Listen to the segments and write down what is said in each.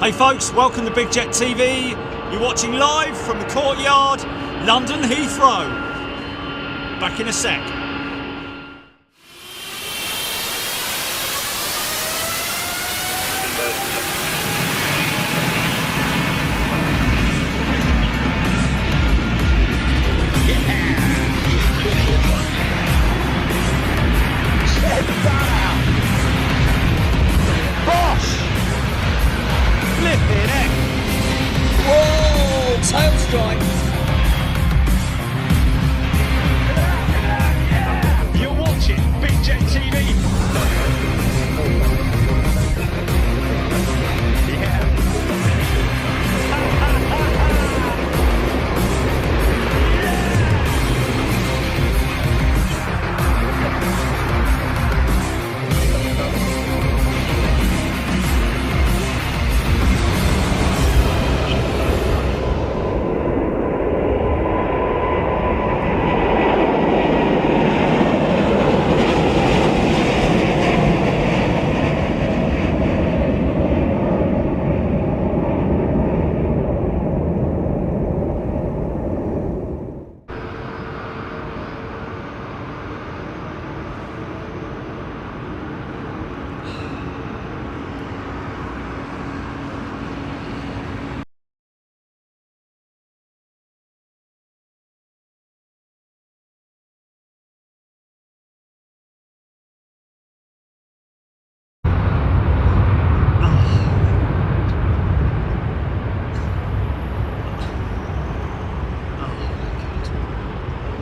Hey folks, welcome to Big Jet TV. You're watching live from the courtyard, London Heathrow. Back in a sec. Whoa, tail strike. You're watching Big Jet TV.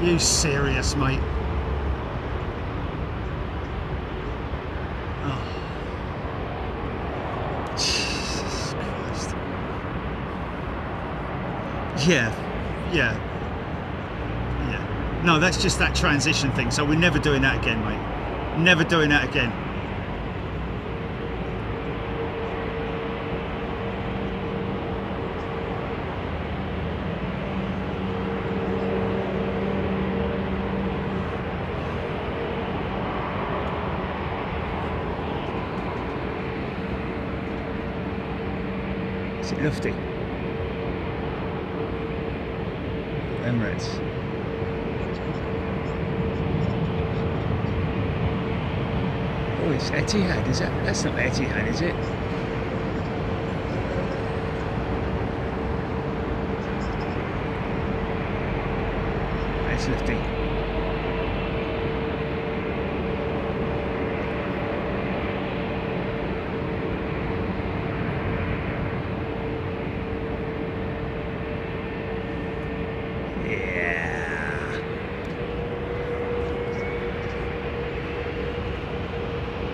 You serious, mate? Oh. Jesus Christ. Yeah. No, that's just that transition thing. So we're never doing that again, mate. Never doing that again. Is it lofty? Emirates. Oh, it's Etihad, is that? That's not Etihad, is it? It's lifting.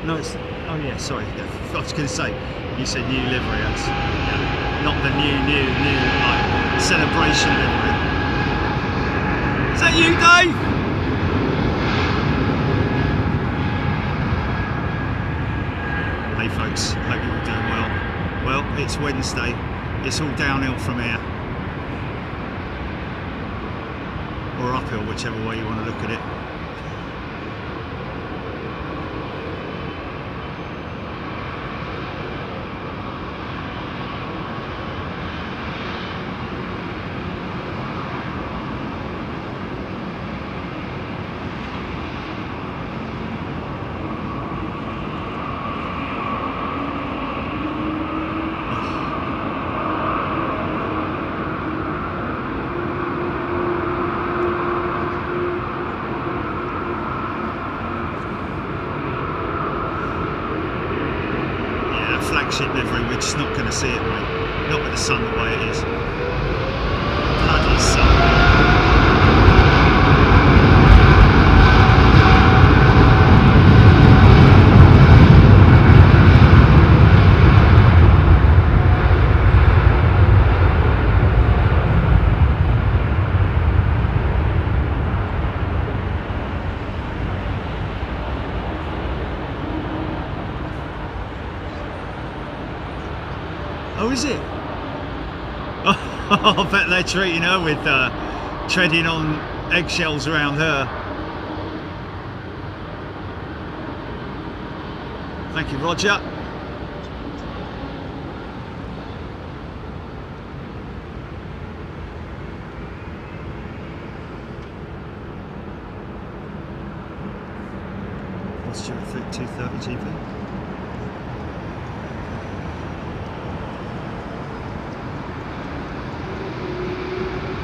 No, it's, oh yeah, sorry, I was going to say, you said new livery, that's, yeah, not the new, like, celebration livery. Is that you, Dave? Hey folks, hope you're all doing well. Well, it's Wednesday, it's all downhill from here. Or uphill, whichever way you want to look at it. Flagship livery, we're just not going to see it, mate. Not with the sun the way it is. Bloody sun. Oh, is it? Oh, I bet they're treating her with treading on eggshells around her. Thank you, Roger. What's your 230 GP?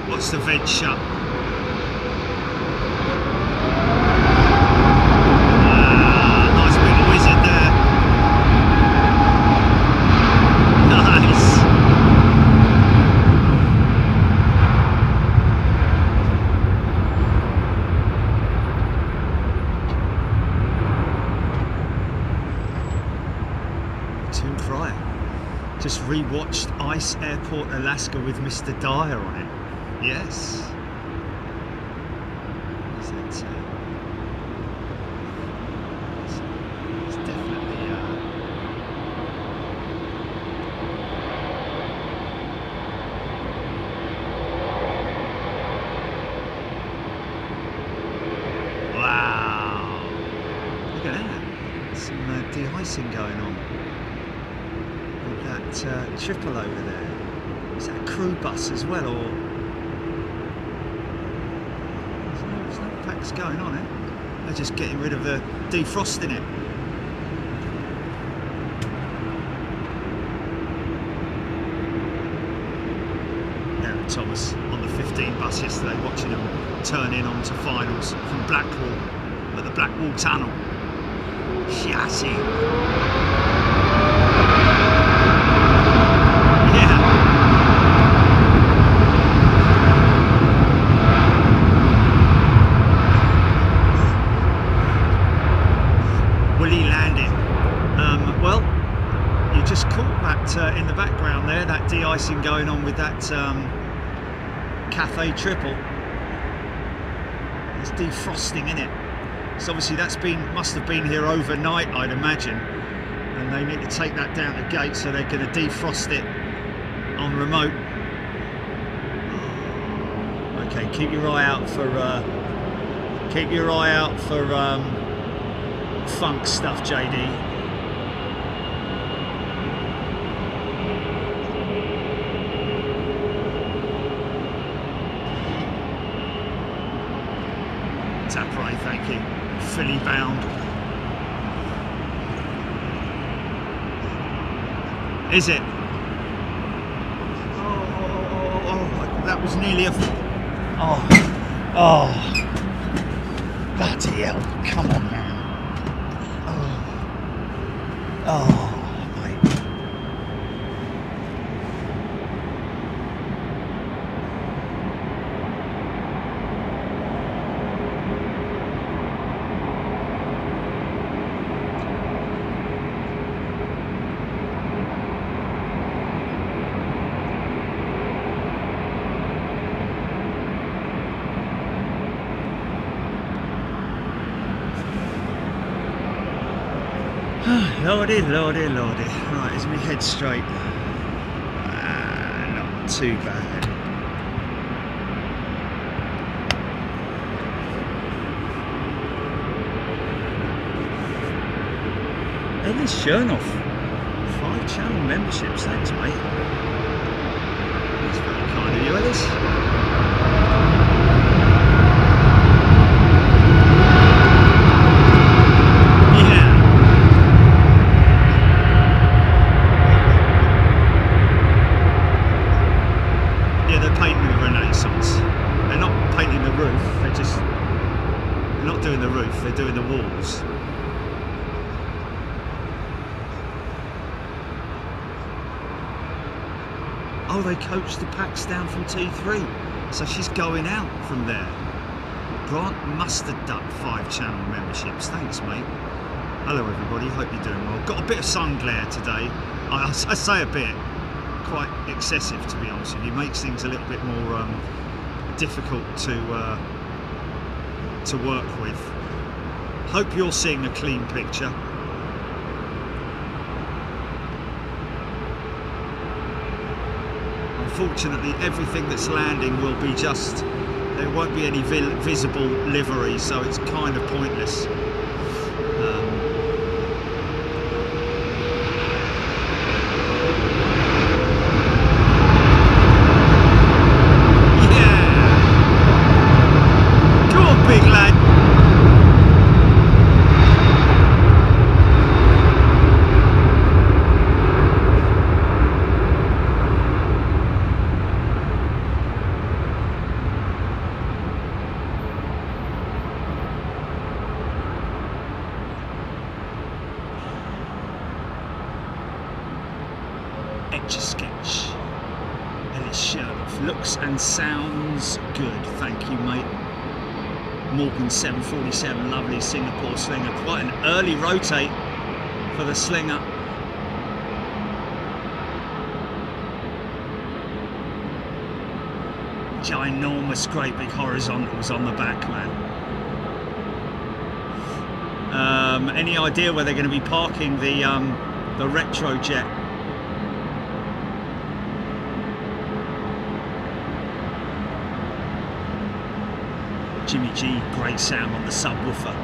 What's the vent shut? Nice bit of wizard there. Nice. Tune Fryer. Just rewatched Ice Airport Alaska with Mr. Dyer on it. Yes. Is that, it's definitely wow. Look at that. Some de-icing going on with that triple over there. Is that a crew bus as well, or? Packs going on it. They're just getting rid of the defrosting it. Aaron Thomas on the 15 bus yesterday, watching them turn in onto finals from Blackwall at the Blackwall Tunnel. Chassis. In the background there, that de-icing going on with that Cathay triple. There's defrosting in it. So obviously that's must have been here overnight, I'd imagine, and they need to take that down the gate, so they're going to defrost it on remote. Okay, keep your eye out for funk stuff, JD. Tapray, thank you. Philly bound. Is it? Oh, that was nearly a... Oh, bloody hell, come on now. Oh, mate. Lordy, lordy, lordy. Right, is my head straight? Not too bad. Ellis Chernoff, 5 channel memberships, thanks mate. That's very kind of you, Ellis. They're doing the walls. Oh, they coached the packs down from T3, so she's going out from there. Grant Mustard Duck, 5 channel memberships. Thanks, mate. Hello, everybody. Hope you're doing well. Got a bit of sun glare today. I say a bit, quite excessive, to be honest with you. Makes things a little bit more difficult to work with. Hope you're seeing a clean picture. Unfortunately, everything that's landing will be just, there won't be any visible livery, so it's kind of pointless. Etch-a-sketch. Ellis Sherlock. Looks and sounds good. Thank you, mate. Morgan 747. Lovely Singapore Slinger. Quite an early rotate for the Slinger. Ginormous, great big horizontals on the back, man. Any idea where they're going to be parking the retrojet? Jimmy G, great sound on the subwoofer.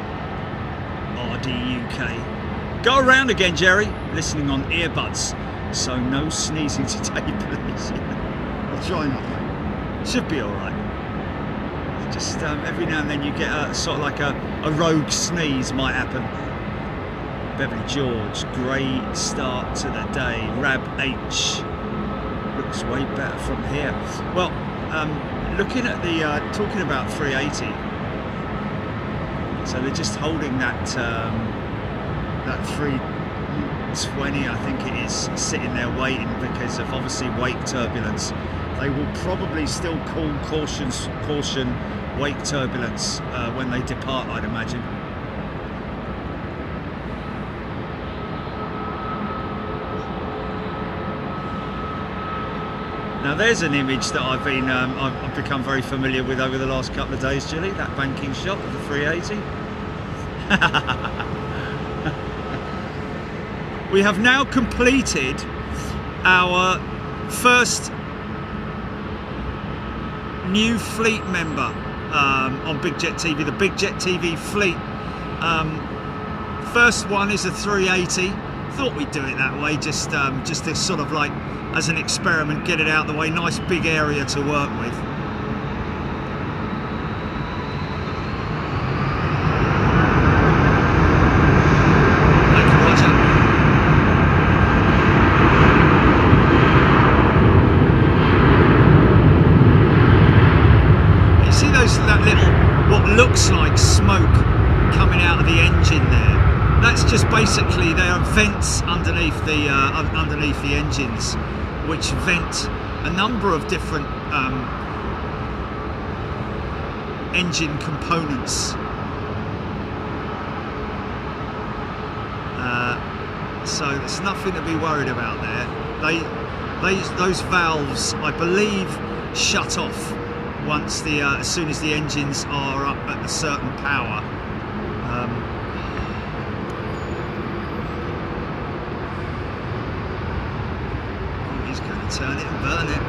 RDUK. Go around again, Jerry. Listening on earbuds, so no sneezing today, please. I'll try not. Should be all right. Just every now and then you get a sort of like a rogue sneeze might happen. Beverly George, great start to the day. Rab H, looks way better from here. Well, looking at the talking about 380. So they're just holding that that 320, I think it is, sitting there waiting because of obviously wake turbulence. They will probably still call caution wake turbulence when they depart, I'd imagine. Now there's an image that I've become very familiar with over the last couple of days, Gilly. That banking shot of the 380. We have now completed our first new fleet member on Big Jet TV, the Big Jet TV fleet. First one is a 380. Thought we'd do it that way, just to sort of like as an experiment, get it out of the way. Nice big area to work with. Thank you, Roger. You see that little, what looks like smoke coming out of the engine there? That's just basically, they are vents underneath the engines, which vent a number of different engine components. So there's nothing to be worried about there. Those valves, I believe, shut off once as soon as the engines are up at a certain power. He's going to turn it and burn it.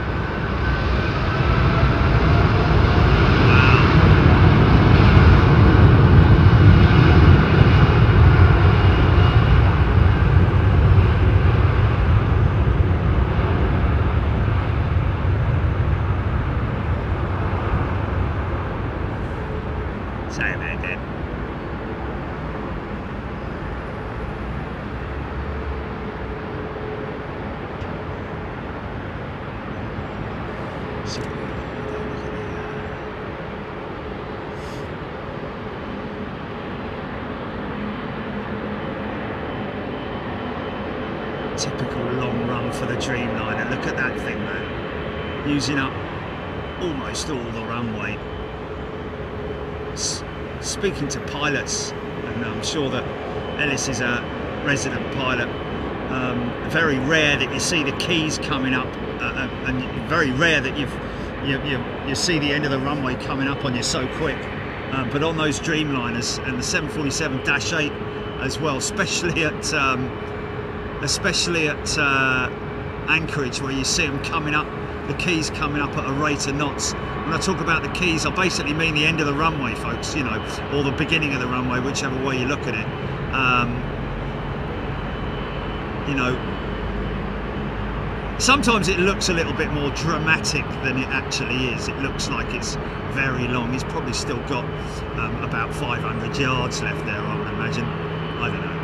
Say about that. Typical long run for the Dreamliner. Look at that thing, man. Using up almost all the runway. Speaking to pilots, and I'm sure that Ellis is a resident pilot, very rare that you see the keys coming up, and very rare that you see the end of the runway coming up on you so quick. But on those Dreamliners and the 747-8 as well, especially at Anchorage, where you see them coming up, the keys coming up at a rate of knots. When I talk about the keys, I basically mean the end of the runway, folks, you know, or the beginning of the runway, whichever way you look at it. You know, sometimes it looks a little bit more dramatic than it actually is. It looks like it's very long. He's probably still got about 500 yards left there, I would imagine. I don't know.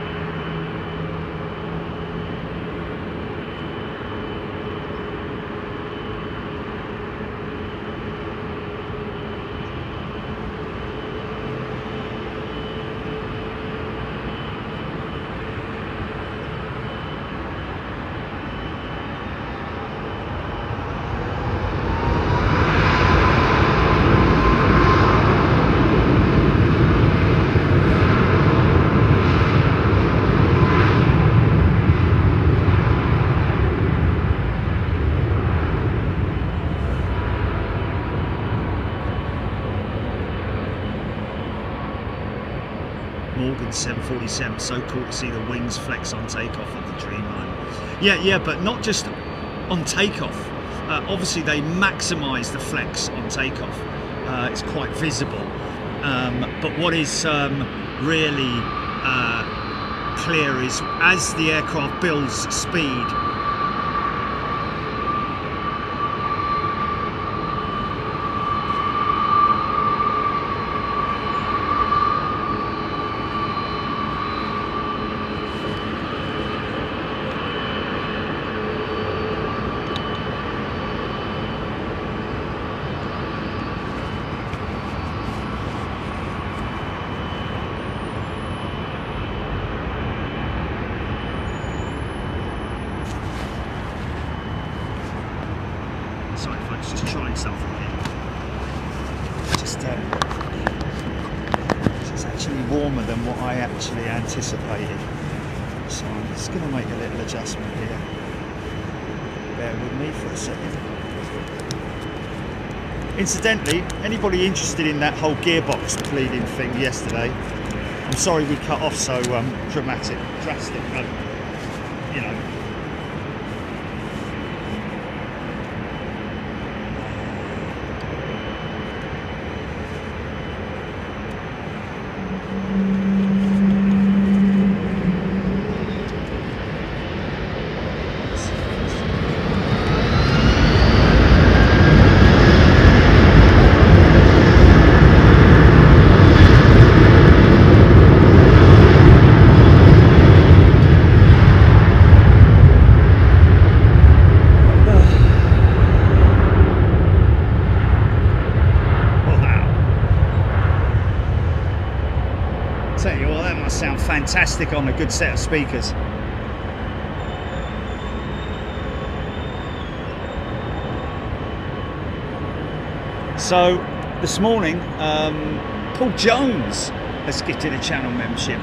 Morgan 747. So cool to see the wings flex on takeoff of the Dreamliner. Yeah, but not just on takeoff. Obviously, they maximise the flex on takeoff. It's quite visible. But what is really clear is as the aircraft builds speed, just trying something here. It's actually warmer than what I actually anticipated. So I'm just going to make a little adjustment here. Bear with me for a second. Incidentally, anybody interested in that whole gearbox bleeding thing yesterday? I'm sorry we cut off so drastic, you know. Fantastic on a good set of speakers. So this morning Paul Jones has gifted a channel membership,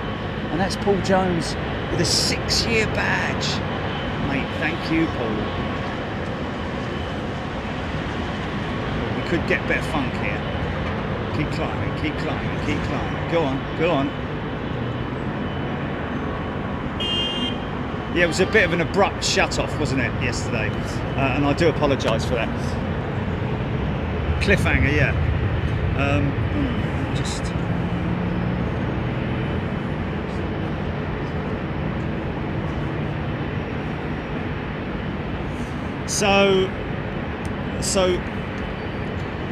and that's Paul Jones with a 6-year badge. Mate, thank you, Paul. Well, we could get better funk here. Keep climbing, keep climbing, keep climbing. Go on, go on. Yeah, it was a bit of an abrupt shut-off, wasn't it, yesterday? And I do apologise for that. Cliffhanger, yeah. Just... So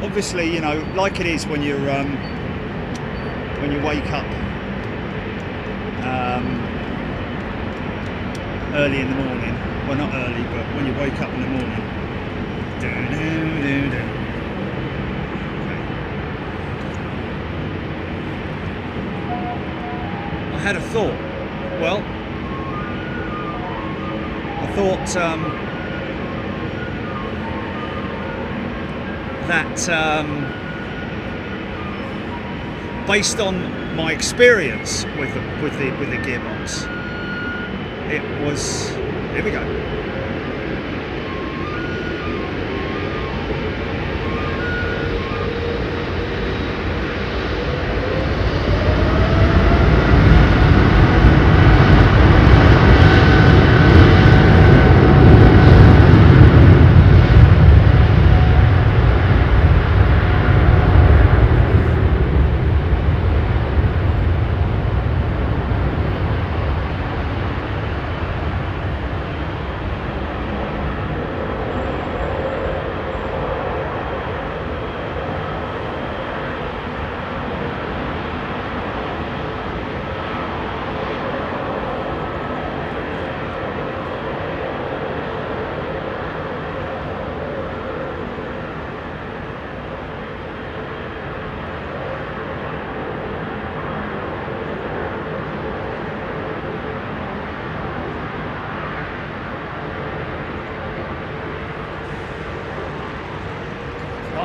obviously, you know, like it is when you wake up early in the morning. Well, not early, but when you wake up in the morning. Okay. I had a thought. Well, I thought that based on my experience with the gearbox, it was, here we go.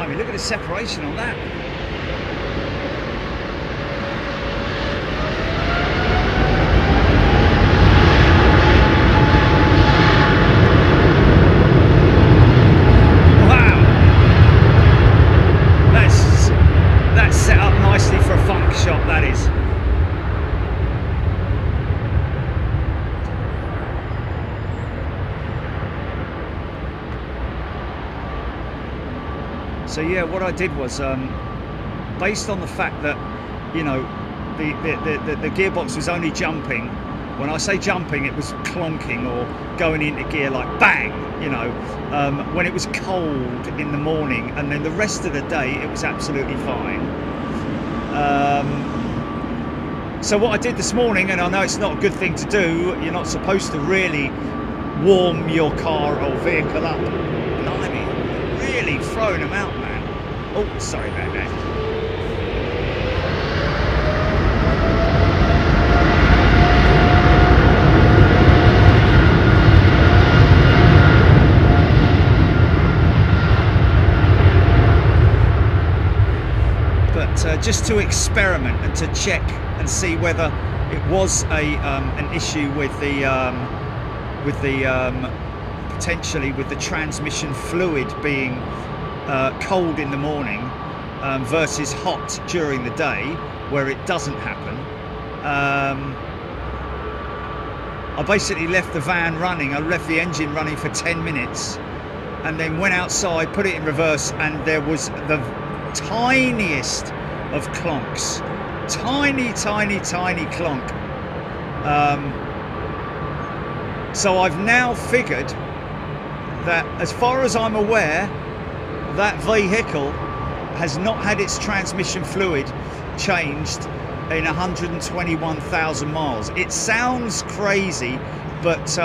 Look at the separation on that. Wow. That's set up nicely for a funk shot, that is. So yeah, what I did was, based on the fact that, you know, the gearbox was only jumping. When I say jumping, it was clonking or going into gear like bang, you know, when it was cold in the morning, and then the rest of the day it was absolutely fine. So what I did this morning, and I know it's not a good thing to do, you're not supposed to really warm your car or vehicle up. Blimey, really throwing them out, man. Oh, sorry about that. Just to experiment and to check and see whether it was an issue with the potentially with the transmission fluid being cold in the morning versus hot during the day, where it doesn't happen. I basically left the van running. I left the engine running for 10 minutes, and then went outside, put it in reverse, and there was the tiniest of clonks, tiny clonk. So I've now figured that, as far as I'm aware, that vehicle has not had its transmission fluid changed in 121,000 miles. It sounds crazy, but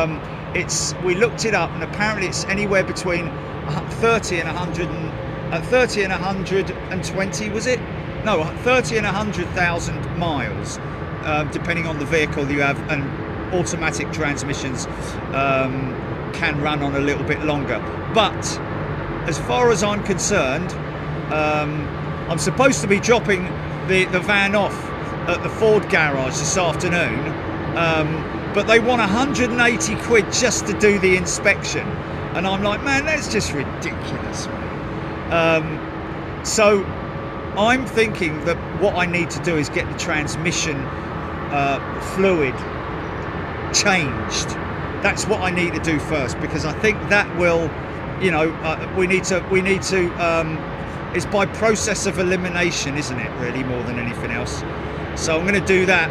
we looked it up, and apparently it's anywhere between 30 and 120, was it? No, 30 and 100,000 miles, depending on the vehicle you have, and automatic transmissions can run on a little bit longer. But as far as I'm concerned, I'm supposed to be dropping the van off at the Ford garage this afternoon, but they want 180 quid just to do the inspection, and I'm like, man, that's just ridiculous. So I'm thinking that what I need to do is get the transmission fluid changed. That's what I need to do first, because I think that will, you know, we need to it's by process of elimination, isn't it, really, more than anything else. So I'm going to do that.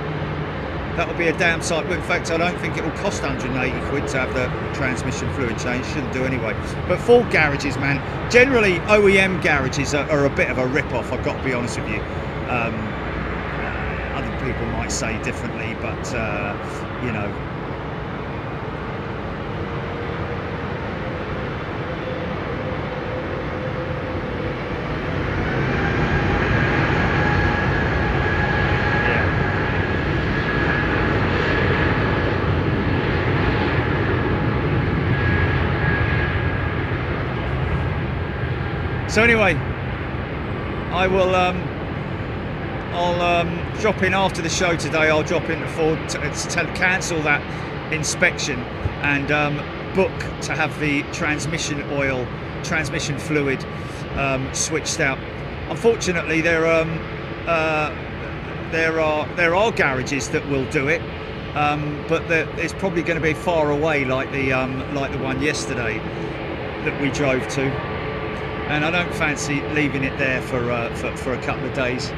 That'll be a damn sight. But in fact, I don't think it will cost 180 quid to have the transmission fluid changed. Shouldn't do anyway. But Ford garages, man, generally OEM garages are a bit of a rip-off, I've got to be honest with you. Other people might say differently, but you know, so anyway, I will. I'll drop in after the show today. I'll drop in to Ford to cancel that inspection and book to have the transmission fluid switched out. Unfortunately, there are garages that will do it, but it's probably going to be far away, like the one yesterday that we drove to. And I don't fancy leaving it there for a couple of days,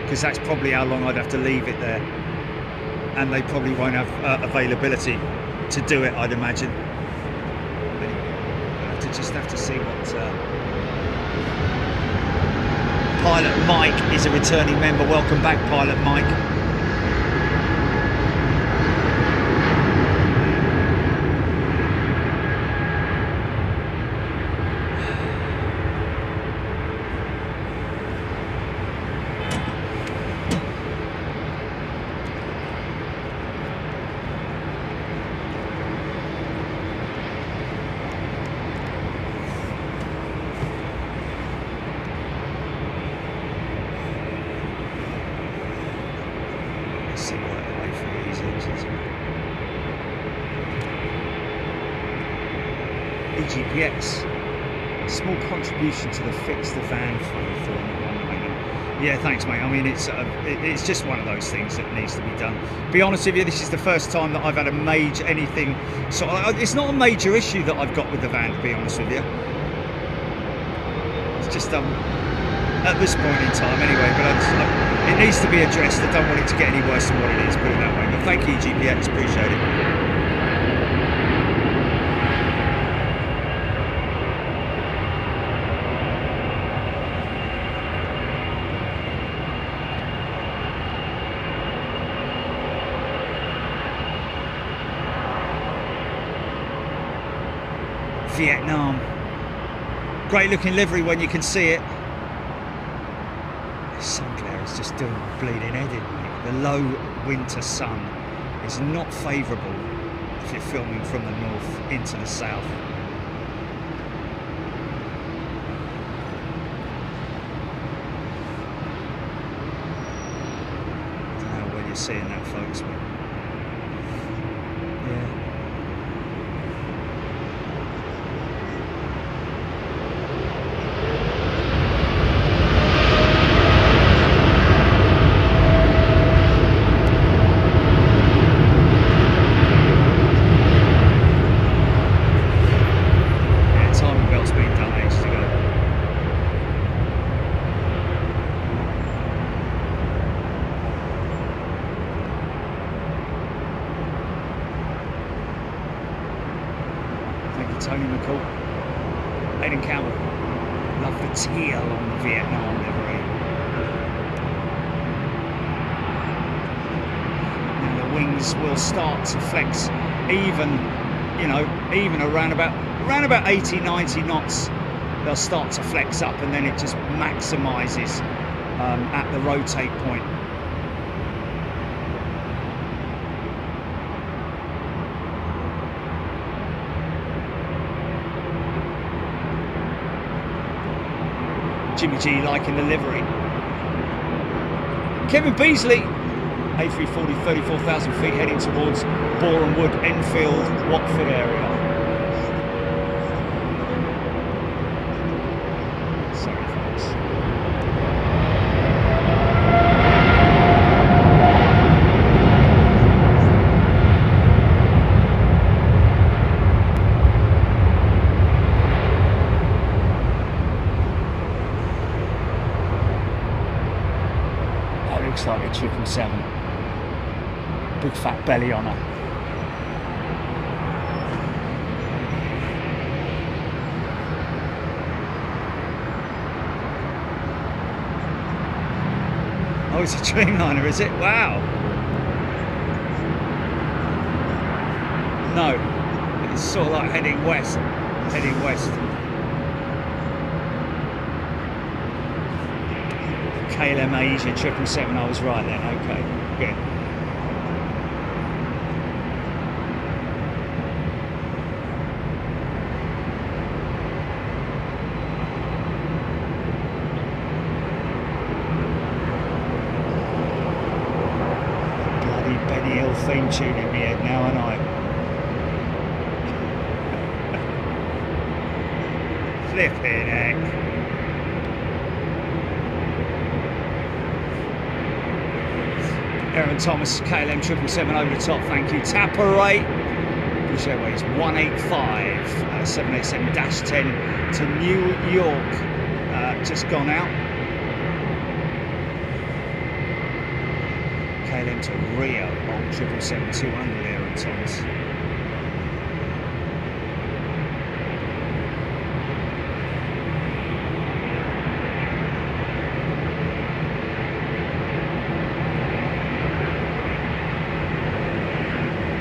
because that's probably how long I'd have to leave it there, and they probably won't have availability to do it, I'd imagine. Anyway, I have to see what Pilot Mike is a returning member. Welcome back, Pilot Mike. GPX, small contribution to the fix the van fund for me. Yeah, thanks, mate. I mean, it's just one of those things that needs to be done. Be honest with you, this is the first time that I've had a major anything. So it's not a major issue that I've got with the van, to be honest with you. just at this point in time anyway. But it needs to be addressed. I don't want it to get any worse than what it is, put it that way. But thank you, GPX, appreciate it. Vietnam. Great looking livery when you can see it. The sun glare is just doing my bleeding head in, mate. The low winter sun is not favourable if you're filming from the north into the south. I don't know whether you're seeing that, folks, but yeah. Teal on the Vietnam livery. Now the wings will start to flex even around about 80-90 knots. They'll start to flex up, and then it just maximizes at the rotate point. Jimmy G liking the livery. Kevin Beasley, A340, 34,000 feet, heading towards Boreham Wood, Enfield, Watford area. Sorry, folks. Looks like a 777. Big fat belly on her. Oh, it's a Dreamliner, is it? Wow. No, it's sort of like heading west. Heading west. KLM Asia 777, I was right then, okay, good. Bloody Benny Hill theme tune in my head now, aren't I? Flipping heck. Aaron Thomas, KLM 777 over the top, thank you. Tapper rate, British Airways 185, 787-10 to New York, just gone out. KLM to Rio on 777-200, Aaron Thomas.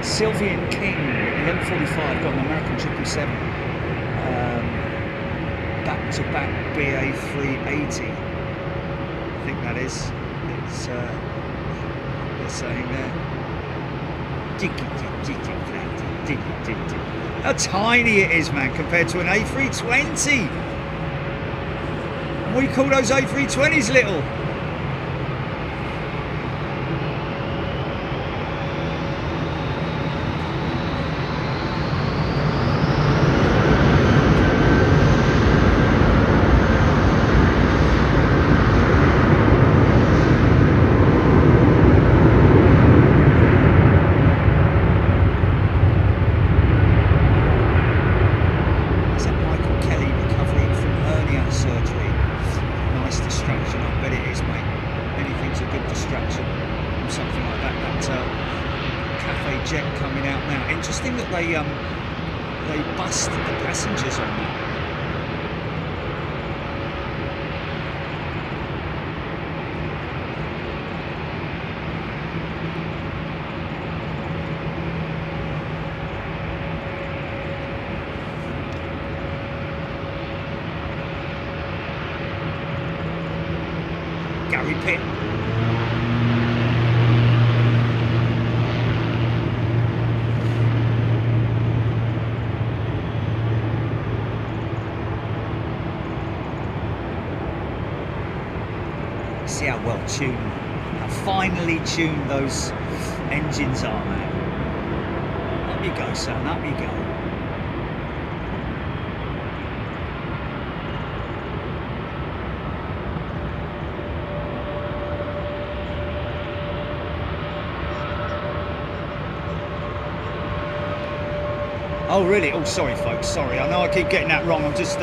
Sylvian King, 11:45, got an American 777, back-to-back BA380. I think that is. It's they're saying there. How tiny it is, man, compared to an A320. And we call those A320s little. Surgery. something like that. That Cathay jet coming out now. Interesting that they busted the passengers on that. Gary Pitt. See how well tuned, how finely tuned those engines are, man. Up you go, son, up you go. Oh really? Oh sorry folks, sorry. I know I keep getting that wrong. I'm just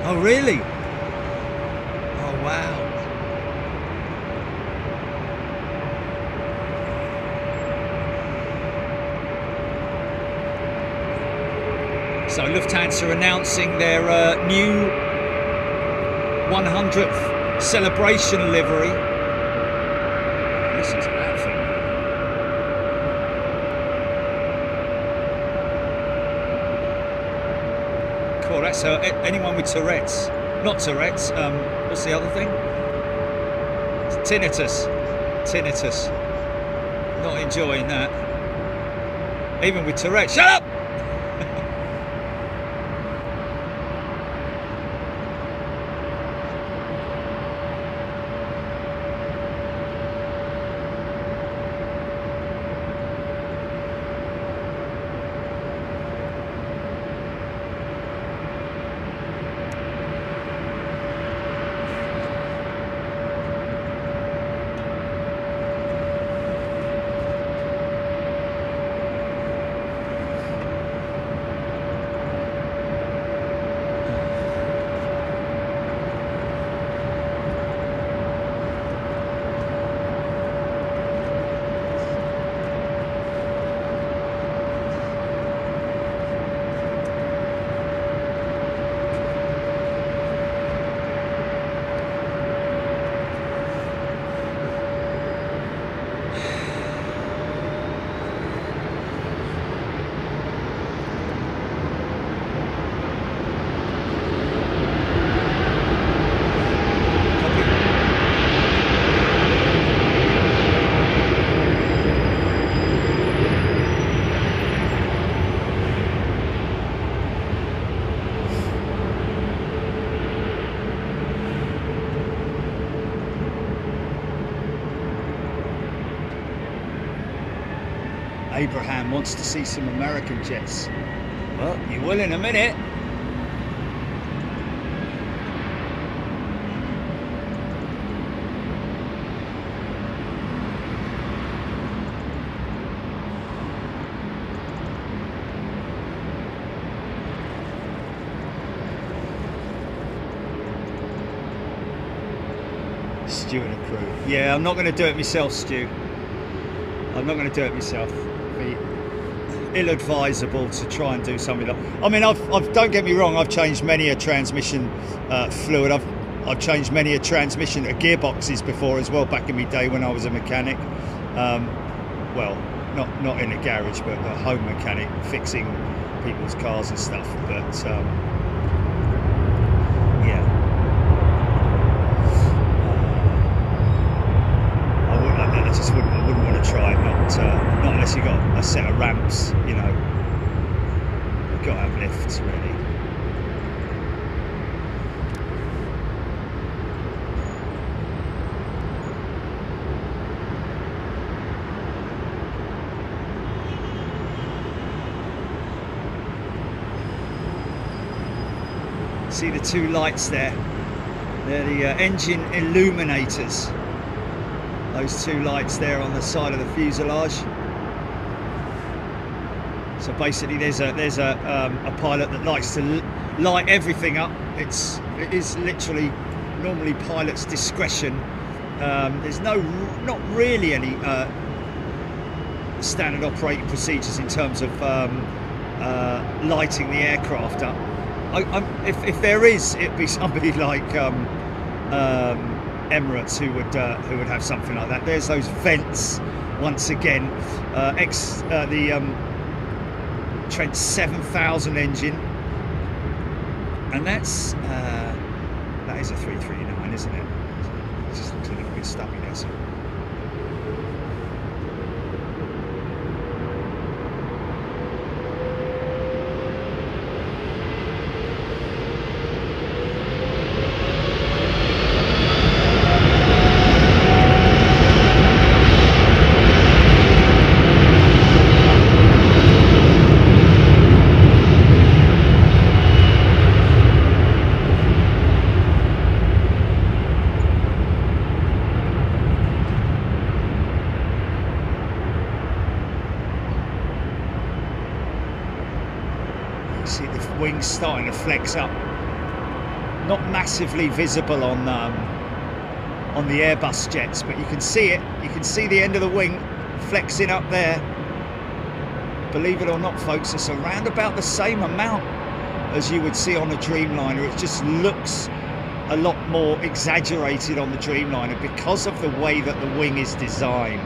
Oh really? Oh wow. So Lufthansa announcing their new 100th celebration livery. Listen to that thing. Cool, that's anyone with Tourette's. Not Tourette's, what's the other thing? Tinnitus. Tinnitus. Not enjoying that. Even with Tourette's. Shut up! Abraham wants to see some American jets. Well, you will in a minute. Stu and a crew. Yeah, I'm not going to do it myself, Stu. I'm not going to do it myself. Ill-advisable to try and do something like. I mean, I've don't get me wrong. I've changed many a transmission fluid. I've changed many a transmission gearboxes before as well. Back in my day when I was a mechanic. Well, not in a garage, but a home mechanic, fixing people's cars and stuff. But yeah, I wouldn't want to try it. Not unless you got a set of ramps, you know. You've got to have lifts, really. See the two lights there? They're the engine illuminators. Those two lights there on the side of the fuselage. So basically, there's a pilot that likes to light everything up. It is literally normally pilot's discretion There's not really any standard operating procedures in terms of lighting the aircraft up. If there is, it'd be somebody like Emirates who would have something like that. There's those vents once again. The Trent 7000 engine, and that is a 339, isn't it? It just looks a little bit stubby there. So. See the wings starting to flex up. Not massively visible on the Airbus jets, but you can see it. You can see the end of the wing flexing up there. Believe it or not, folks, it's around about the same amount as you would see on a Dreamliner. It just looks a lot more exaggerated on the Dreamliner because of the way that the wing is designed.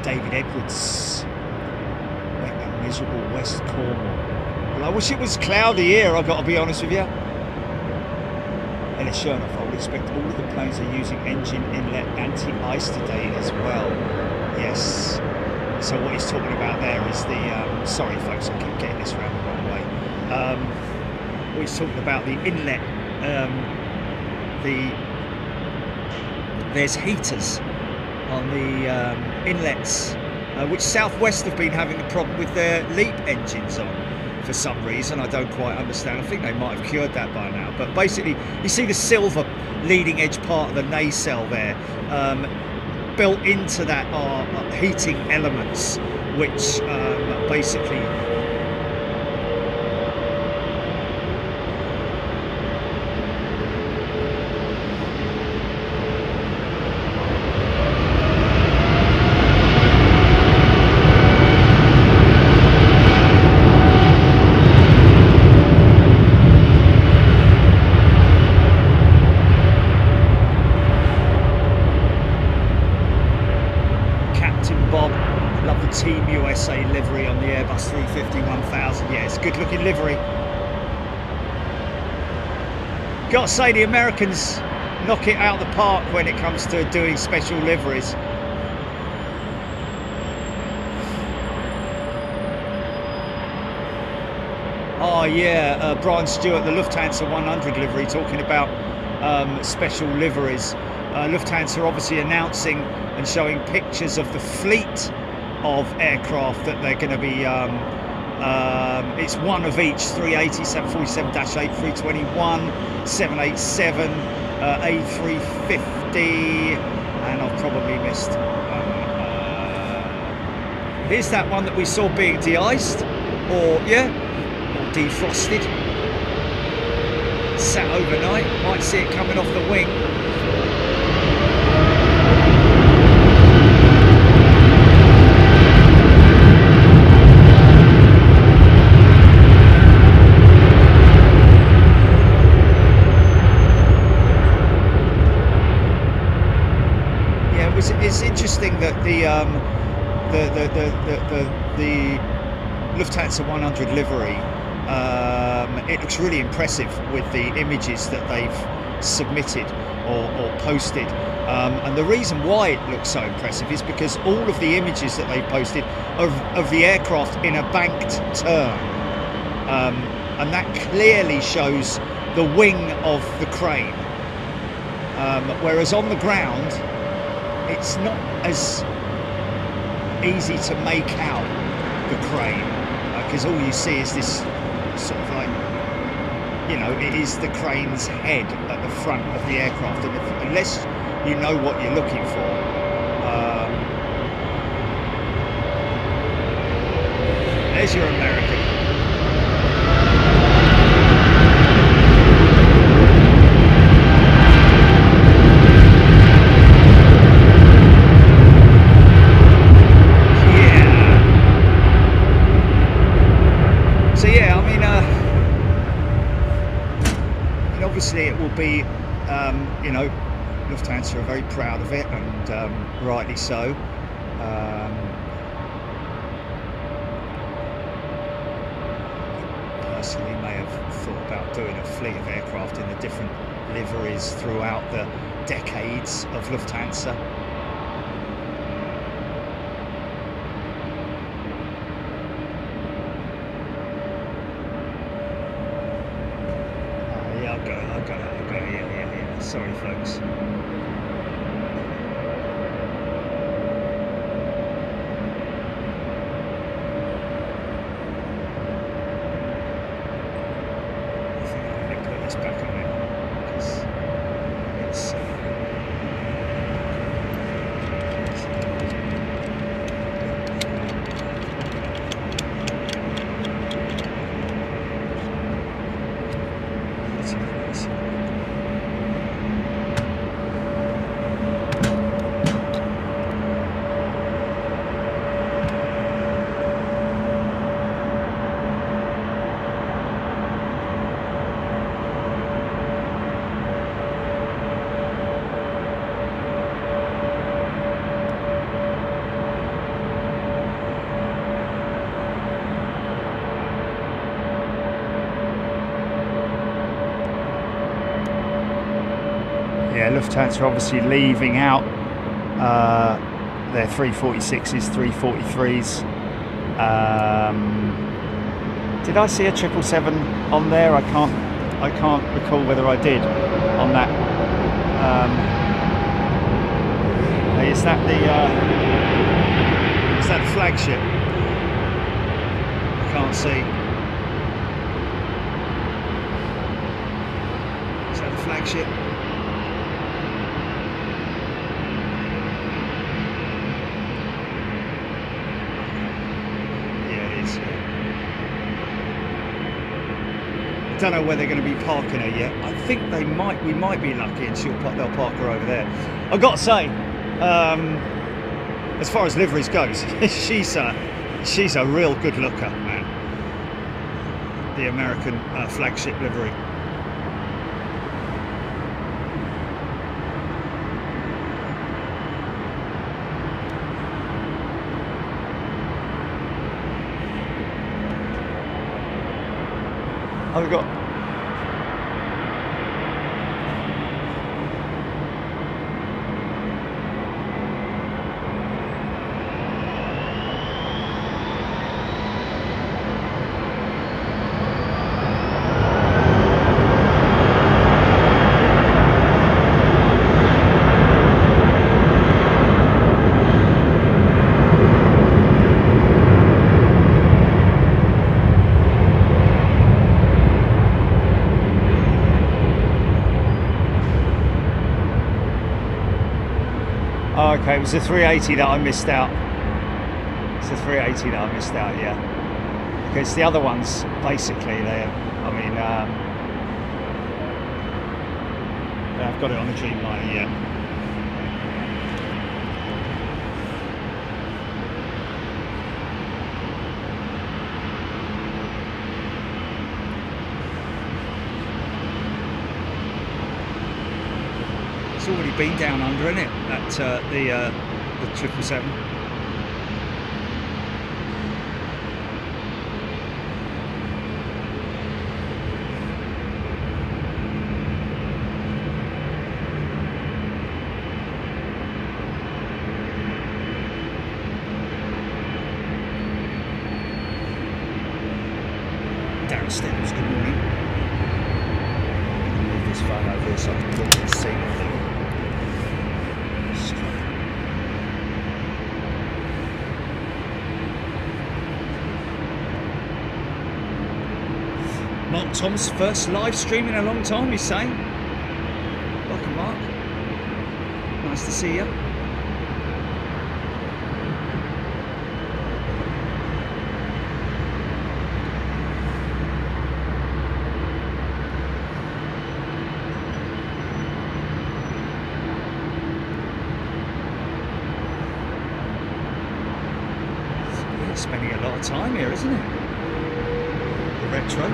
David Edwards, wet and miserable West Cornwall. Well, I wish it was cloudy here, I've got to be honest with you. Ellis Chernoff, I would expect all of the planes are using engine inlet anti-ice today as well. Yes. So what he's talking about there is the, sorry folks, I keep getting this round the wrong way. What he's talking about the inlet, there's heaters on the inlets, which Southwest have been having a problem with their LEAP engines on for some reason. I don't quite understand. I think they might have cured that by now. But basically, you see the silver leading edge part of the nacelle there. Built into that are heating elements, which basically Team USA livery on the Airbus 350-1000. Yeah, it's a good looking livery. Gotta say, the Americans knock it out of the park when it comes to doing special liveries. Oh yeah, Brian Stewart, the Lufthansa 100 livery, talking about special liveries. Lufthansa obviously announcing and showing pictures of the fleet of aircraft that they're going to be, it's one of each: 380, 747-8, 321, 787, A350, and I've probably missed. Here's that one that we saw being de-iced, or defrosted, sat overnight. Might see it coming off the wing. It's interesting that the Lufthansa 100 livery, it looks really impressive with the images that they've submitted or posted, and the reason why it looks so impressive is because all of the images that they posted of the aircraft in a banked turn, and that clearly shows the wing of the crane, whereas on the ground it's not as easy to make out the crane, because all you see is this sort of like, it is the crane's head at the front of the aircraft, and unless you know what you're looking for, there's your American. obviously it will be, you know, Lufthansa are very proud of it, and rightly so. Personally may have thought about doing a fleet of aircraft in the different liveries throughout the decades of Lufthansa. Yeah, I'll go, yeah. Sorry, folks. Yeah, Lufthansa obviously leaving out their 346s, 343s. Did I see a 777 on there? I can't recall whether I did on that. Is that the flagship? I can't see. Is that the flagship? I don't know where they're going to be parking her yet. I think we might be lucky, and they'll park her over there. I've got to say, as far as liveries goes, she's a real good looker, man. The American flagship livery. Oh, we've got. Oh, okay, it was the 380 that I missed out. It's the 380 that I missed out, yeah. Because the other ones, basically, I've got it on the Dreamliner, yeah. Already been down under, isn't it? At the 777. Downstairs, good morning. Move this phone over here so I can talk to the ceiling thing. Mark Tom's first live stream in a long time, he's saying. Welcome, Mark. Nice to see you. It's spending a lot of time here, isn't it? The retro.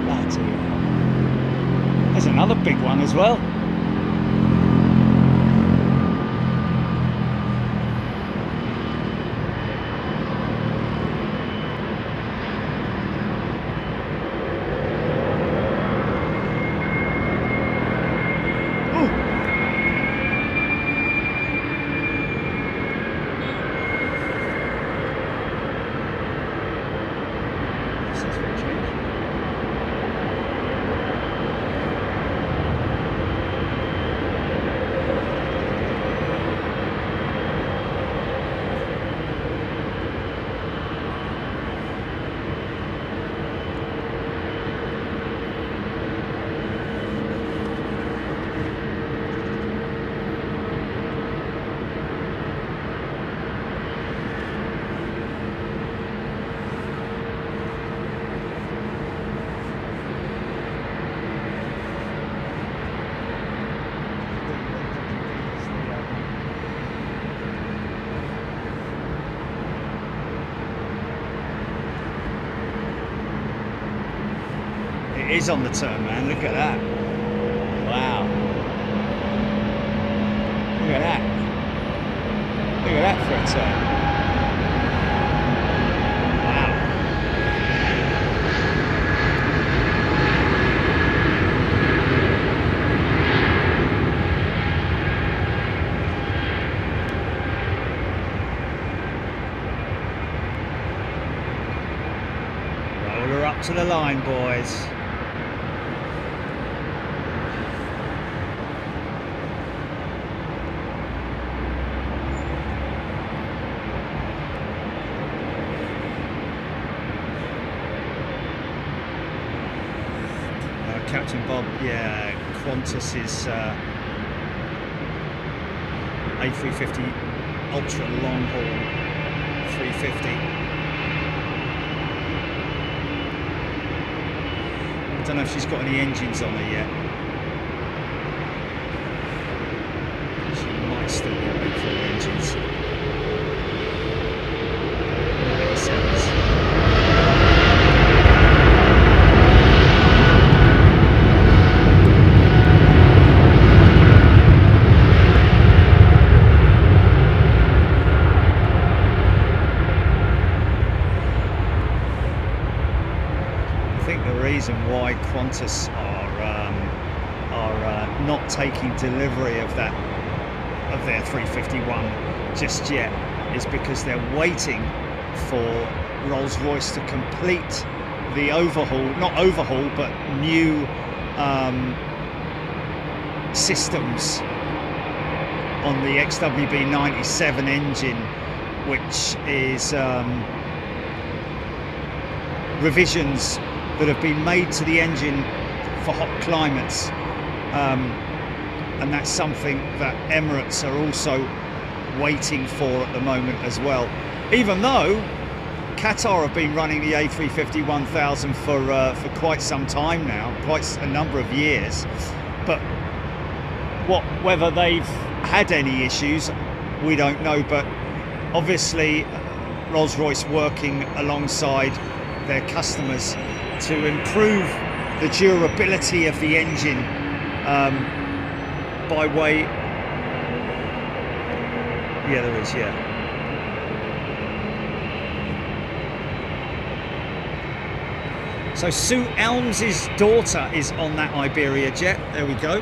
Bloody hell. There's another big one as well. It is on the turn, man. Look at that. Wow. Look at that. Look at that for a turn. Wow. Roll her up to the line, boys. Captain Bob, yeah, Qantas is A350 ultra long haul 350. I don't know if she's got any engines on her yet. She might still be able to full engines. 87s. Why Qantas are not taking delivery of their 351 just yet is because they're waiting for Rolls-Royce to complete the overhaul, but new systems on the XWB-97 engine, which is revisions that have been made to the engine for hot climates, and that's something that Emirates are also waiting for at the moment as well. Even though Qatar have been running the A350-1000 for quite some time now, quite a number of years, but whether they've had any issues, we don't know. But obviously Rolls-Royce working alongside their customers to improve the durability of the engine by way... Yeah, there is, yeah. So Sue Elms's daughter is on that Iberia jet. There we go.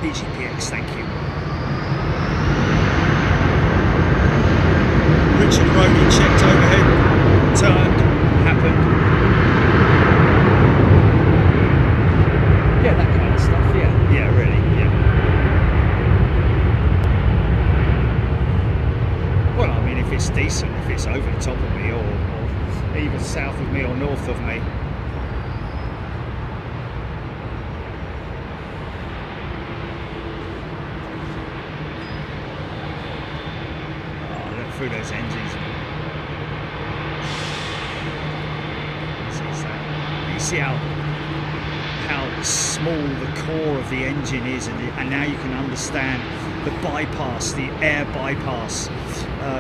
BGPX, thank you. Richard Roney checked overhead, turned, happened. Yeah, that kind of stuff, yeah. Yeah, really, yeah. Well, I mean, if it's decent, if it's over the top of me, or either south of me or north of me. Through those engines. You see how small the core of the engine is, and now you can understand the bypass, the air bypass,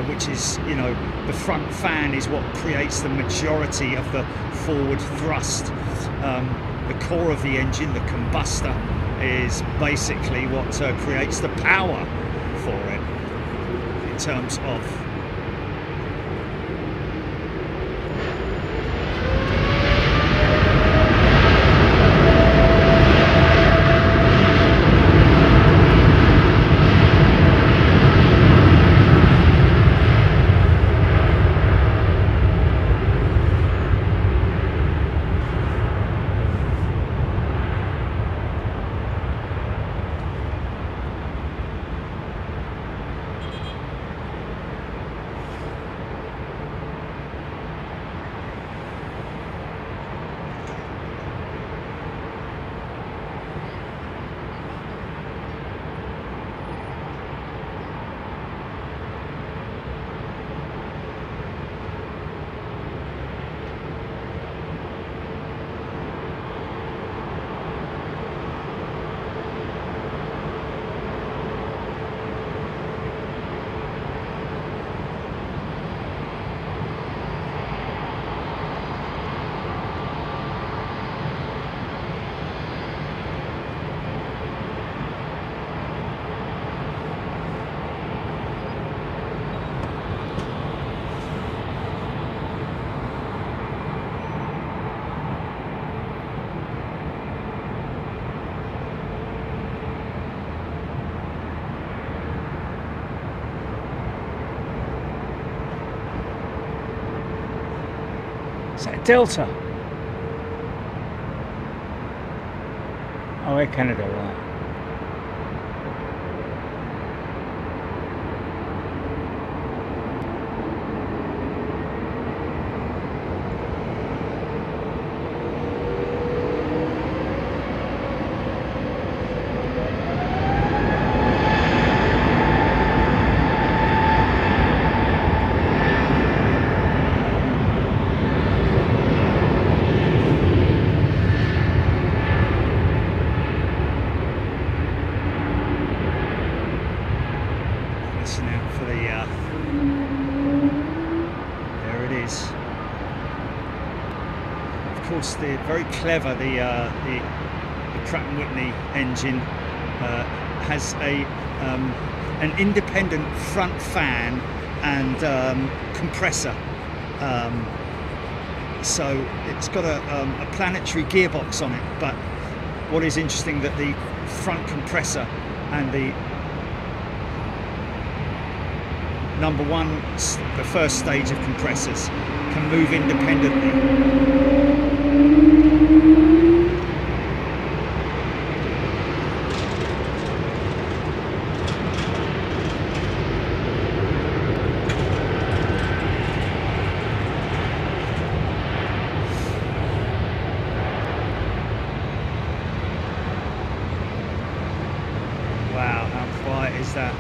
which is, you know, the front fan is what creates the majority of the forward thrust. The core of the engine, the combustor, is basically what creates the power for it in terms of Is that Delta? Oh, Air Canada, right. They're very clever. The Pratt & Whitney engine has an independent front fan and compressor, so it's got a planetary gearbox on it. But what is interesting, that the front compressor and the the first stage of compressors can move independently. Wow, how quiet is that?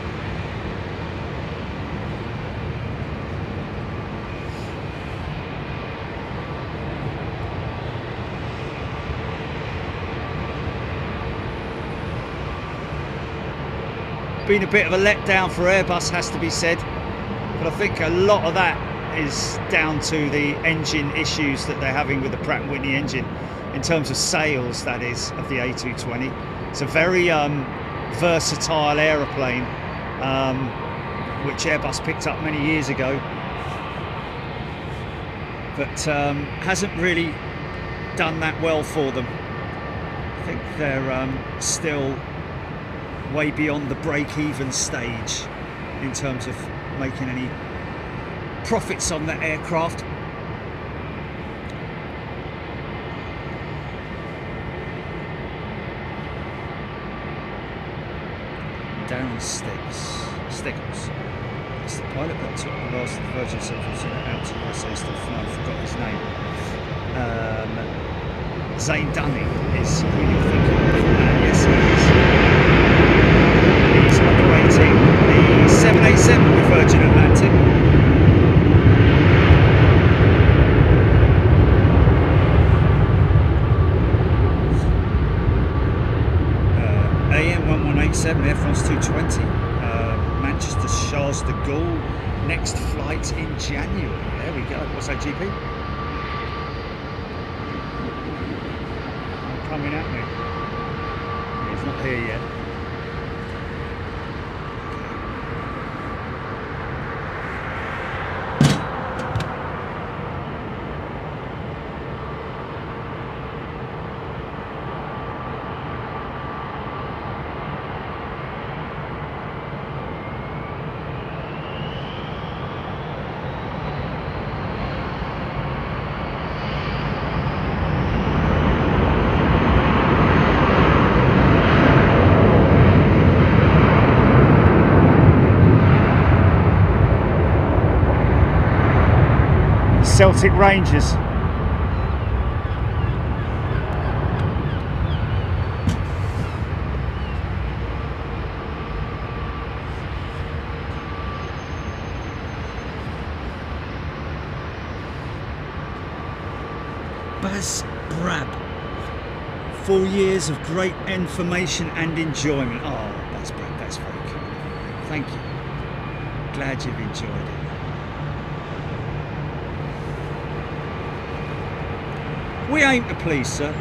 Been a bit of a letdown for Airbus, has to be said, but I think a lot of that is down to the engine issues that they're having with the Pratt & Whitney engine, in terms of sales, that is, of the A220. It's a very versatile aeroplane, which Airbus picked up many years ago, but hasn't really done that well for them. I think they're still way beyond the break-even stage in terms of making any profits on the aircraft. Darren Stiggles. It's the pilot that took the last of the Virgin Circles out to the USA still flying. I forgot his name. Zane Dunning is who you're thinking of. Yes, he is. He's operating the 787 with Virgin Atlantic. 7, Air France 220, Manchester Charles de Gaulle, next flight in January. There we go. What's that, GP? Coming at me. He's not here yet. Celtic Rangers. Baz Brab. 4 years of great information and enjoyment. Oh, Baz Brab, that's very kind. Thank you. Glad you've enjoyed it. We aim to please, sir.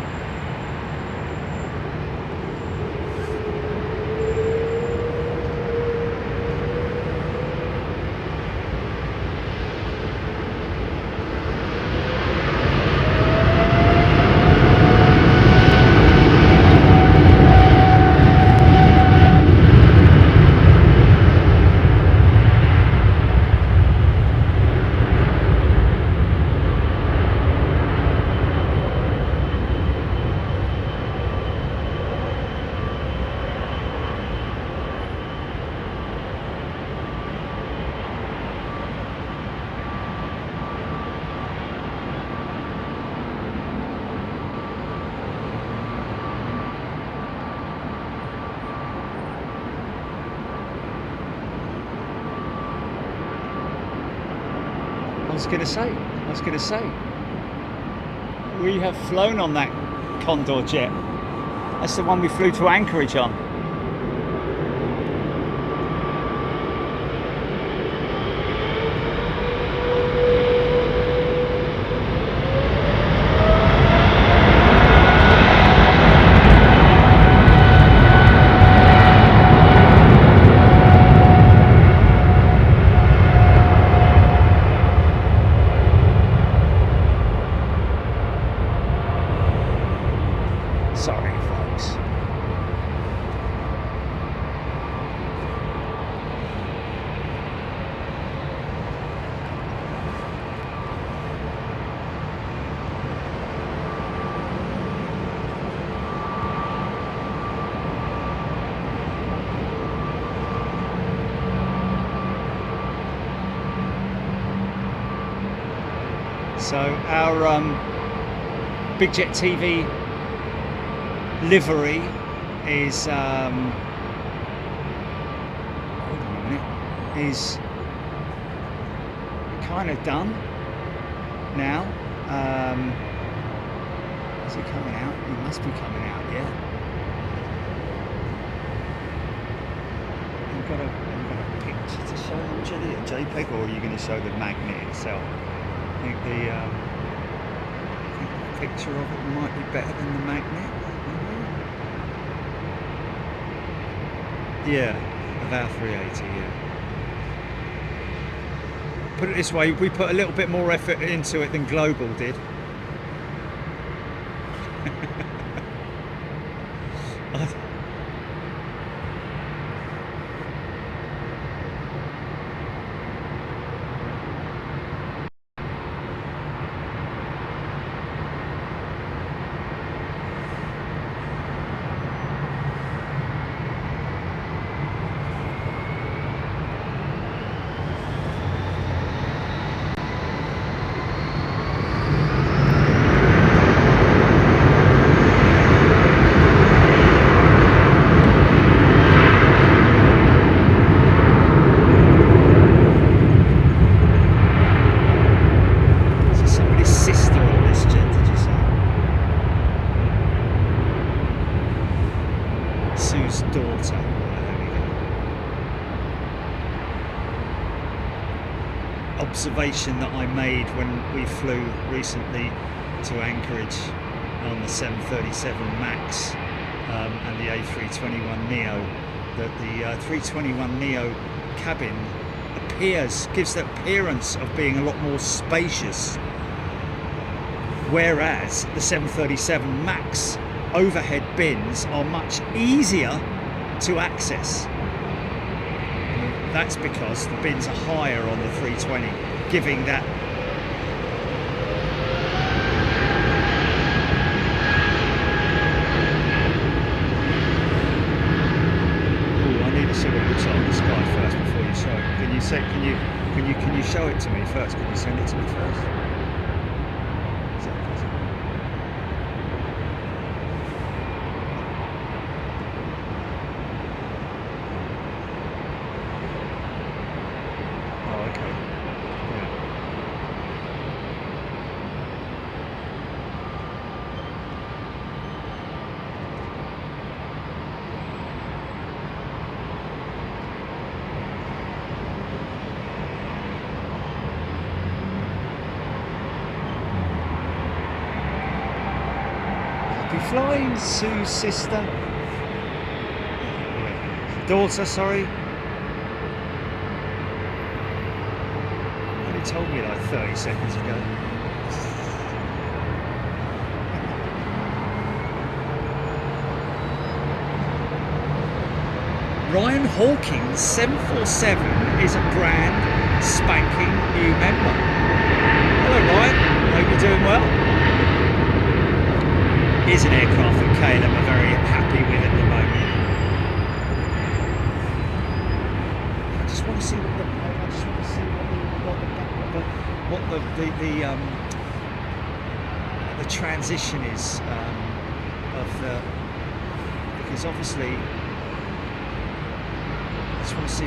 I was going to say, we have flown on that Condor jet. That's the one we flew to Anchorage on. So our Big Jet TV livery is hold on a minute, is kind of done now. Is he coming out? He must be coming out, yeah. I've got a picture to show them, Jelly, a JPEG, or are you going to show the magnet itself? I think the picture of it might be better than the magnet. Yeah, of our 380, yeah. Put it this way, we put a little bit more effort into it than Global did. observation that I made when we flew recently to Anchorage on the 737 MAX and the A321neo, that the 321neo cabin gives the appearance of being a lot more spacious, whereas the 737 MAX overhead bins are much easier to access. And that's because the bins are higher on the 320, giving that Can you show it to me first? Can you send it to me first? Is that possible? Oh, okay. Yeah. Flying Sue's sister, daughter, sorry. Only told me like 30 seconds ago. Ryan Hawkins 747 is a brand spanking new member. Hello Ryan, hope you're doing well. Is an aircraft that Caleb are very happy with at the moment. I just want to see what the transition is of the, because obviously I just want to see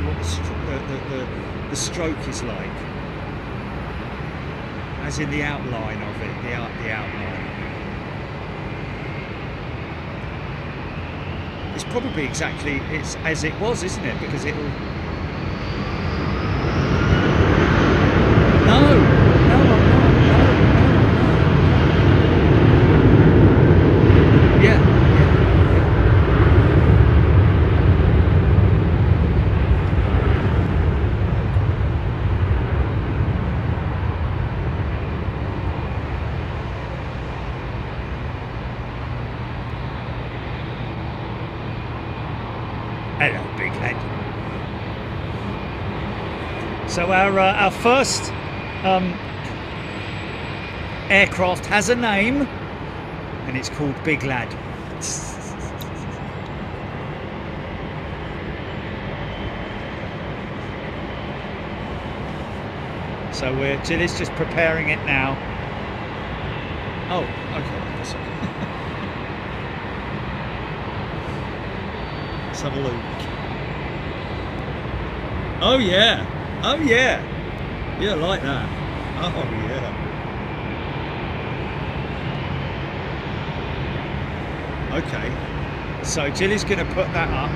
what the stroke is like. As in the outline of it, the outline. It's probably exactly as it was, isn't it? Because it'll. No, Yeah. Hello, big lad. So our first aircraft has a name, and it's called Big Lad. So Jilly's just preparing it now. Oh, okay. Let's have a look. Oh yeah, oh yeah, yeah, like that. Oh yeah. Okay, so Jilly's going to put that up.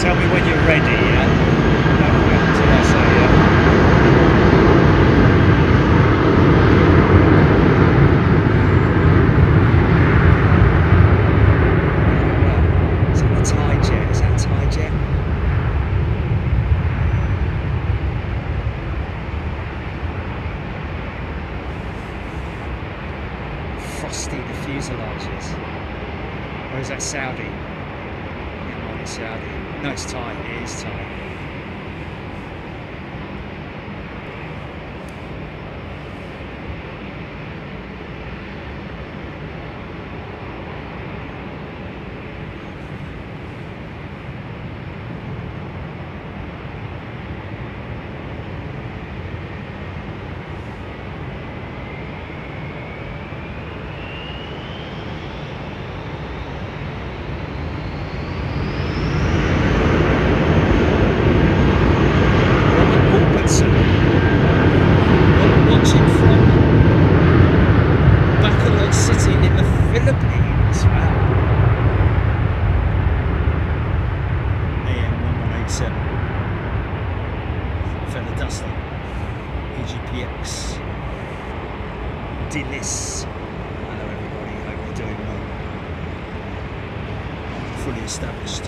Tell me when you're ready, yeah? Okay, so that's yeah. Or is that Saudi? It might be Saudi. No, it's Thai. It is Thai. PGPX. Dillis. Hello everybody, hope you're doing well. Fully established.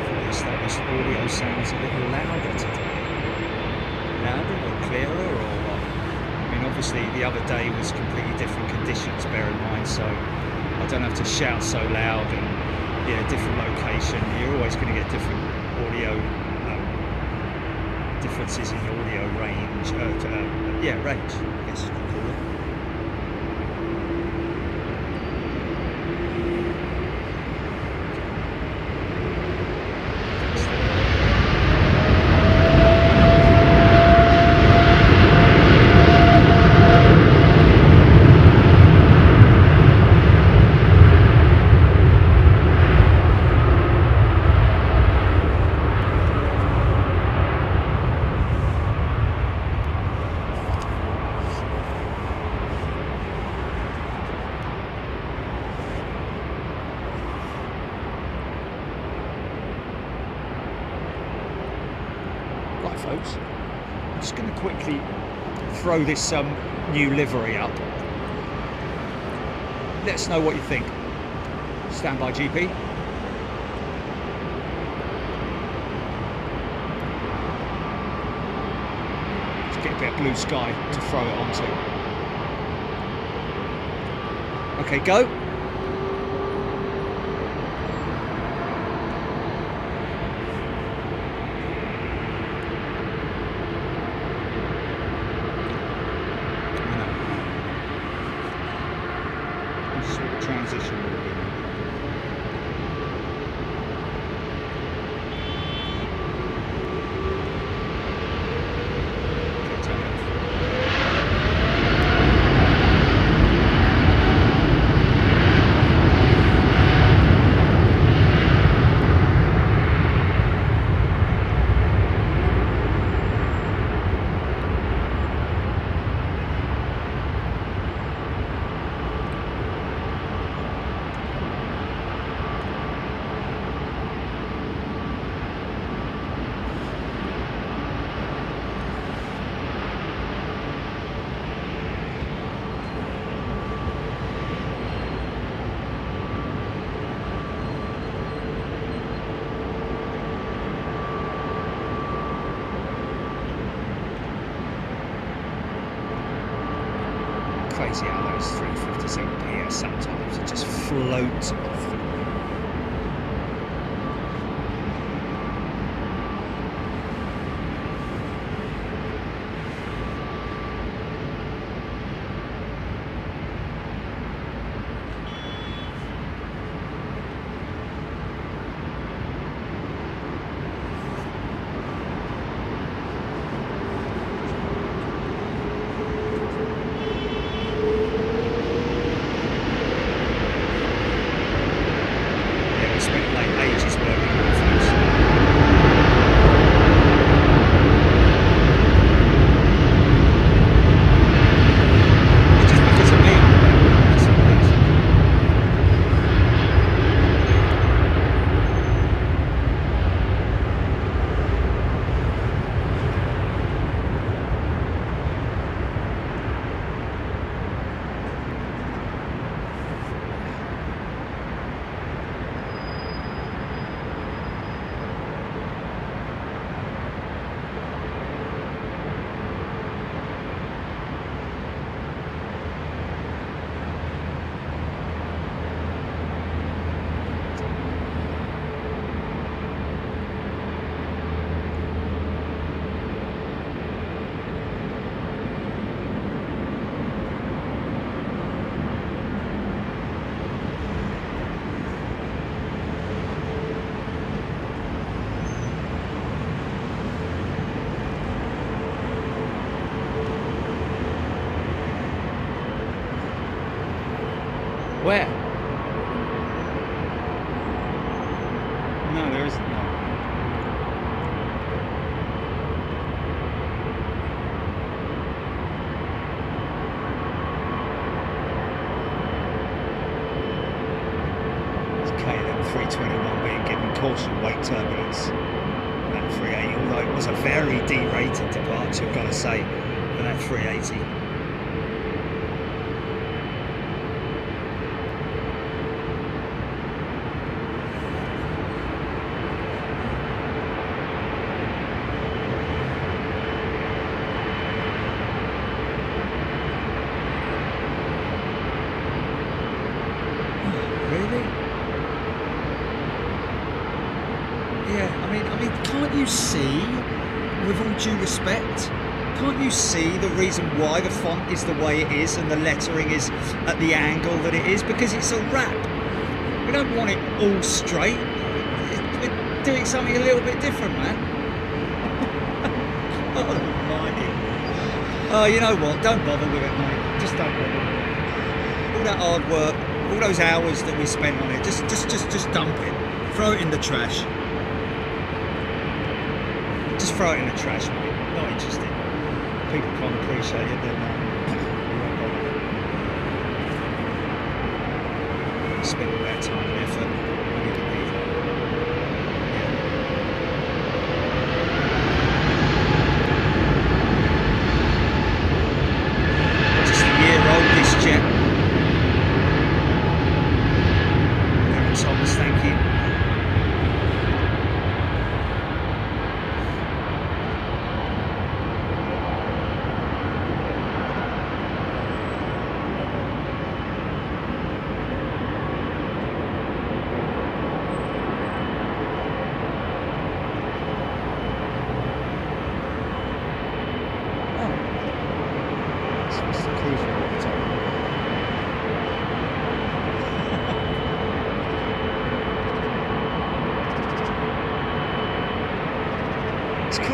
Fully established audio sounds a little louder today. Louder or clearer or what? I mean, obviously the other day was completely different conditions, bear in mind, so I don't have to shout so loud, and different location. You're always going to get different audio differences in audio range. Range, I guess you could call it. Folks, I'm just going to quickly throw this new livery up. Let us know what you think. Stand by, GP. Let's get a bit of blue sky to throw it onto. Okay, go. Crazy how those 357 PS sometimes it just floats off the Where? No, there isn't. No. It's KLM 321 being given proportional weight turbulence. That 380, although it was a very derated departure, I've got to say, for that 380. See, with all due respect, can't you see the reason why the font is the way it is and the lettering is at the angle that it is? Because it's a wrap. We don't want it all straight. We're doing something a little bit different, man. Oh, you know what? Don't bother with it, mate. Just don't bother with it. All that hard work, all those hours that we spent on it, just dump it. Throw it in the trash. Just throw it in the trash, mate. Not interested. People can't appreciate it, then spend all that time and effort. Just a year old, this jet. Thomas, thank you.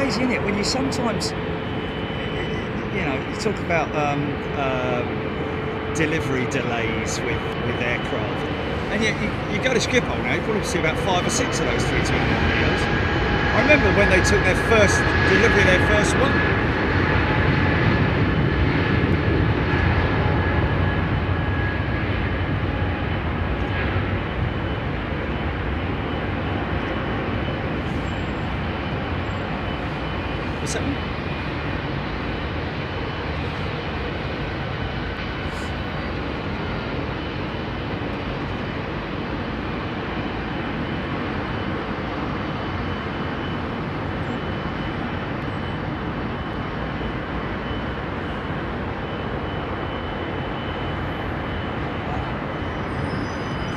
Isn't it, when you sometimes, you know, you talk about delivery delays with aircraft, and yet you go to Schiphol now, you probably see about 5 or 6 of those 320neos. I remember when they took their first delivery of their first one. What's that?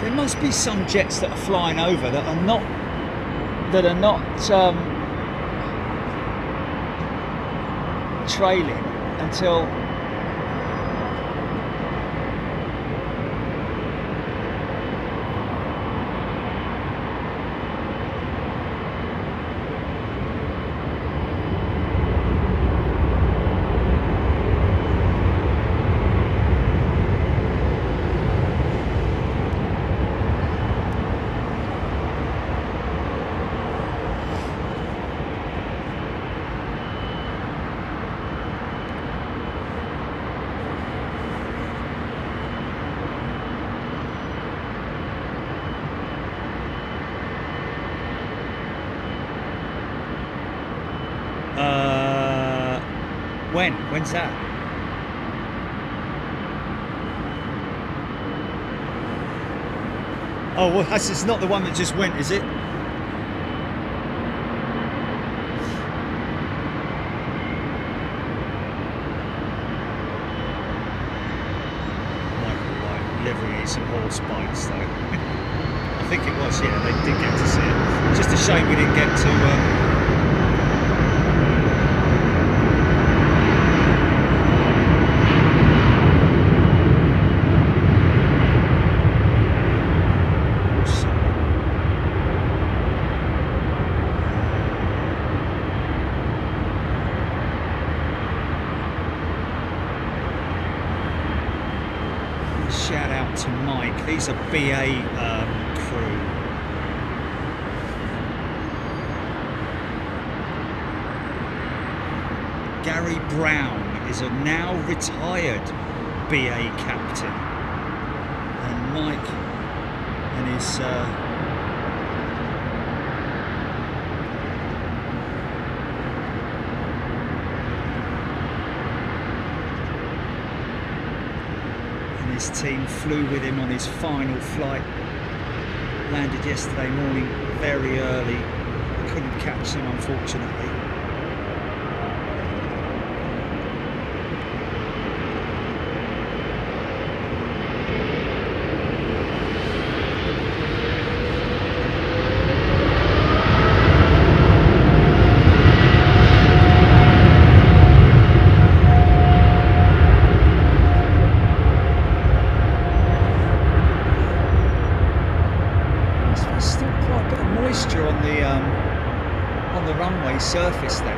There must be some jets that are flying over that are not trailing until when's that? Oh, well, it's not the one that just went, is it? Livery needs some horse bikes though. I think it was, yeah, they did get to see it. Just a shame we didn't get to shout out to Mike. These are BA crew. Gary Brown is a now retired BA captain, and Mike and his Airlines team flew with him on his final flight. Landed yesterday morning very early. Couldn't catch him, unfortunately. Runway surface there.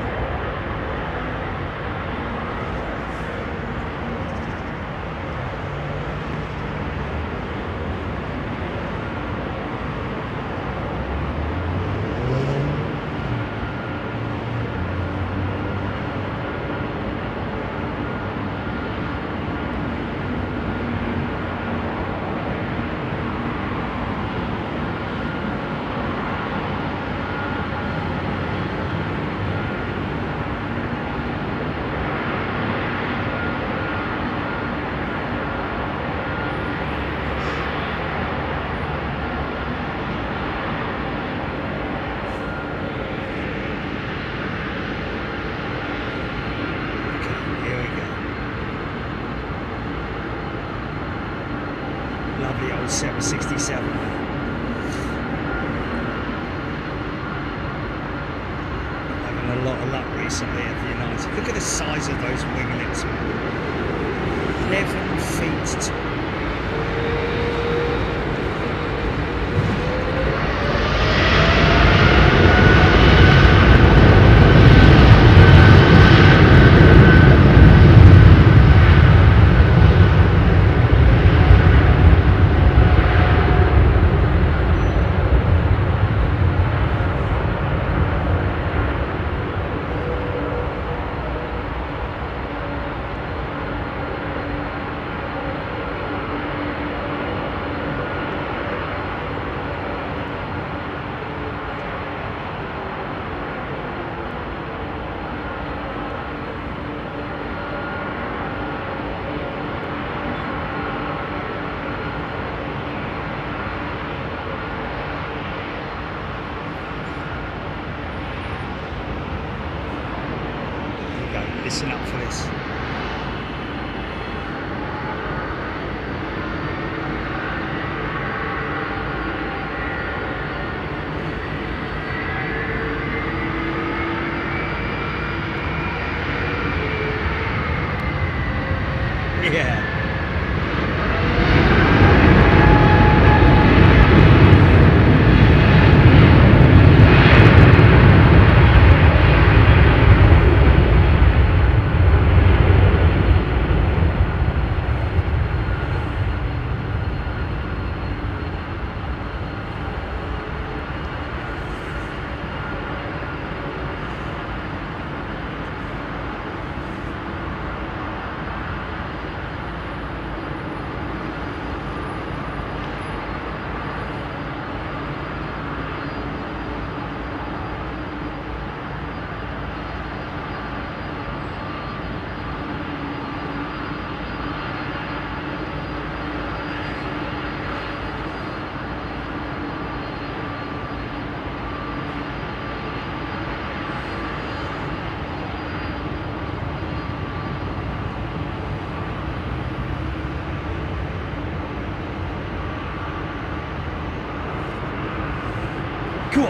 Lovely old 767. Having a lot of luck recently at the United. Look at the size of those winglets, man. 11 feet tall. Listen up for this. Yeah.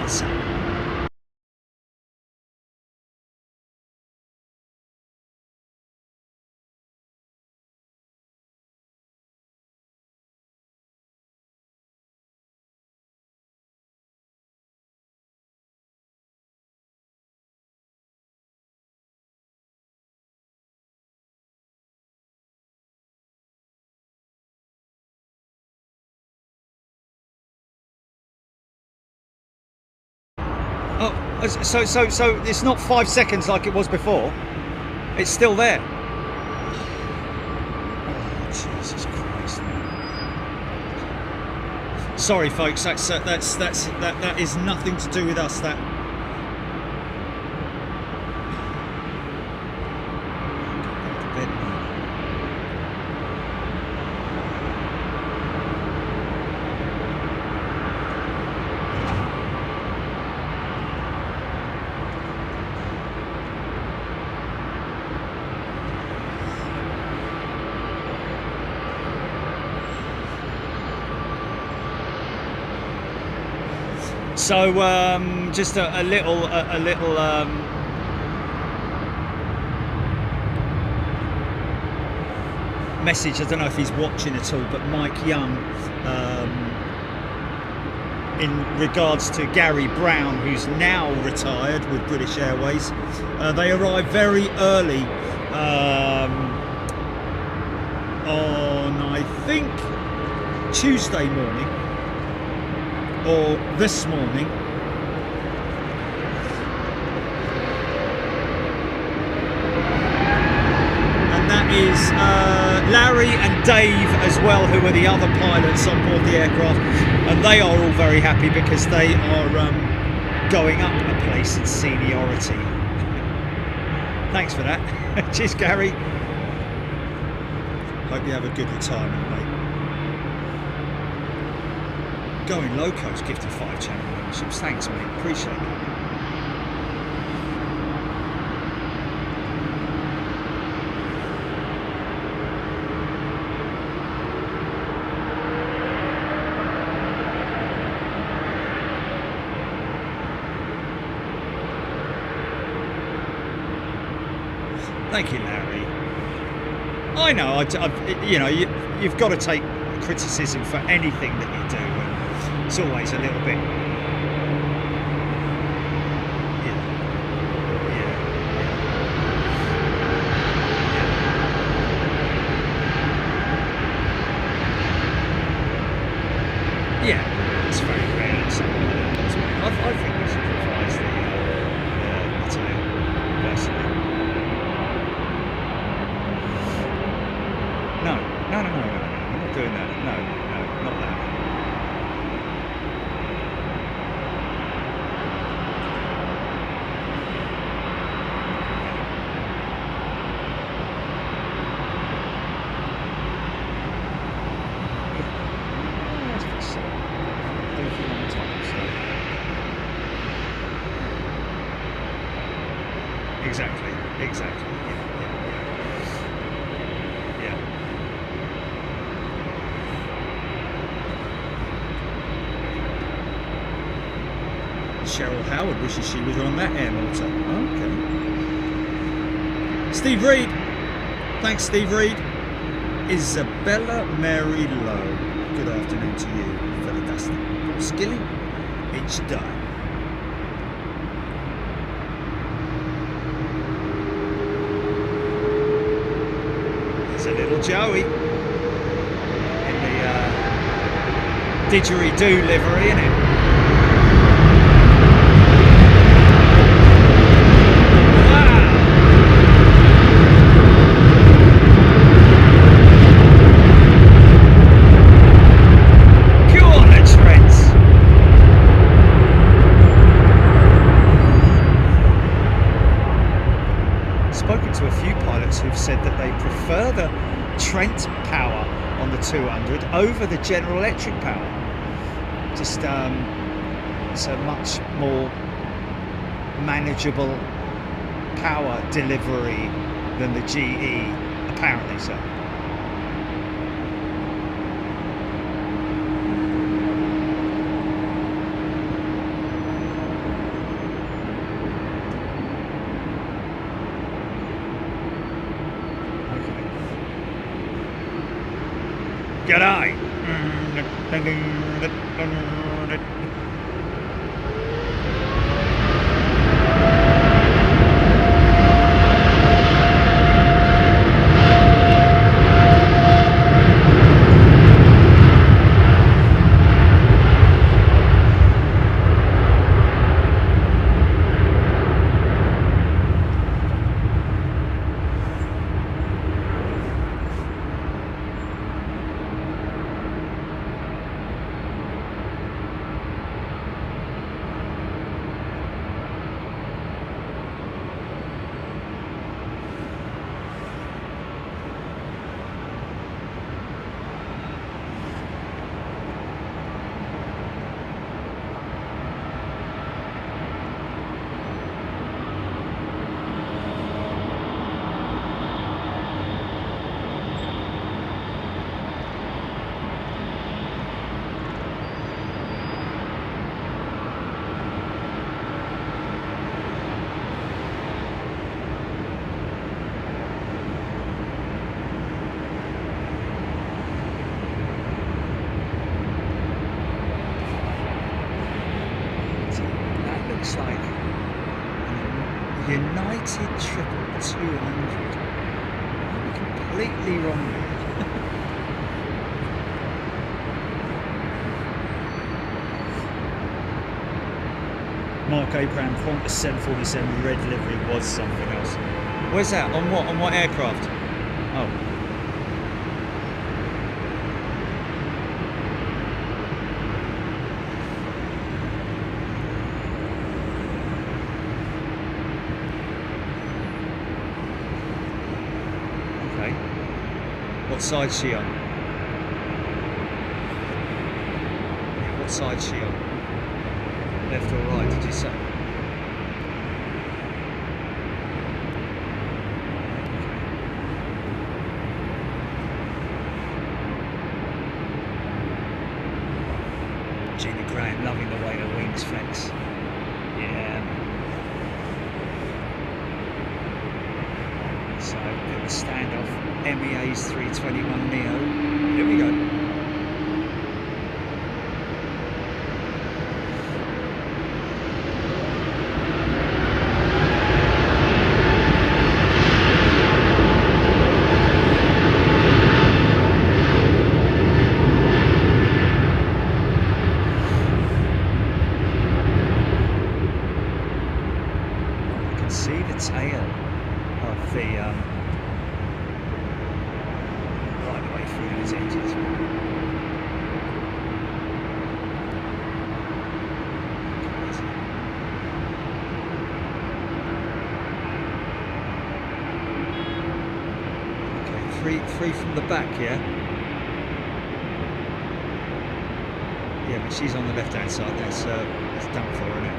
Qantas. Oh, so it's not 5 seconds like it was before. It's still there. Oh, Jesus Christ! Sorry, folks. That is nothing to do with us. That. So just a little message. I don't know if he's watching at all, but Mike Young, in regards to Gary Brown, who's now retired with British Airways. They arrived very early on, I think, Tuesday morning or this morning. And that is Larry and Dave as well, who are the other pilots on board the aircraft, and they are all very happy because they are going up a place in seniority. Thanks for that. Cheers, Gary. Hope you have a good retirement, mate. Going Loco's gifted 5 channel memberships. Thanks, mate. Appreciate it. Thank you, Larry. I know, you know, you've got to take criticism for anything that you do. And it's always a little bit, yeah, it's very rare. I think we should revise the tail, personally. No, I'm not doing that. No, not that. That's for sure. Do it for a long time, so. Exactly. Yeah. Cheryl Howard wishes she was on that air motor. Okay. Steve Reed. Thanks, Steve Reed. Isabella Mary Lowe. Good afternoon to you, fellow Dustin. Skilly, it's done. There's a little Joey in the didgeridoo livery, isn't it? Said that they prefer the Trent power on the 200 over the General Electric power. Just it's a much more manageable power delivery than the GE, apparently so. G'day. United 200. I'm completely wrong here. Mark Abraham, Qantas 747 red livery was something else. Where's that? On what? On what aircraft? Oh. Okay. What side's she on? What side's she on? Left or right, did you say? Gina Graham loving the way her wings flex. Yeah. So, a bit of a standoff. Emirates A380-900neo. Here we go. Free from the back, yeah? Yeah, but she's on the left hand side, that's done for, isn't it?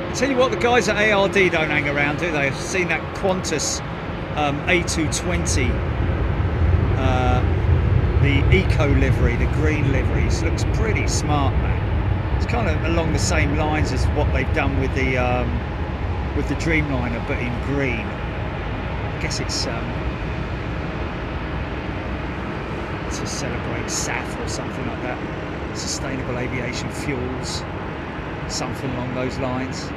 I tell you what, the guys at ARD don't hang around, do they? I've seen that Qantas A220, the eco livery, the green liveries, looks pretty smart, man. It's kind of along the same lines as what they've done with the Dreamliner, but in green. I guess it's to celebrate SAF or something like that. Sustainable aviation fuels, something along those lines.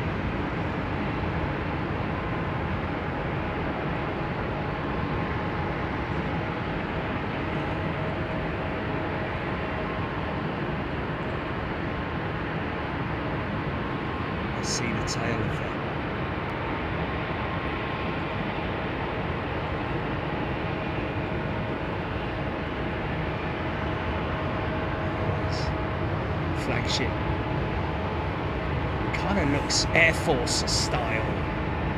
See the tail of that. Flagship. Kind of looks Air Force style.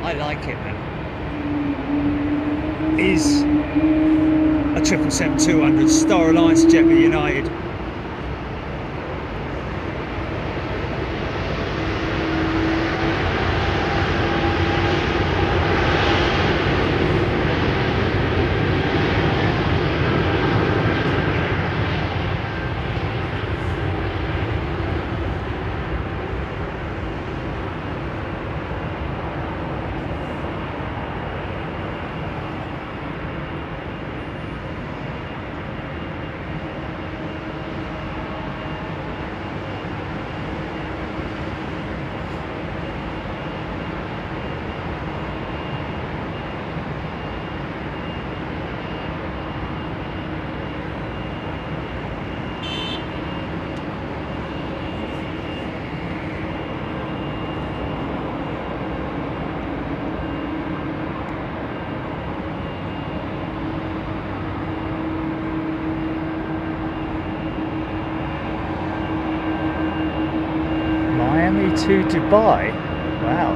I like it, man. Is a 777-200 Star Alliance jet with United. To Dubai. Wow.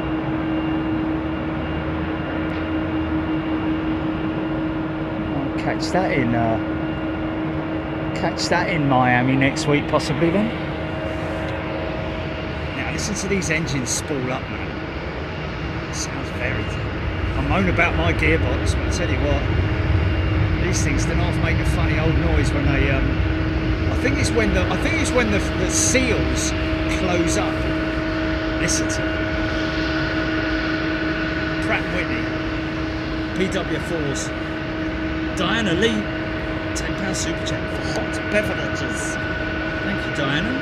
I'll catch that in Miami next week, possibly then. Now listen to these engines spool up, man. It sounds very. I moan about my gearbox, but I tell you what, these things don't half make a funny old noise when they. I think it's when the seals close up. Listen to it. Pratt & Whitney. PW4s. Diana Lee, £10 super chat for hot beverages. Thank you, Diana.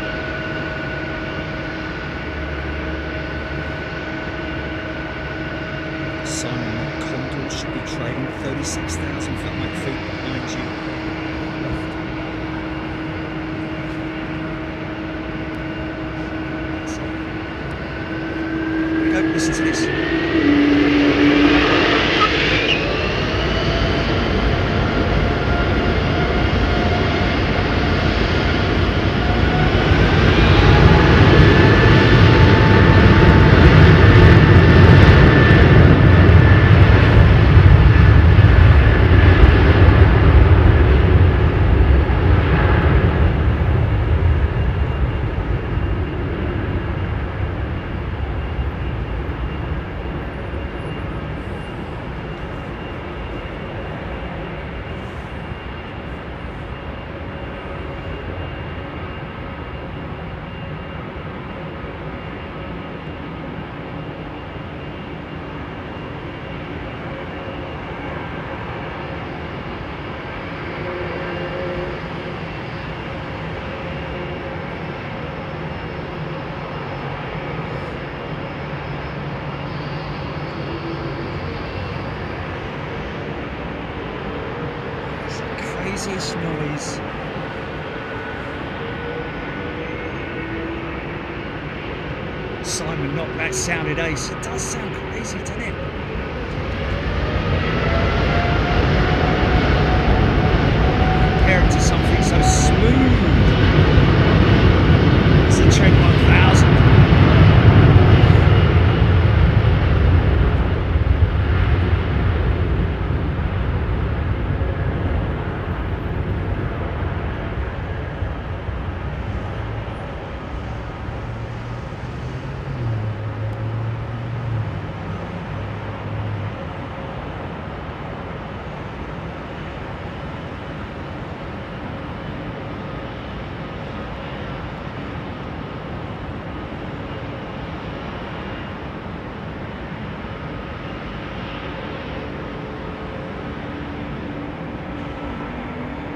Simon Condor should be trading 36,000 flatmate feet behind you. Here we go, listen to this. Craziest noise. Simon knocked that sounded ace. It does sound crazy, doesn't it? Compare it to something so smooth. It's the Trent 1000.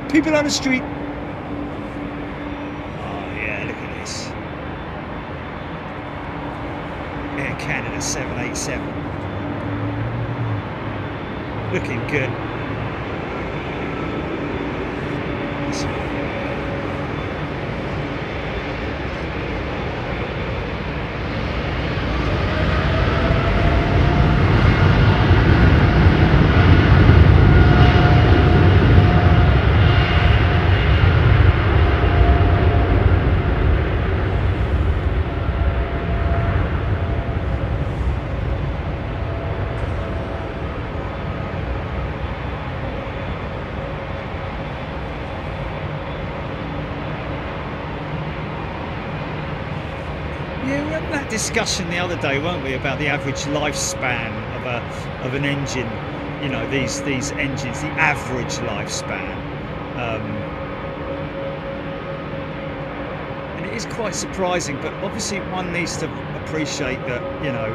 People on the street. Oh yeah, look at this. Air Canada 787. Looking good. Discussion the other day, weren't we, about the average lifespan of an engine? You know, these engines, the average lifespan, and it is quite surprising. But obviously, one needs to appreciate that, you know,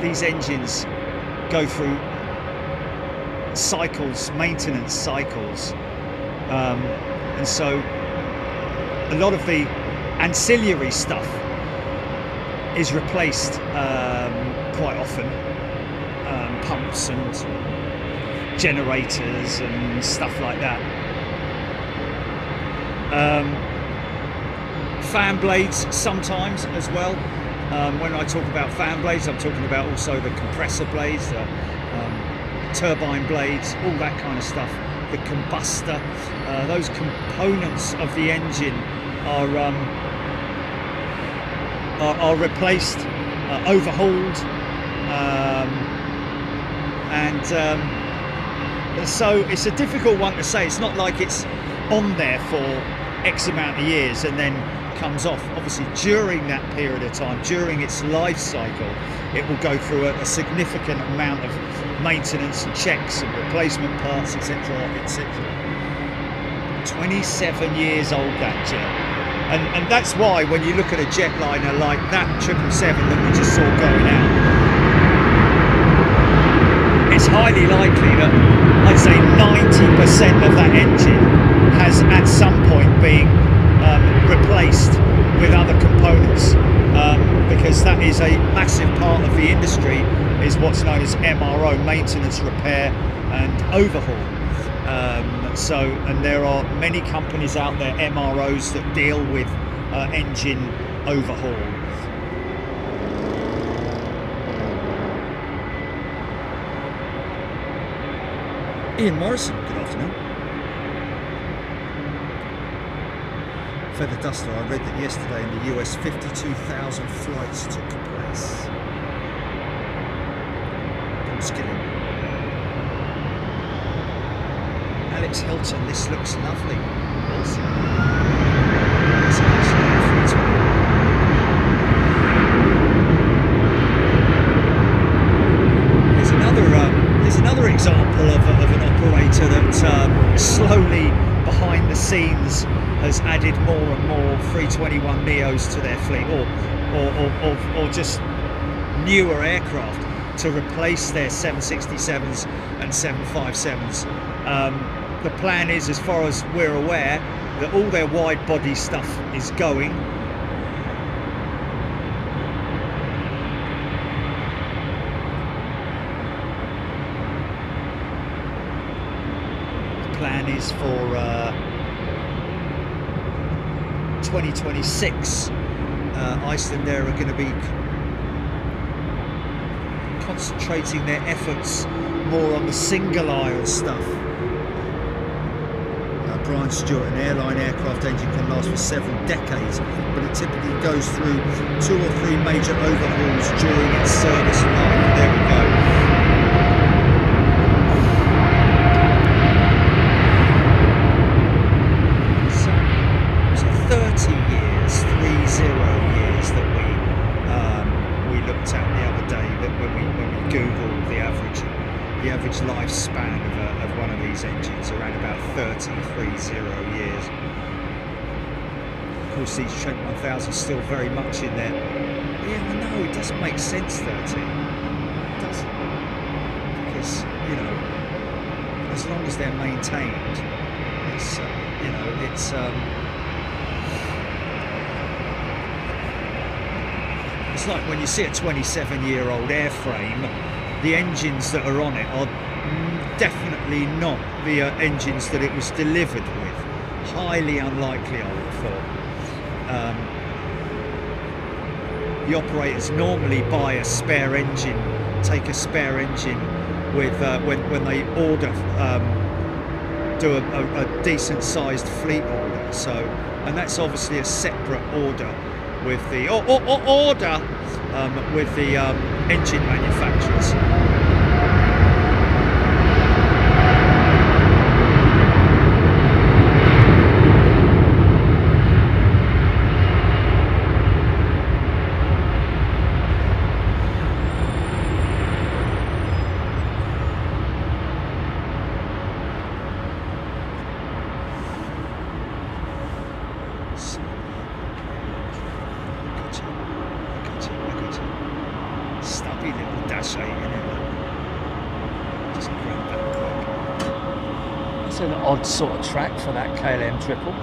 these engines go through cycles, maintenance cycles, and so a lot of the ancillary stuff is replaced quite often, pumps and generators and stuff like that. Fan blades sometimes as well. When I talk about fan blades, I'm talking about also the compressor blades, the turbine blades, all that kind of stuff. The combustor, those components of the engine are replaced, overhauled, and so it's a difficult one to say. It's not like it's on there for X amount of years and then comes off. Obviously, during that period of time, during its life cycle, it will go through a significant amount of maintenance and checks and replacement parts, etc., etc. 27 years old, that jet. And that's why when you look at a jetliner like that 777 that we just saw going out, it's highly likely that I'd say 90% of that engine has at some point been replaced with other components, because that is a massive part of the industry, is what's known as MRO, maintenance, repair and overhaul. And there are many companies out there, MROs, that deal with engine overhaul. Ian Morrison, good afternoon. Feather Duster, I read that yesterday in the US 52,000 flights took place. Paul Skilling. Alex Hilton, this looks lovely. Awesome. It's a nice outfit. There's another example of an operator that slowly behind the scenes has added more and more 321neos to their fleet, or just newer aircraft to replace their 767s and 757s. The plan is, as far as we're aware, that all their wide body stuff is going. The plan is for 2026. Iceland Air are going to be concentrating their efforts more on the single aisle stuff. Brian Stewart, an airline aircraft engine can last for several decades, but it typically goes through 2 or 3 major overhauls during its service life. There we go. So 30 years, 30 years that we looked at the other day, that when we Googled the average lifespan of one of these engines, around about 30 years. Of course, these Trent 1000s still very much in there. Yeah, I know, it doesn't make sense, 30. It doesn't. Because, you know, as long as they're maintained, it's, you know, it's like when you see a 27-year-old airframe, the engines that are on it are definitely not the engines that it was delivered with. Highly unlikely, I would have thought. The operators normally buy a spare engine, take a spare engine with when they order, do a decent sized fleet order. So, and that's obviously a separate order with the with the engine manufacturers. An odd sort of track for that KLM triple.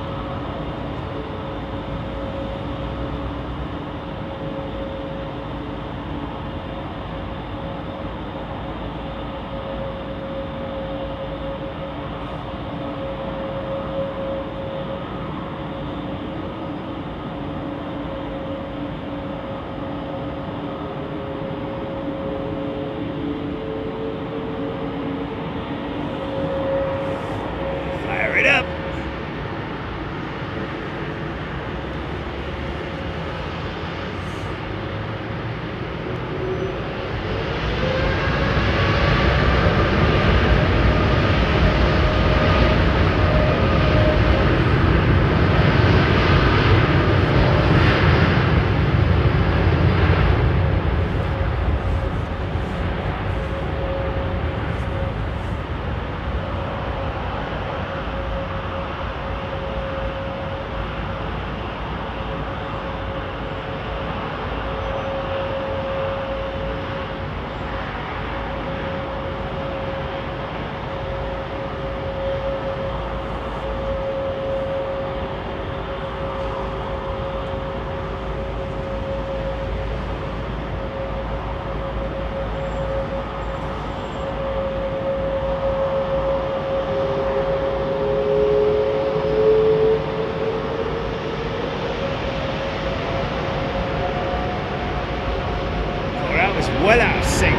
is well out of sync.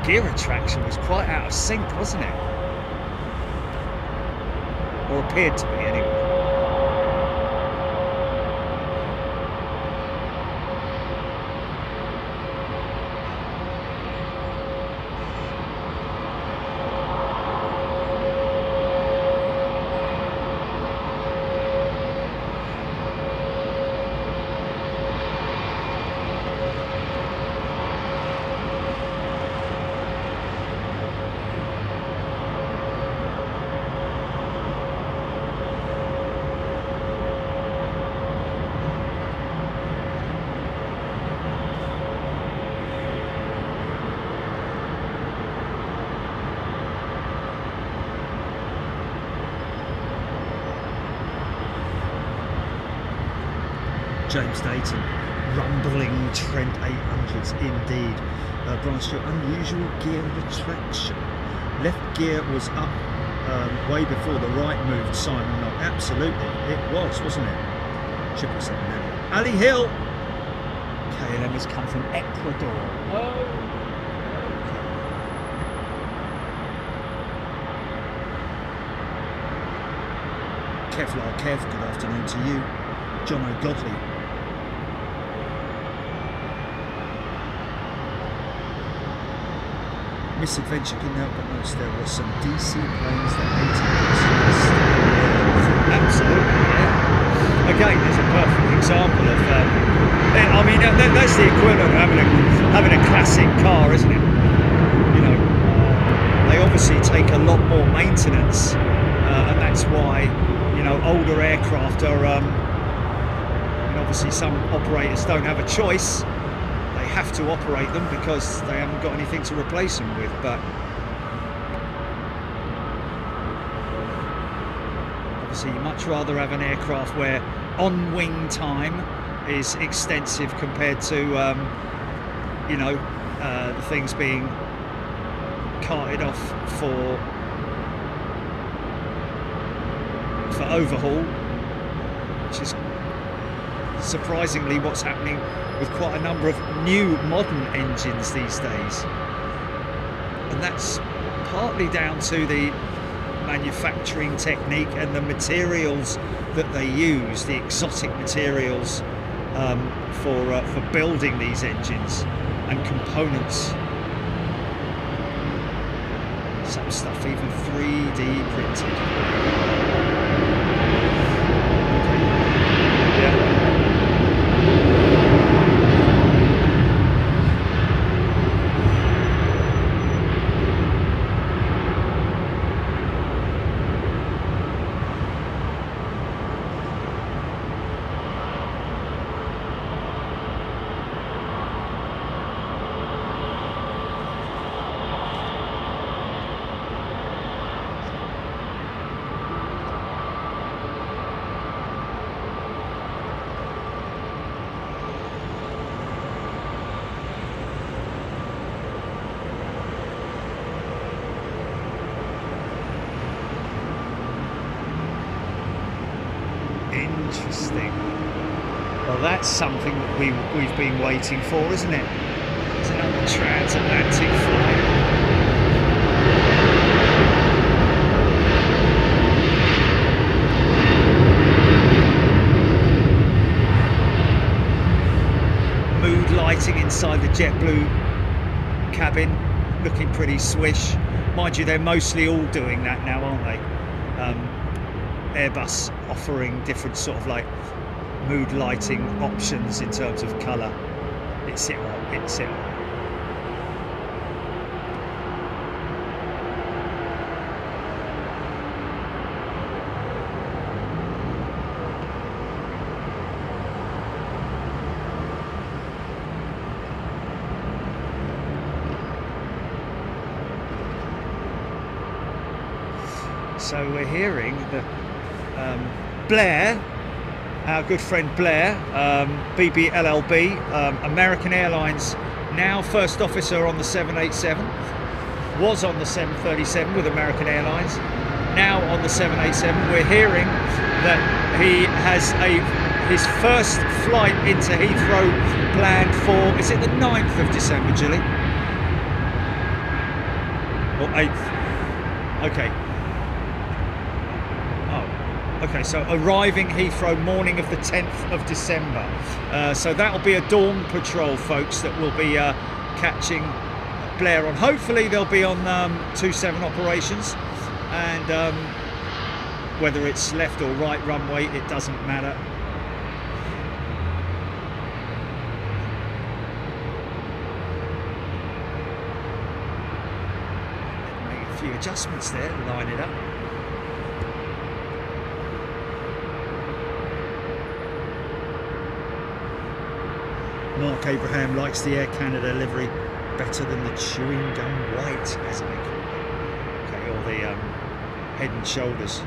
Gear attraction was quite out of sync, wasn't it? Or appeared to be anyway. James Dayton, rumbling Trent 800s indeed. Brian Stewart, unusual gear retraction. Left gear was up way before the right moved, Simon. No, absolutely, it was, wasn't it? 777 Ali Hill. KLM has come from Ecuador. Oh. Kevlar Kev, good afternoon to you. John O'Godley. Misadventure couldn't help but notice there were some DC planes that absolutely, yeah. Again, there's a perfect example of I mean, that's the equivalent of having a classic car, isn't it? You know, they obviously take a lot more maintenance, and that's why, you know, older aircraft are and obviously some operators don't have a choice. They have to operate them because they haven't got anything to replace them with. But obviously you much rather have an aircraft where on-wing time is extensive compared to you know, the things being carted off for overhaul, which is surprisingly what's happening with quite a number of new modern engines these days. And that's partly down to the manufacturing technique and the materials that they use, the exotic materials for building these engines and components. Some stuff even 3D printed. Interesting. Well, that's something that we've been waiting for, isn't it? It's another transatlantic flight. Mood lighting inside the JetBlue cabin, looking pretty swish. Mind you, they're mostly all doing that now, aren't they? Airbus offering different sort of like mood lighting options in terms of colour. It's it. So we're hearing that Blair, our good friend Blair, BBLLB, American Airlines, now first officer on the 787, was on the 737 with American Airlines, now on the 787. We're hearing that he has his first flight into Heathrow planned for, is it the 9th of December, Gilly? Or 8th? Okay. Okay, so arriving Heathrow morning of the 10th of December. So that'll be a dawn patrol, folks, that will be catching Blair on. Hopefully they'll be on 27 operations, and whether it's left or right runway, it doesn't matter. Make a few adjustments there, line it up. Mark Abraham likes the Air Canada livery better than the chewing gum white, hasn't he? Okay, or the head and shoulders.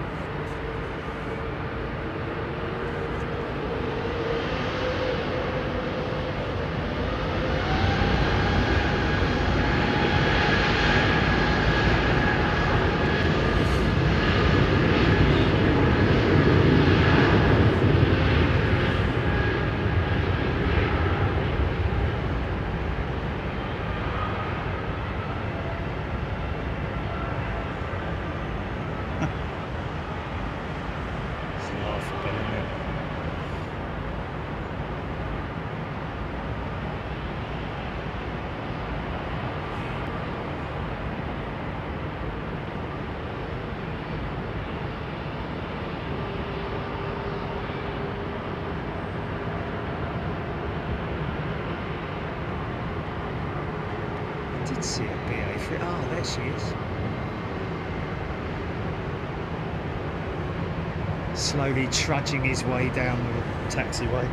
Did see a BA3. Oh, there she is. Slowly trudging his way down the taxiway.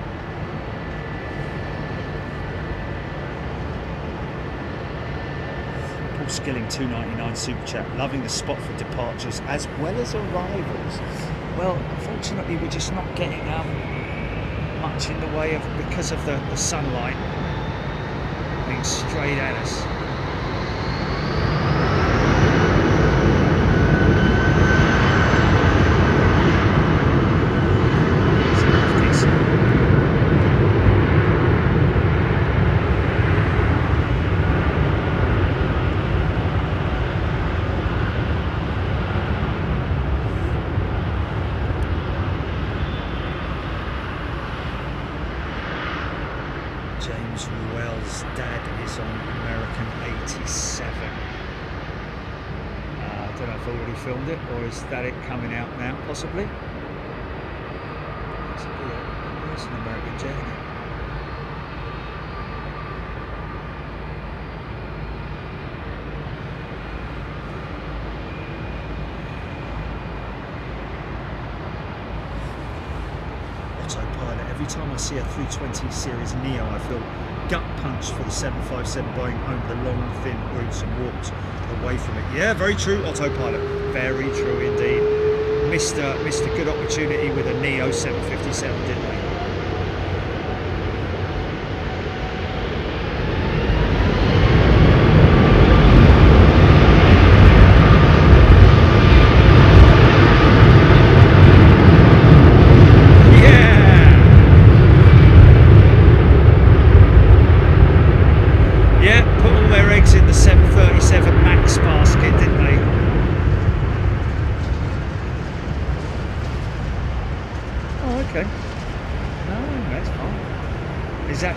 Paul Skilling, 2.99 super chat. Loving the spot for departures as well as arrivals. Well, unfortunately, we're just not getting much in the way of, because of the sunlight being straight at us. Filmed it, or is that it coming out now, possibly? It's an American jet. Autopilot. Every time I see a 320 series neo, I feel gut punch for the 757 Boeing over the long, thin routes and walked away from it. Yeah, very true, autopilot. Very true indeed. Missed a good opportunity with a Neo 757, didn't we?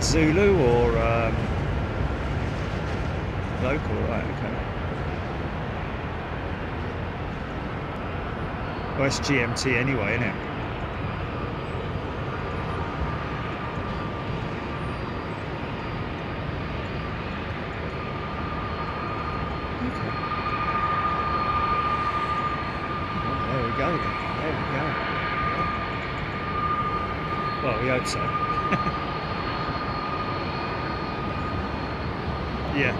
Zulu or local, right? Okay. Well, it's GMT anyway, isn't it? Okay. Well, there we go. There we go. Well, we hope so. Yeah.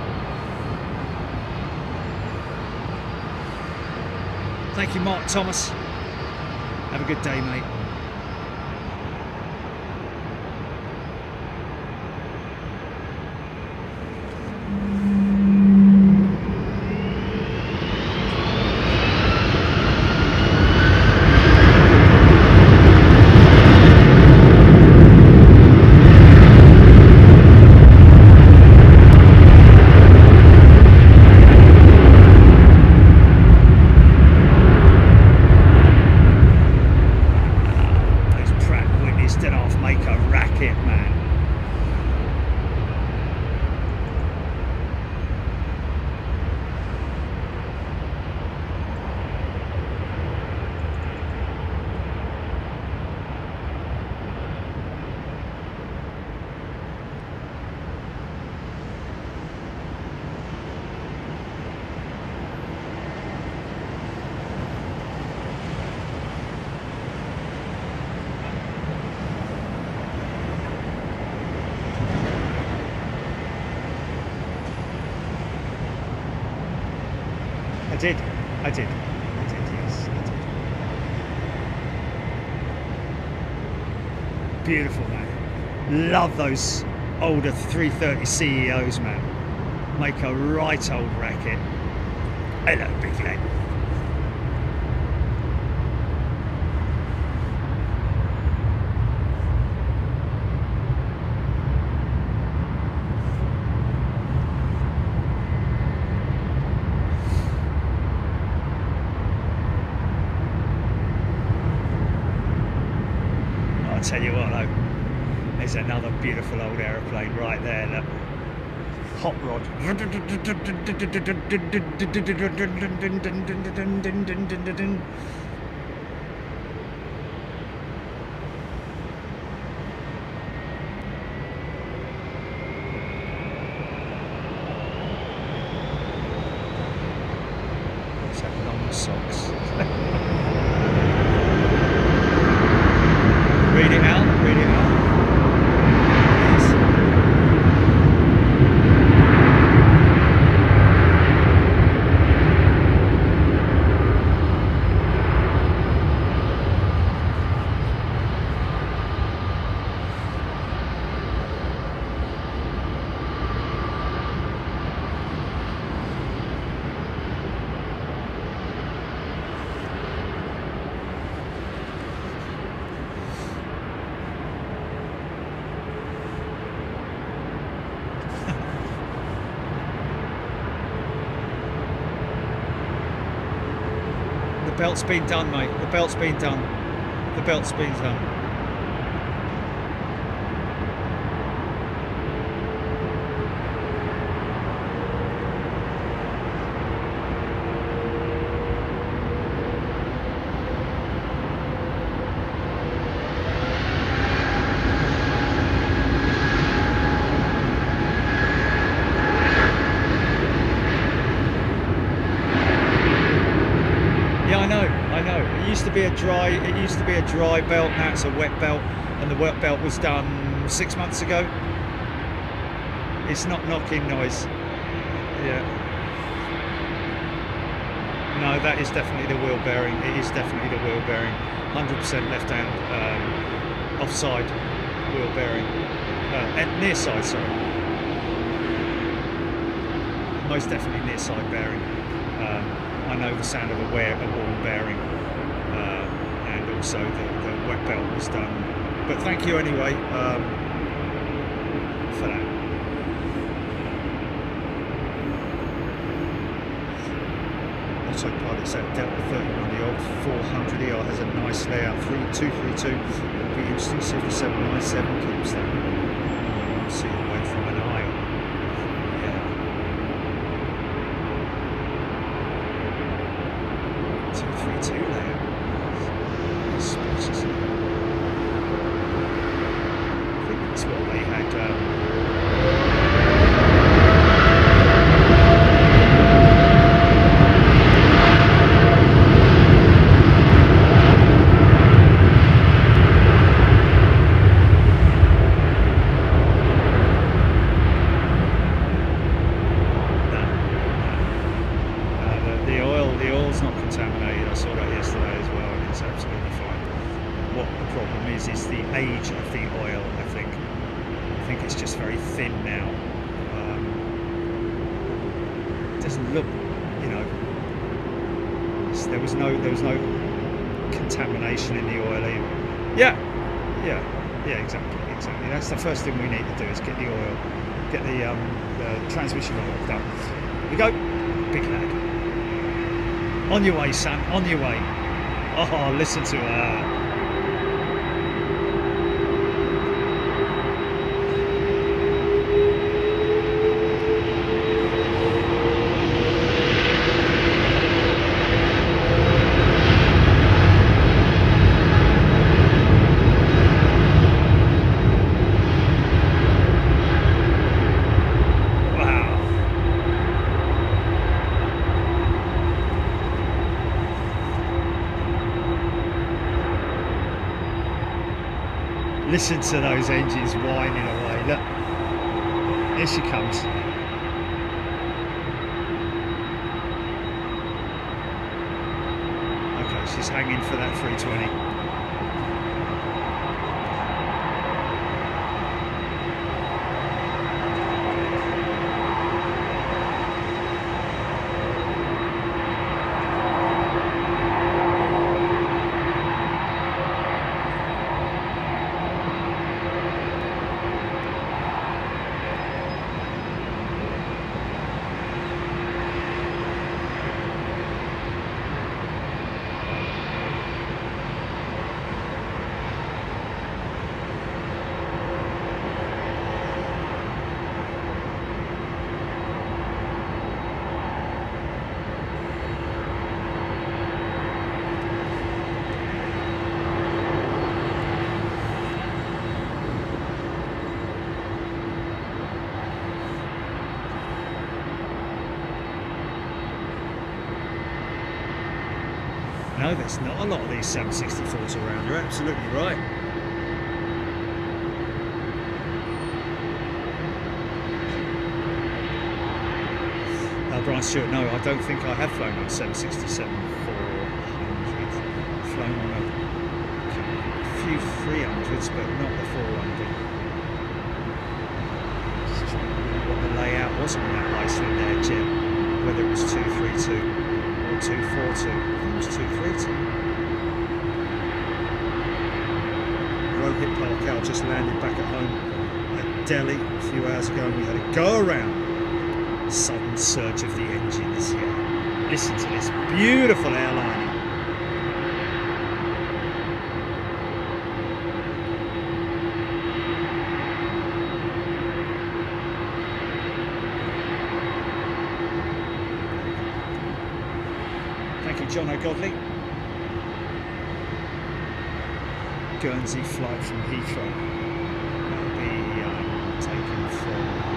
Thank you, Mark Thomas. Have a good day, mate. did, yes, I did. Beautiful, man. Love those older 330 CEOs, man. Make a right old racket. Hello, big head. I'll tell you what though, there's another beautiful old aeroplane right there, look. Hot rod. What's that long socks? Read it out, read it out. The belt's been done, mate. The belt's been done. The belt's been done. It used to be a dry belt, now it's a wet belt, and the wet belt was done 6 months ago. It's not knocking noise. Yeah. No, that is definitely the wheel bearing. It is definitely the wheel bearing. 100% left hand offside wheel bearing. Near side, sorry. Most definitely near side bearing. I know the sound of a worn bearing. And also the wet belt was done. But thank you anyway for that. Autopilot's at Delta 31, the old 400ER has a nice layout. 3232 will be interesting. 797 keeps that. See away from an aisle. Yeah. 232 layout. Spacious. I think that's what they had. The oil's not contaminated. I saw that yesterday as well, and it's absolutely fine. What the problem is the age of the oil. I think it's just very thin now. It doesn't look, you know. There was no contamination in the oil either. Yeah, exactly. That's the first thing we need to do is get the oil, get the transmission oil done. Here we go, big lad. On your way, son. On your way. Oh, listen to her. Listen to those engines whining away. Look, here she comes. She's hanging for that 320. No, there's not a lot of these 764s around. You're absolutely right. Brian Stewart, no, I don't think I have flown on 767-400. I've flown on a few 300s, but not the 400. Just trying to remember what the layout was on that Iceland Air jet, whether it was 232 or 242. I think it was 232. Rohit Palkal just landed back at home at Delhi a few hours ago, and we had a go around. Sudden surge of the engines here. Listen to this beautiful airliner. Thank you, John O'Godley. Guernsey flight from Heathrow. That'll be taken from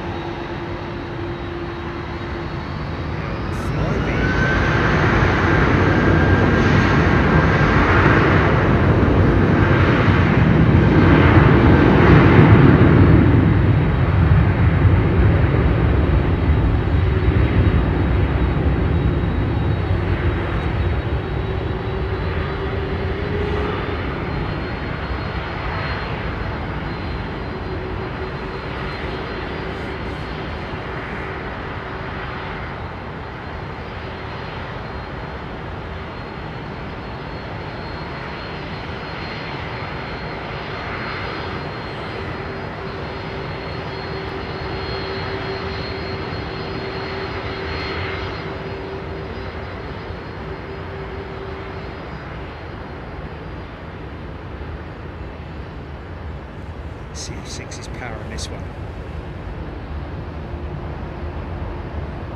CF6 is powering this one.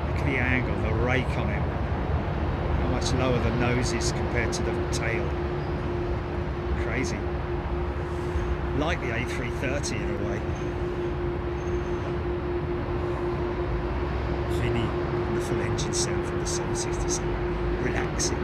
Look at the angle, the rake on it. How much lower the nose is compared to the tail. Crazy. Like the A330 in a way. Vinny, the full engine sound from the 767. Relaxing.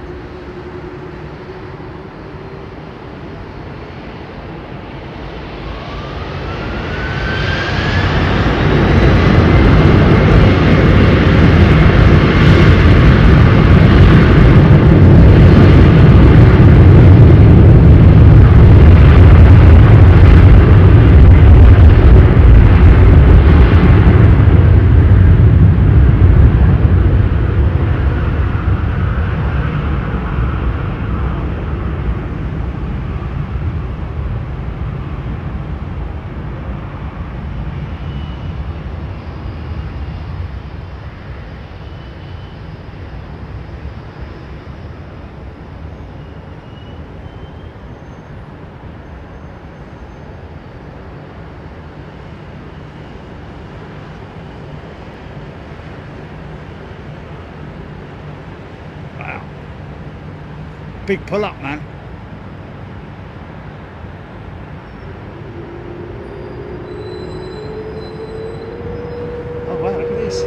Big pull up, man. Oh wow, look at this.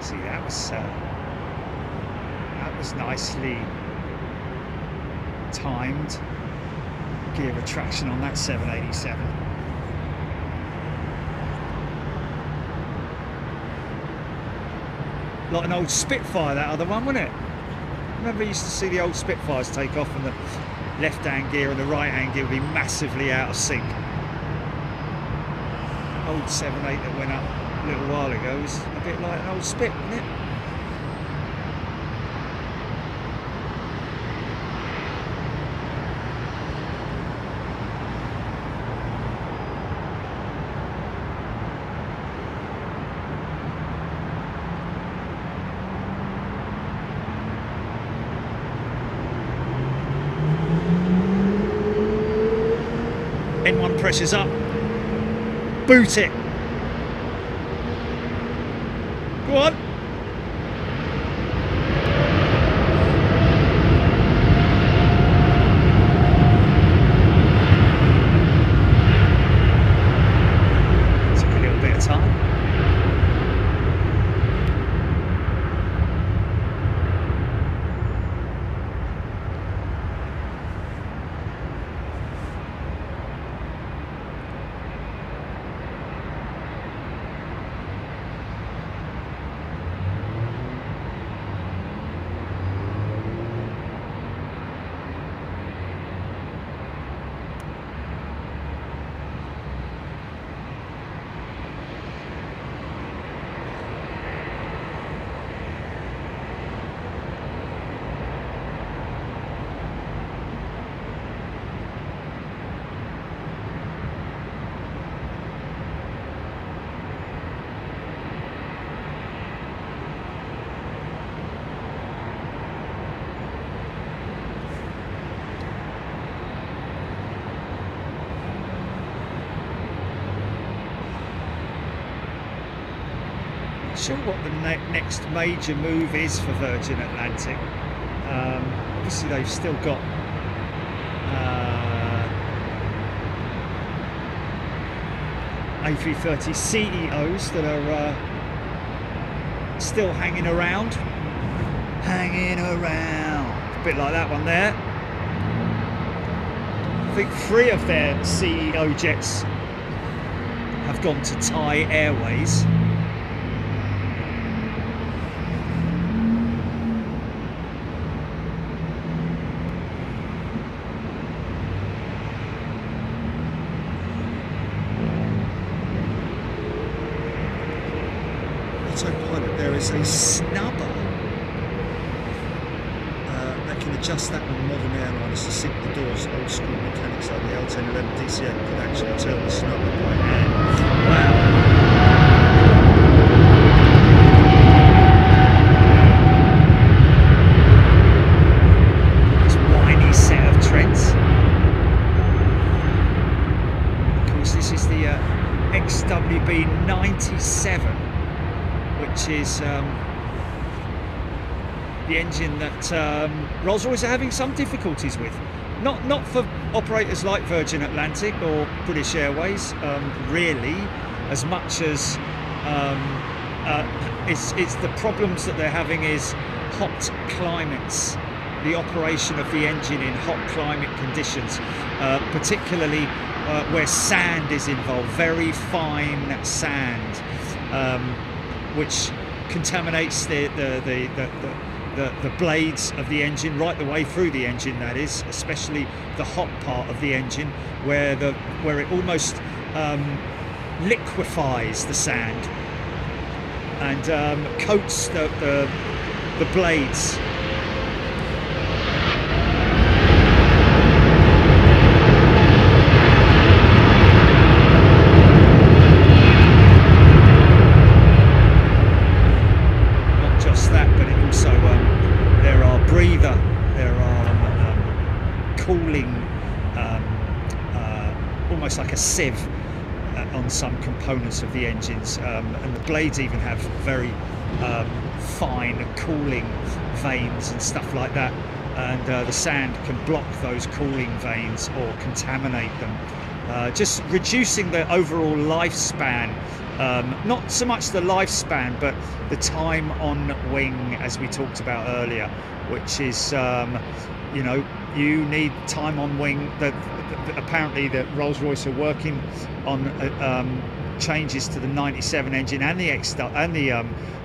See, that was nicely timed. Gear retraction on that 787. Like an old Spitfire, that other one, wasn't it? Remember, you used to see the old Spitfires take off and the left-hand gear and the right-hand gear would be massively out of sync. Old 787 that went up a little while ago was a bit like an old Spit, wasn't it? N1 pressure's up. Boot it. Go on. Took a little bit of time. Sure what the next major move is for Virgin Atlantic. Obviously they've still got A330 CEOs that are still hanging around. A bit like that one there. I think 3 of their CEO jets have gone to Thai Airways. Autopilot, there is a snubber that can adjust that on modern airlines to sync the doors. Old school mechanics like the L1011 DC8 can actually turn the snubber by hand. Wow. This whiny set of treads. Of course, this is the XWB-97. Which is the engine that Rolls-Royce are having some difficulties with. Not for operators like Virgin Atlantic or British Airways, really, as much as it's the problems that they're having is hot climates, the operation of the engine in hot climate conditions, particularly where sand is involved, very fine sand. Which contaminates the blades of the engine right the way through the engine, that is, especially the hot part of the engine where it almost liquefies the sand and coats the blades. Almost like a sieve on some components of the engines, and the blades even have very fine cooling veins and stuff like that, and the sand can block those cooling veins or contaminate them, just reducing the overall lifespan Not so much the lifespan, but the time on wing, as we talked about earlier, which is, you know, you need time on wing. Apparently the Rolls-Royce are working on changes to the 97 engine and the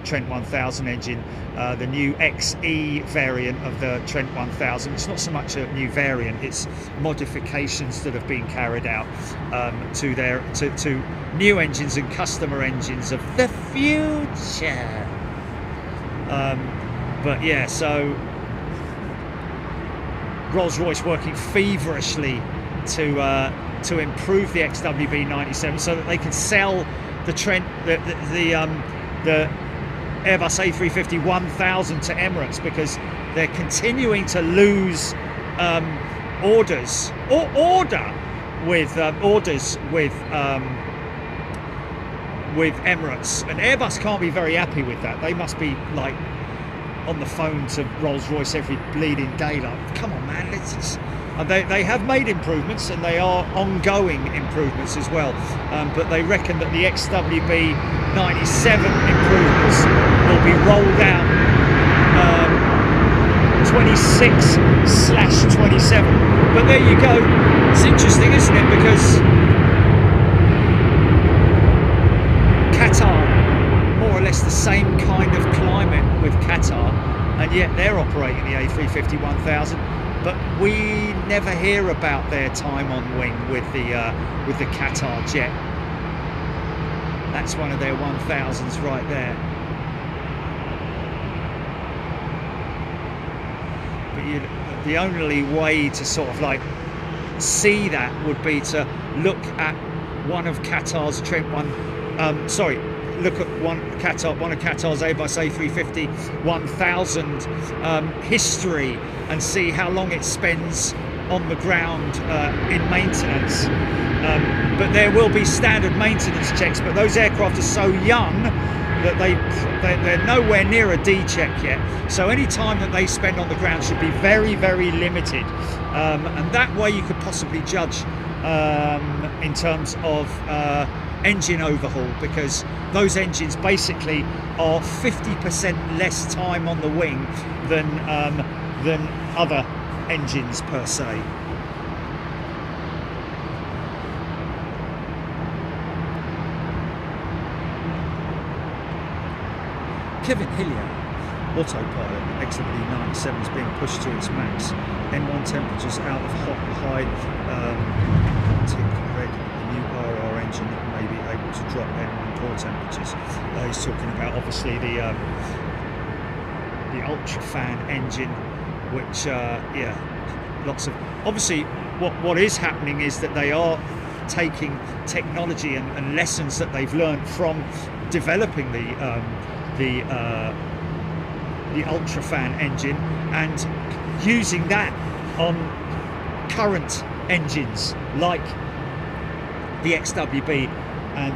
Trent 1000 engine, the new XE variant of the Trent 1000. It's not so much a new variant, it's modifications that have been carried out to new engines and customer engines of the future. But yeah, so Rolls-Royce working feverishly to improve the XWB-97 so that they can sell the Trent, the Airbus A350-1000 to Emirates, because they're continuing to lose orders with Emirates, and Airbus can't be very happy with that. They must be like on the phone to Rolls-Royce every bleeding day, like, come on man, let's just... They have made improvements, and they are ongoing improvements as well, but they reckon that the XWB-97 improvements will be rolled out 26/27. But there you go. It's interesting, isn't it? Because Qatar, more or less the same kind of climate with Qatar, and yet they're operating the A350-1000. But we never hear about their time on wing with the Qatar jet. That's one of their 1000s right there. But the only way to sort of like see that would be to look at one of Qatar's look at one of Qatar's Airbus A350-1000 history, and see how long it spends on the ground in maintenance. But there will be standard maintenance checks, but those aircraft are so young that they're nowhere near a D check yet. So any time that they spend on the ground should be very, very limited. And that way you could possibly judge in terms of engine overhaul, because those engines basically are 50% less time on the wing than other engines per se. Kevin Hillier, autopilot, XWB-97 is being pushed to its max. N1 temperatures out of hot and high. Tick red, the new RR engine may be able to drop N1 core temperatures. He's talking about obviously the ultrafan engine, which yeah, lots of obviously what is happening is that they are taking technology and lessons that they've learned from developing the ultrafan engine and using that on current engines like the XWB and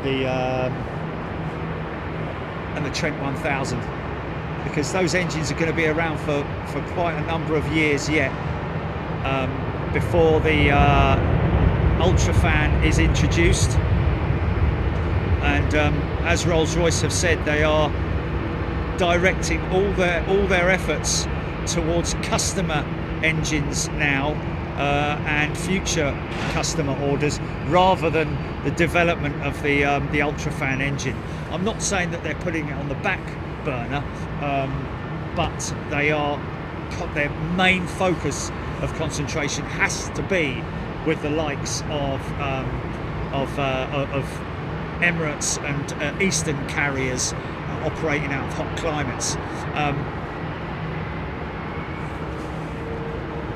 the Trent 1000, because those engines are going to be around for quite a number of years yet before the ultrafan is introduced. And as Rolls-Royce have said, they are directing all their efforts towards customer engines now and future customer orders, rather than the development of the ultrafan engine. I'm not saying that they're putting it on the back burner, but they are, their main focus of concentration has to be with the likes of Emirates and Eastern carriers operating out of hot climates.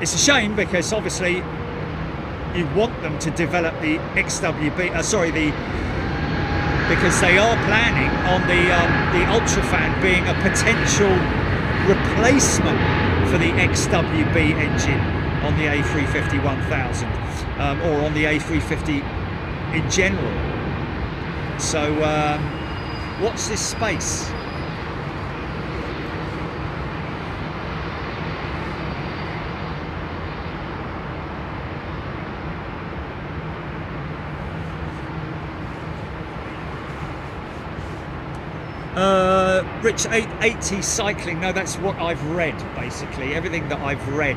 It's a shame, because obviously you want them to develop the XWB, because they are planning on the ultrafan being a potential replacement for the XWB engine on the A350-1000 or on the A350 in general. So watch this space. Rich 880 cycling. No, that's what I've read. Basically, everything that I've read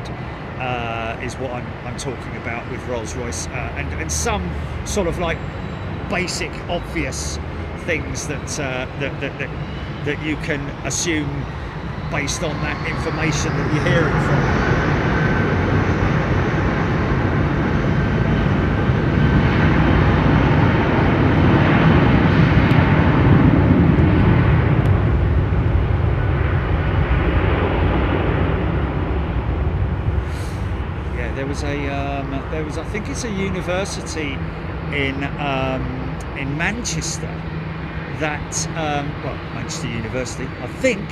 is what I'm talking about with Rolls-Royce, and some sort of like basic, obvious things that you can assume based on that information that you're hearing from. There was I think it's a university in Manchester that Manchester University, I think,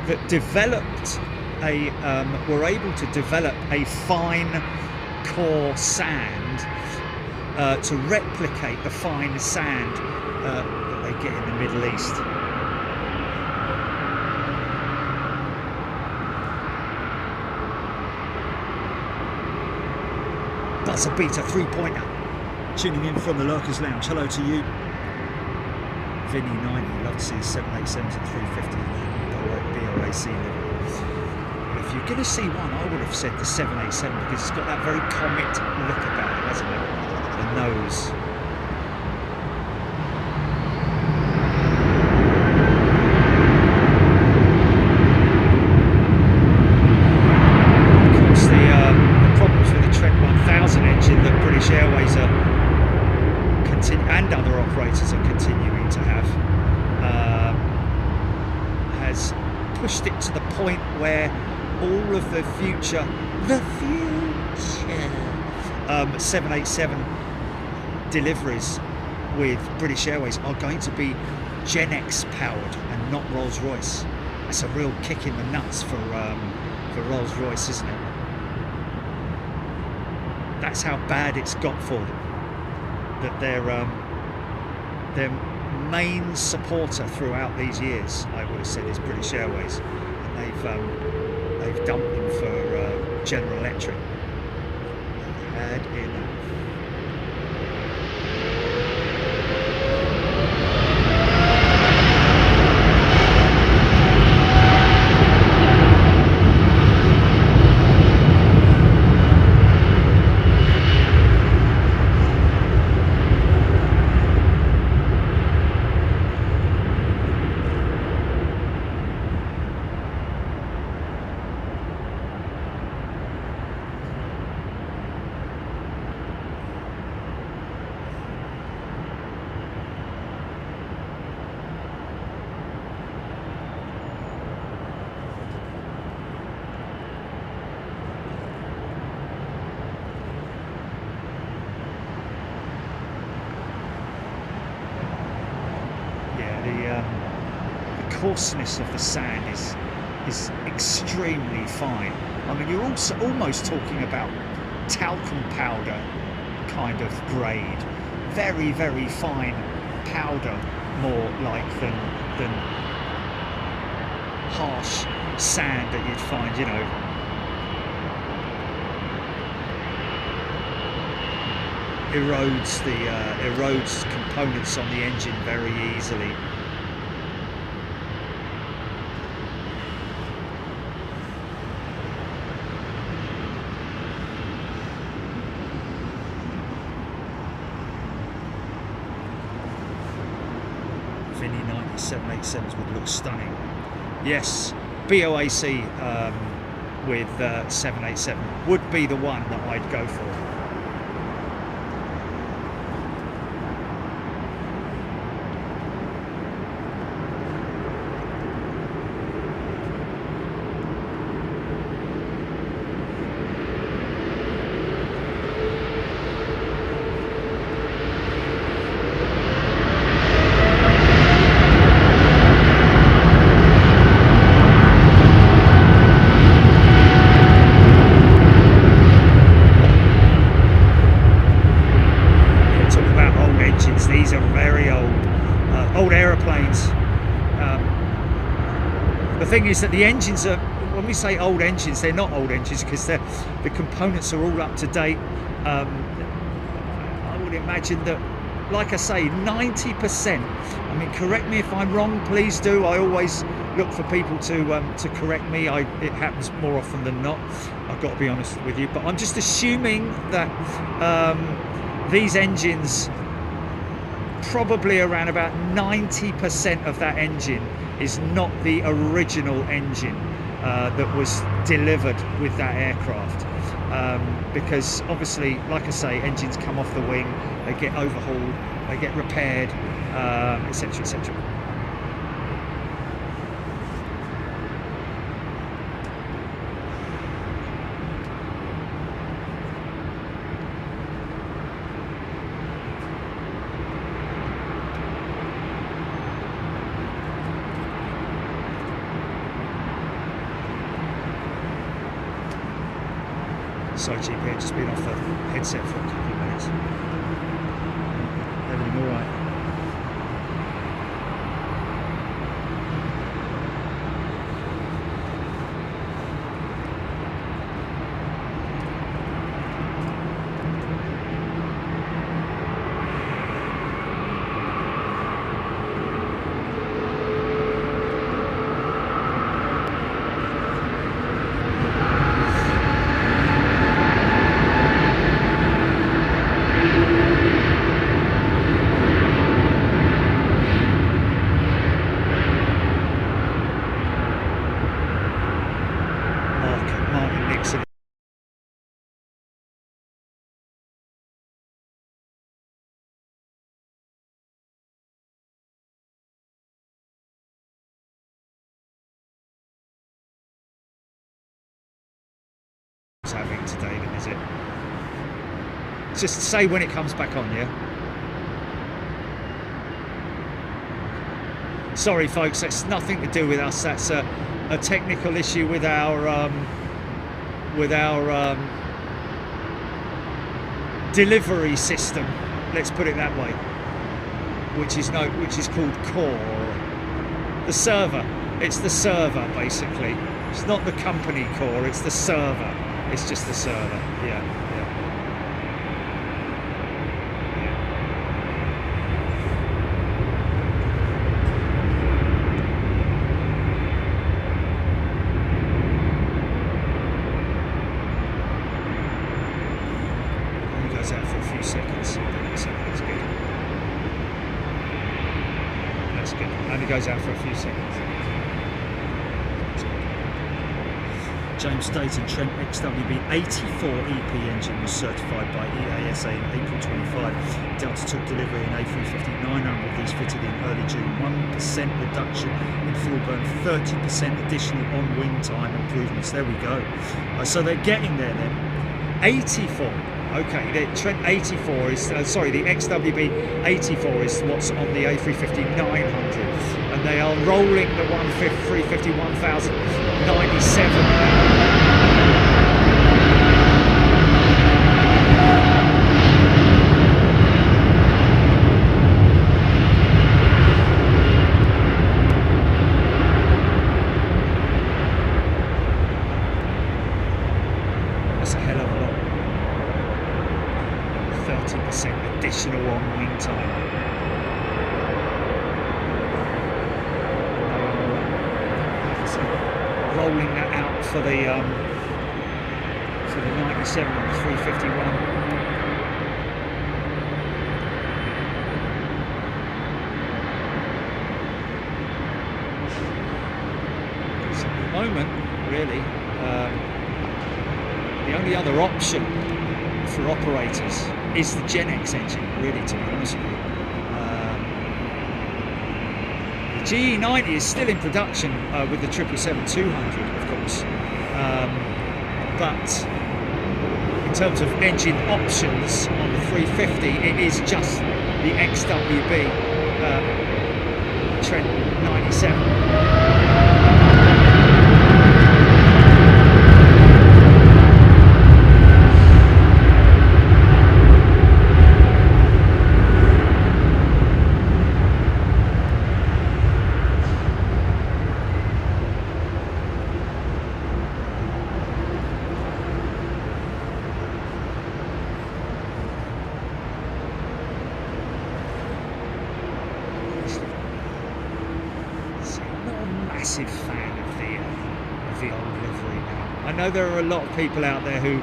that developed were able to develop a fine core sand to replicate the fine sand that they get in the Middle East. That's a beta 3-pointer. Tuning in from the Lurkers Lounge. Hello to you. Vinny 90, love to see 787s and 350 BOAC livery. If you're going to see one, I would have said the 787 because it's got that very comet look about it, hasn't it? The nose. Airways and other operators are continuing to have has pushed it to the point where all of the future 787 deliveries with British Airways are going to be Gen X powered and not Rolls-Royce. That's a real kick in the nuts for Rolls-Royce, isn't it? That's how bad it's got for them. That their main supporter throughout these years, I would have said, is British Airways. And they've dumped them for General Electric. Had enough. Coarseness of the sand is extremely fine. I mean, you're also almost talking about talcum powder kind of grade, very, very fine powder, more like than harsh sand that you'd find, you know. Erodes components on the engine very easily. Vinny 90 787s would look stunning. Yes, BOAC with 787 would be the one that I'd go for. The thing is that the engines are, when we say old engines, they're not old engines because the components are all up to date. I would imagine that like I say, 90%. I mean, correct me if I'm wrong, please do. I always look for people to correct me. It happens more often than not, I've got to be honest with you. But I'm just assuming that these engines, probably around about 90% of that engine is not the original engine that was delivered with that aircraft. Because obviously, like I say, engines come off the wing, they get overhauled, they get repaired, etc, etc. Sorry, GP, I've just been off the headset for a couple of minutes. Everything all right? Having today then, is it? Just say when it comes back on, yeah? Sorry folks, that's nothing to do with us. That's a technical issue with our delivery system, let's put it that way, which is called core. The server. It's the server basically. It's not the company core, it's the server. It's just the server, yeah. It goes out for a few seconds, so that's good. That's good. Only goes out for a few seconds. James Dayton Trent XWB-84 EP engine was certified by EASA in April 25. Delta took delivery in A350-900 with these fitted in early June. 1% reduction in fuel burn, 30% additional on-wing time improvements. There we go. So they're getting there then. 84. Okay, the Trent 84 is, the XWB-84 is what's on the A350-900. And they are rolling the 350-1097. That's a hell of a lot. 30% additional on-wing time. Rolling that out for the 97 and the 351. So at the moment, really, the only other option for operators is the Gen X engine, really, to be honest with you. GE90 is still in production with the 777-200, of course, but in terms of engine options on the 350, it is just the XWB Trent 97. know there are a lot of people out there who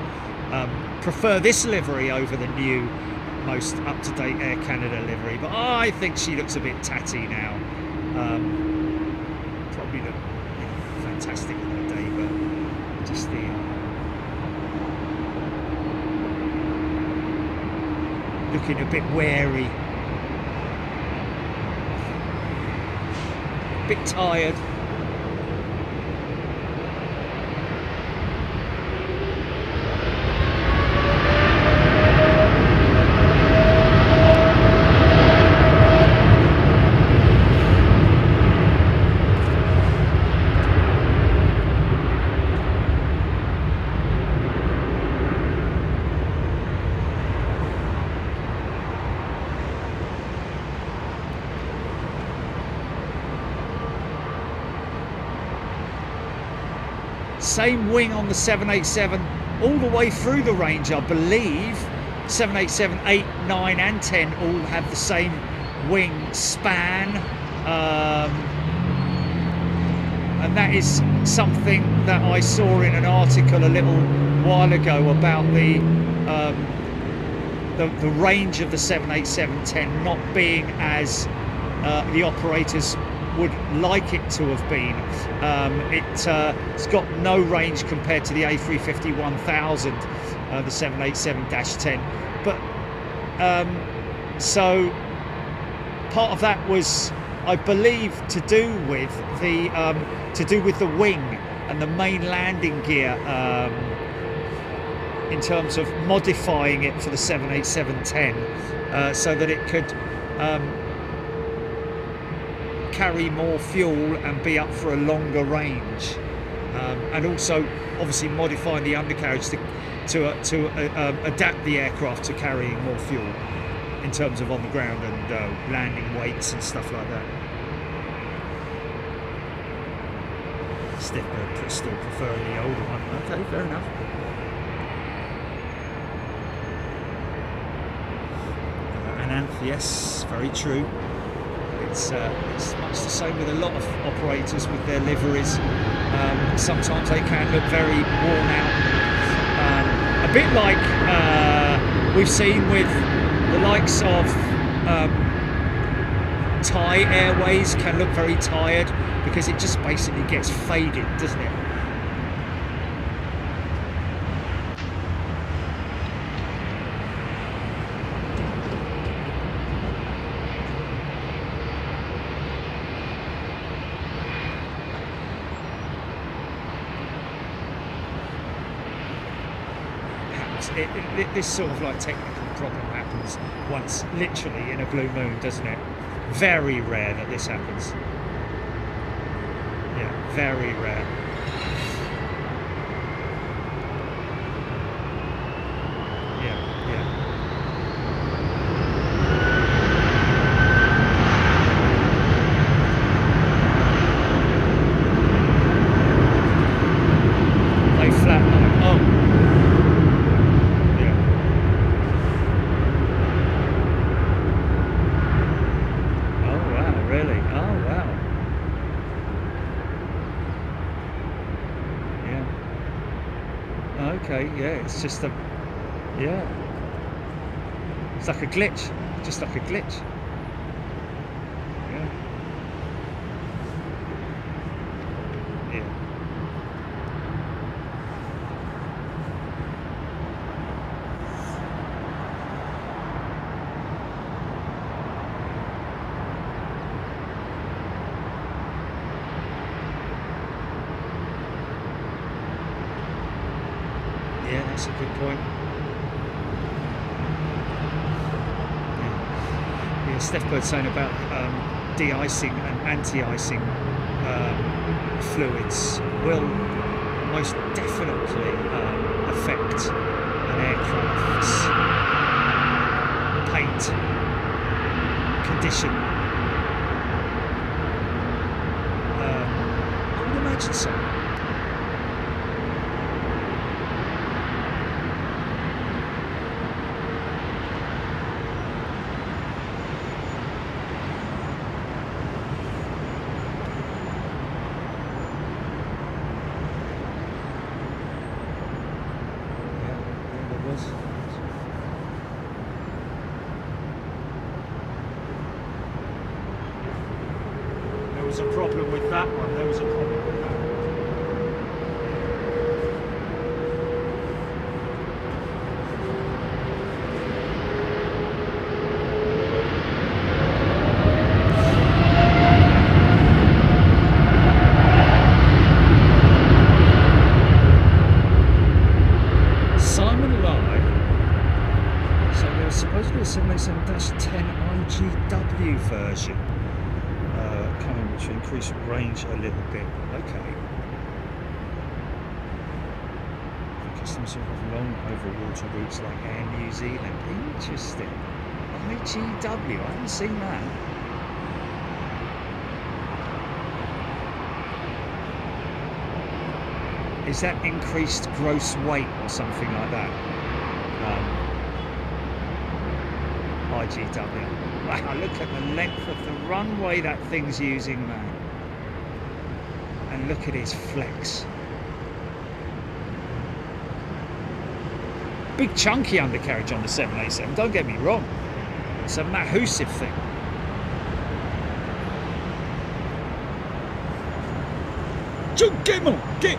prefer this livery over the new, most up-to-date Air Canada livery, but I think she looks a bit tatty now. Probably look fantastic in her day, but just the looking a bit wary, a bit tired. Same wing on the 787 all the way through the range, I believe. 787-8, 9 and 10 all have the same wing span, and that is something that I saw in an article a little while ago about the range of the 787-10 not being as the operators would like it to have been. It's got no range compared to the A350-1000, the 787-10. But so part of that was, I believe, to do with the wing and the main landing gear, in terms of modifying it for the 787-10, so that it could carry more fuel and be up for a longer range, and also obviously modifying the undercarriage to adapt the aircraft to carrying more fuel in terms of on the ground and landing weights and stuff like that. Still preferring the older one. Okay, fair enough. Yes, very true. It's much the same with a lot of operators with their liveries. Sometimes they can look very worn out. A bit like we've seen with the likes of Thai Airways, can look very tired because it just basically gets faded, doesn't it? This sort of like technical problem happens once, literally in a blue moon, doesn't it? Very rare that this happens. Yeah, very rare. Yeah, it's just it's like a glitch, just like a glitch. Yeah, that's a good point. Yeah, Steph Bird's saying about de-icing and anti-icing fluids will most definitely affect an aircraft's paint condition. I would imagine so. was. There was a problem with that one. There was a problem with that one. Supposedly a 787-10 IGW version coming, which will increase range a little bit. Okay. Customers who have long over-water routes like Air New Zealand. Interesting. IGW, I haven't seen that. Is that increased gross weight or something like that? IGW. Wow, look at the length of the runway that thing's using, man. And look at his flex. Big chunky undercarriage on the 787, don't get me wrong. It's a massive thing. Get on, get!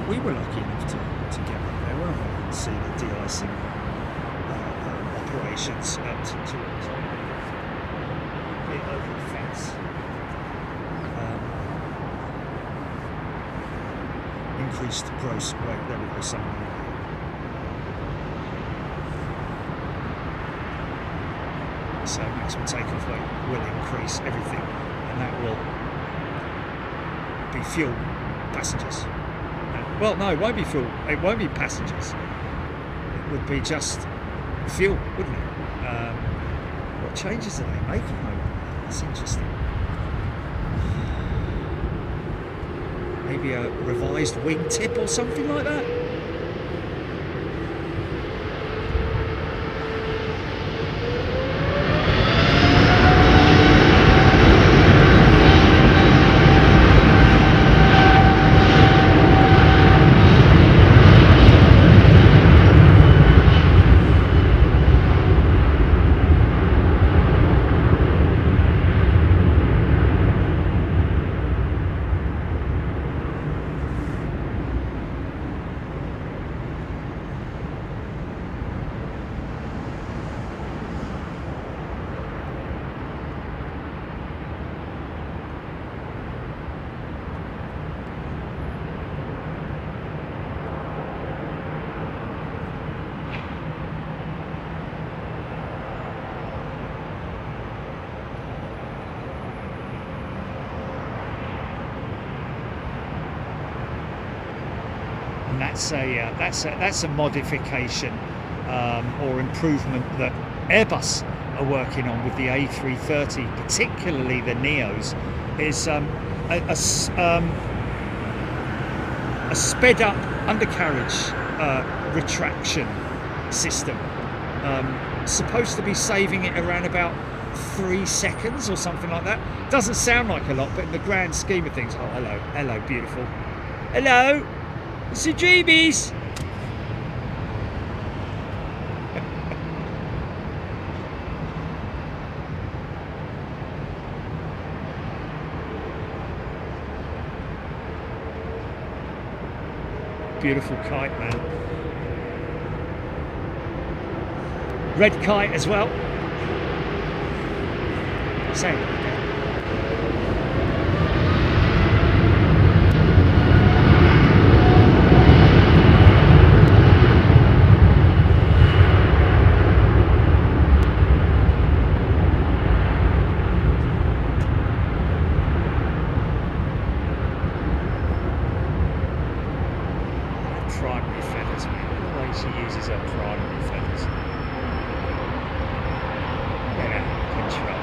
We were lucky enough to get up there, weren't we, and see the de-icing operations at Toronto. Get over the fence. Increased gross weight, there we go, somewhere. So maximum takeoff weight will increase everything, and that will be fuel, passengers. Well, no, it won't be fuel. It won't be passengers. It would be just fuel, wouldn't it? What changes are they making over there? That's interesting. Maybe a revised wingtip or something like that? That's a modification or improvement that Airbus are working on with the A330, particularly the Neos, is a sped up undercarriage retraction system. Supposed to be saving it around about 3 seconds or something like that. Doesn't sound like a lot, but in the grand scheme of things, oh hello beautiful, hello. It's a dreamies. Beautiful kite, man. Red kite as well. Same. Primary feathers, man. The way she uses her primary feathers. Yeah, control.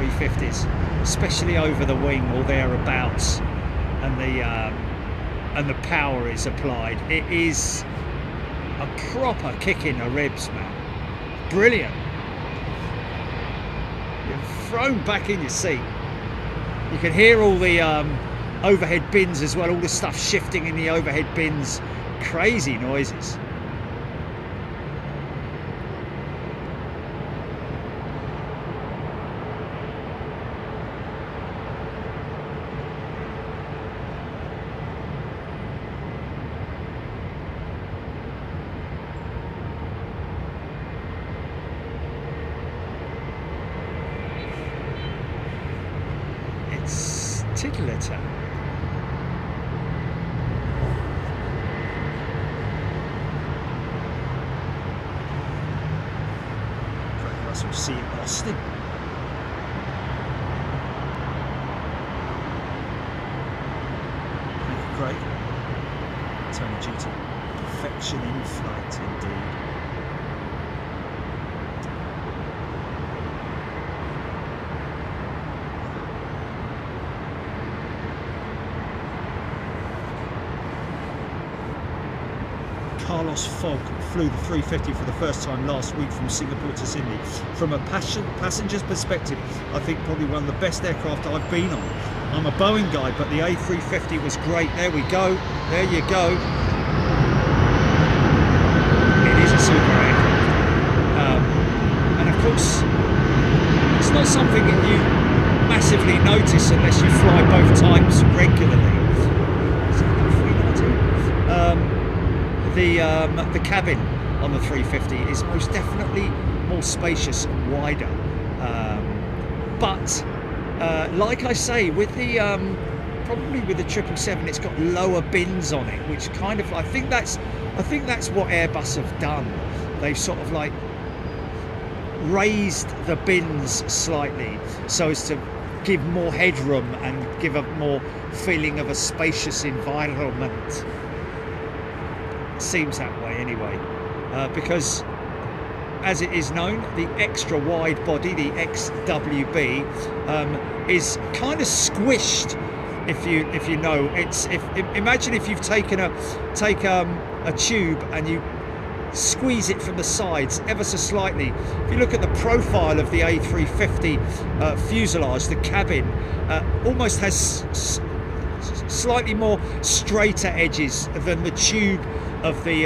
A350s, especially over the wing or thereabouts, and the power is applied. It is a proper kick in the ribs, man. Brilliant. You're thrown back in your seat. You can hear all the overhead bins as well, all the stuff shifting in the overhead bins. Crazy noises. It's Tiddleter. We'll see in Austin. Thank you, Craig. Tony duty. Perfection in flight, indeed. Carlos Fogg flew the 350 for the first time last week from Singapore to Sydney. From a passenger's perspective, I think probably one of the best aircraft I've been on. I'm a Boeing guy, but the A350 was great. There we go. There you go. It is a super aircraft. And of course, it's not something that you massively notice unless you fly both types regularly. The cabin on the 350 is most definitely more spacious and wider, but like I say, with the probably with the 777, it's got lower bins on it, which kind of I think that's what Airbus have done. They've sort of like raised the bins slightly so as to give more headroom and give a more feeling of a spacious environment. Seems that way anyway, because as it is known, the extra wide body, the XWB, is kind of squished. If you know, imagine if you've taken a tube and you squeeze it from the sides ever so slightly. If you look at the profile of the A350 fuselage, the cabin almost has slightly more straighter edges than the tube of a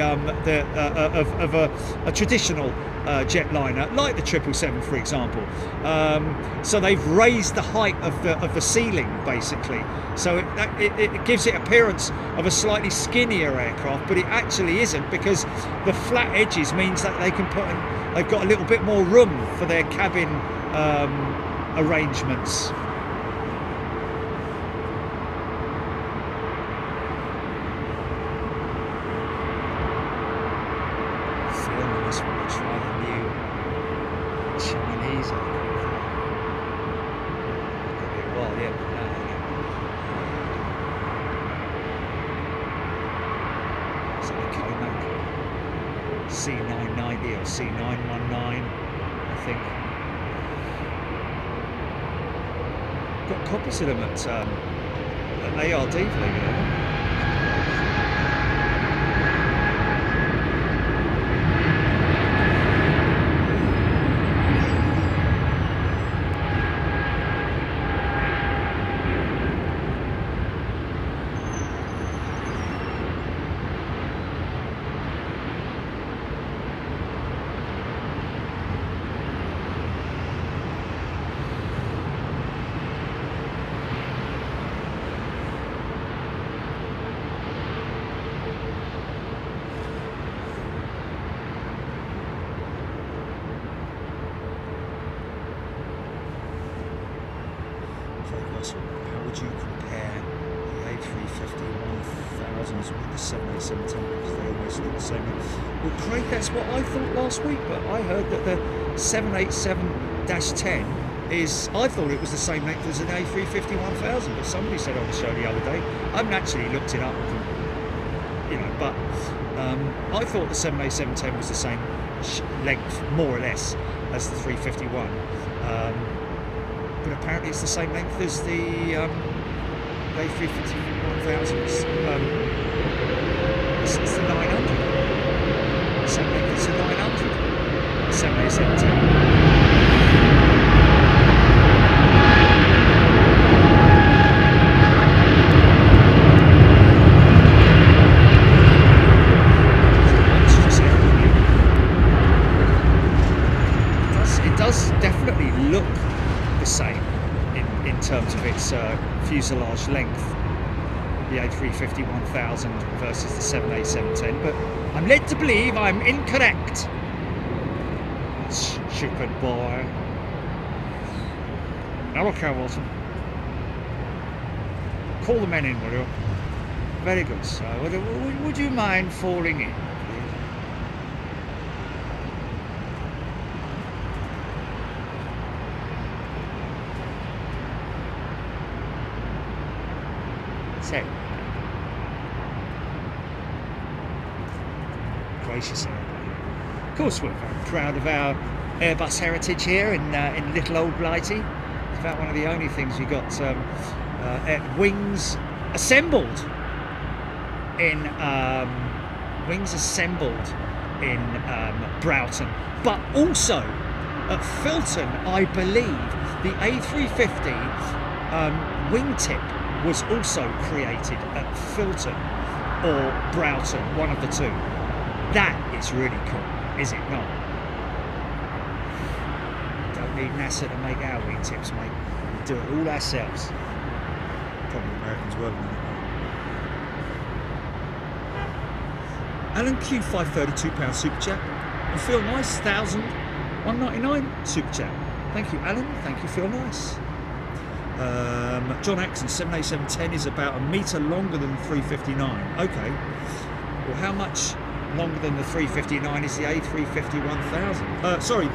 traditional jetliner, like the 777, for example. So they've raised the height of the ceiling, basically. So it gives it appearance of a slightly skinnier aircraft, but it actually isn't, because the flat edges means that they've got a little bit more room for their cabin arrangements. C990 or C919, I think. Got copies of them at ARD, believe it or not. How would you compare the A350-1000s with the 787-10, because they always look the same? Well, Craig, that's what I thought last week, but I heard that the 787-10 is, I thought it was the same length as an A350-1000, but somebody said on the show the other day. I haven't actually looked it up, you know, but I thought the 787-10 was the same length, more or less, as the 351. but apparently it's the same length as the A350-1000s. It's the 900. Same length as the 900. The 787-10. Definitely look the same in terms of its fuselage length, the A350-1000 versus the 787-10, but I'm led to believe I'm incorrect. Stupid boy. Now look here, Wilson. Call the men in, will you? Very good, sir. Would you mind falling in? Gracious airplane. Of course, we're very proud of our Airbus heritage here in little old Blighty. It's about one of the only things we got wings assembled in Broughton, but also at Filton, I believe the A350 wingtip was also created at Filton or Broughton, one of the two. That is really cool, is it not? Don't need NASA to make our wingtips, mate. We do it all ourselves. Probably Americans will. Alan Q, £532 super chat. And Feel Nice, 1,199 super chat. Thank you, Alan. Thank you, Feel Nice. John Axon, 787-10 is about a metre longer than the 359. Okay. Well, how much longer than the 359 is the A350-1000? Sorry.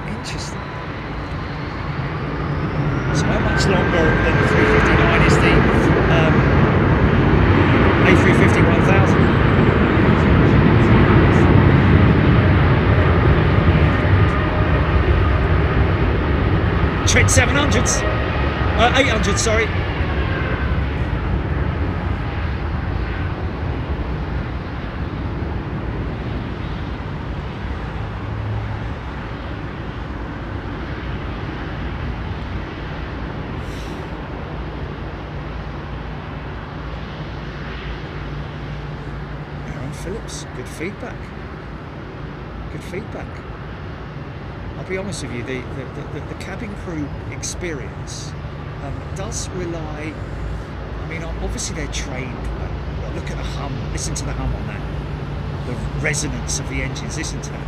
Interesting. So how much longer than the 359 is the A350-1000? Trent 700s, 800s, sorry. Aaron Phillips, good feedback. Good feedback. I'll be honest with you, the cabin crew experience does rely, I mean, obviously they're trained well. Look at the hum, listen to the hum on that. The resonance of the engines, listen to that.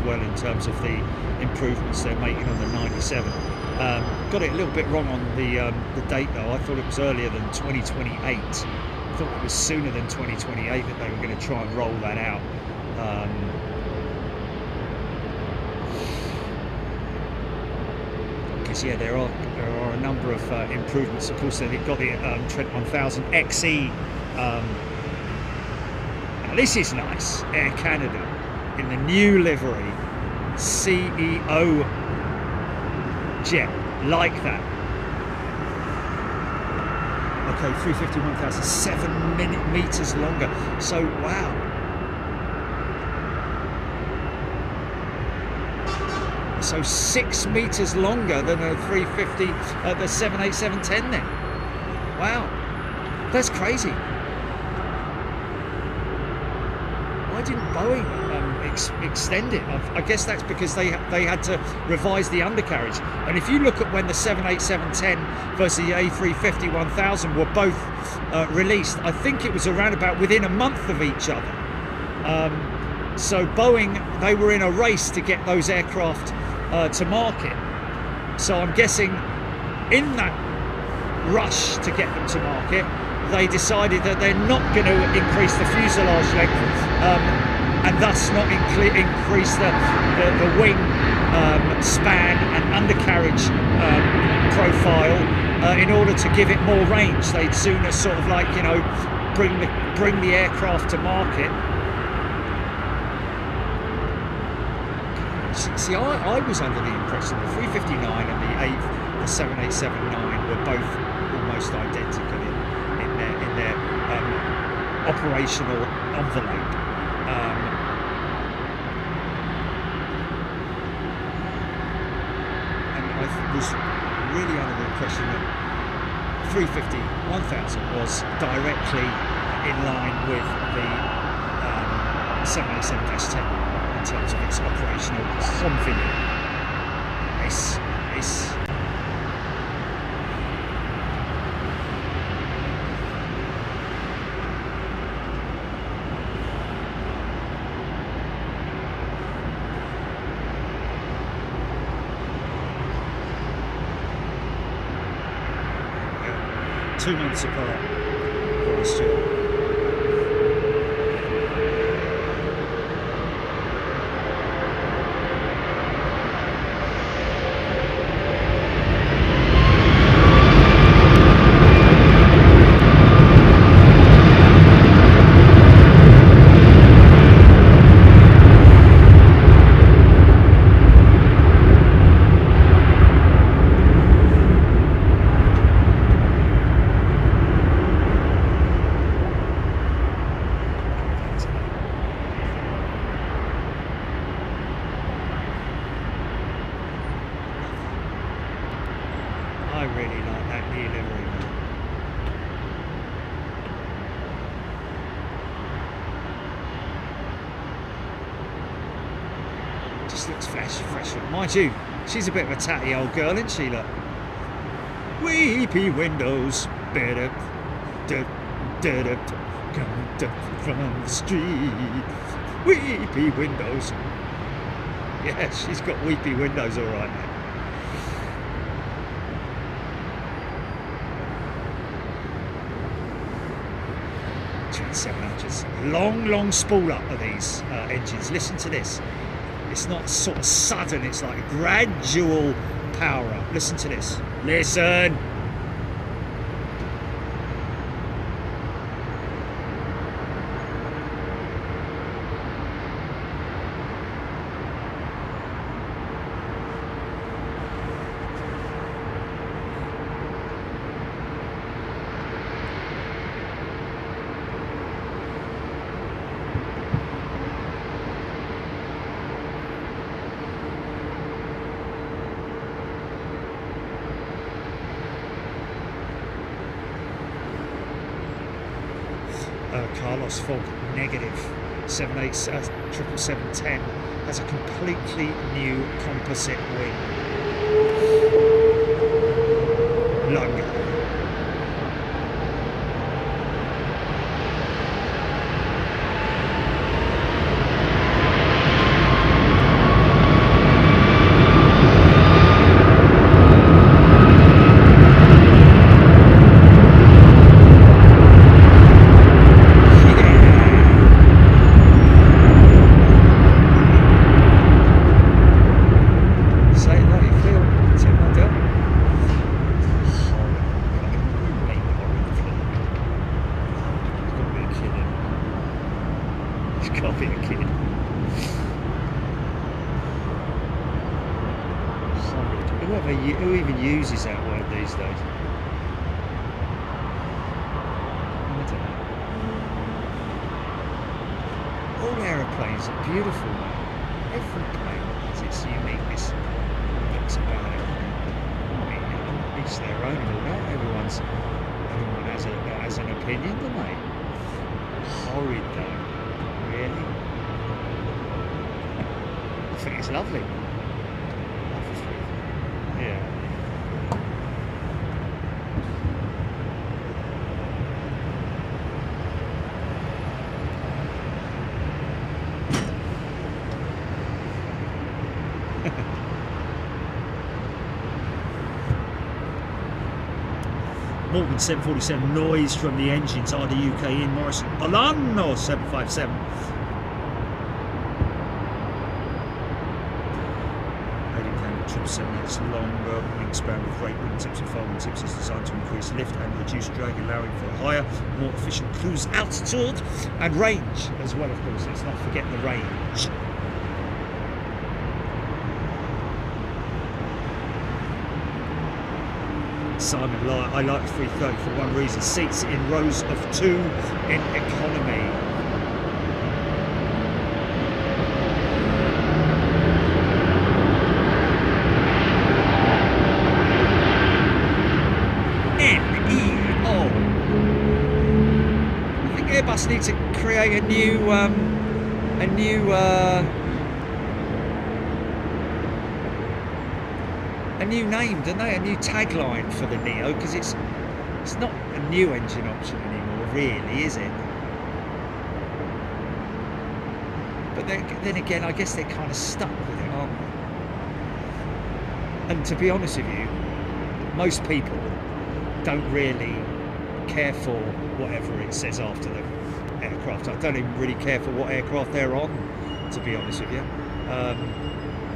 In terms of the improvements they're making on the 97. Got it a little bit wrong on the date though. I thought it was earlier than 2028. I thought it was sooner than 2028 that they were going to try and roll that out. Because yeah, there are a number of improvements. Of course, they've got the Trent 1000 XE. Now this is nice. Air Canada in the new livery. CEO jet, like that. Okay, 350-1000, 7 meters longer. So wow. So 6 meters longer than a 350, the 787-10 then. Wow, that's crazy. Why didn't Boeing extend it? I guess that's because they had to revise the undercarriage. And if you look at when the 787-10 versus the A350-1000 were both released, I think it was around about within a month of each other. So Boeing, they were in a race to get those aircraft to market. So I'm guessing in that rush to get them to market, they decided that they're not going to increase the fuselage length and thus not increase the wing span and undercarriage profile in order to give it more range. They'd sooner sort of like, you know, bring the aircraft to market. See, I was under the impression the 359 and the 787-9 were both almost identical in their operational envelope. And I was really under the impression that 350-1000 was directly in line with the 787-10 in terms of its operational confidence. Nice. Yeah. 2 months apart last year. I really like that new livery. Just looks fresh. Mind you, she's a bit of a tatty old girl, isn't she? Look. Weepy windows, better, coming from the street. Weepy windows. Yeah, she's got weepy windows, all right, mate. 700s. Long spool up of these engines. Listen to this. It's not sort of sudden, it's like a gradual power up. Listen to this. Listen. Carlos Fogg negative. 787-10 has a completely new composite wing. London. Who even uses that word these days? I don't know. All aeroplanes are beautiful, man. Every plane has its uniqueness. Looks about it. I mean, each their own and all that. Everyone's opinion, don't they? Horrid though. Really? I think it's lovely. Yeah. Morgan 747 noise from the engines, RDUK in Morrison Alano 757. Heading Canada 777 longer, wingspan with great wingtips and folding tips is designed to increase lift and reduce drag, allowing for a higher, more efficient cruise altitude and range as well, of course. Let's not forget the range. Simon, I like the 330 for one reason: seats in rows of 2 in economy. NEO. I think Airbus need to create a new name, don't they? A new tagline for the Neo, because it's not a new engine option anymore, really, is it? But then again, I guess they're kind of stuck with it, aren't they? And to be honest with you, most people don't really care for whatever it says after the aircraft. I don't even really care for what aircraft they're on, to be honest with you.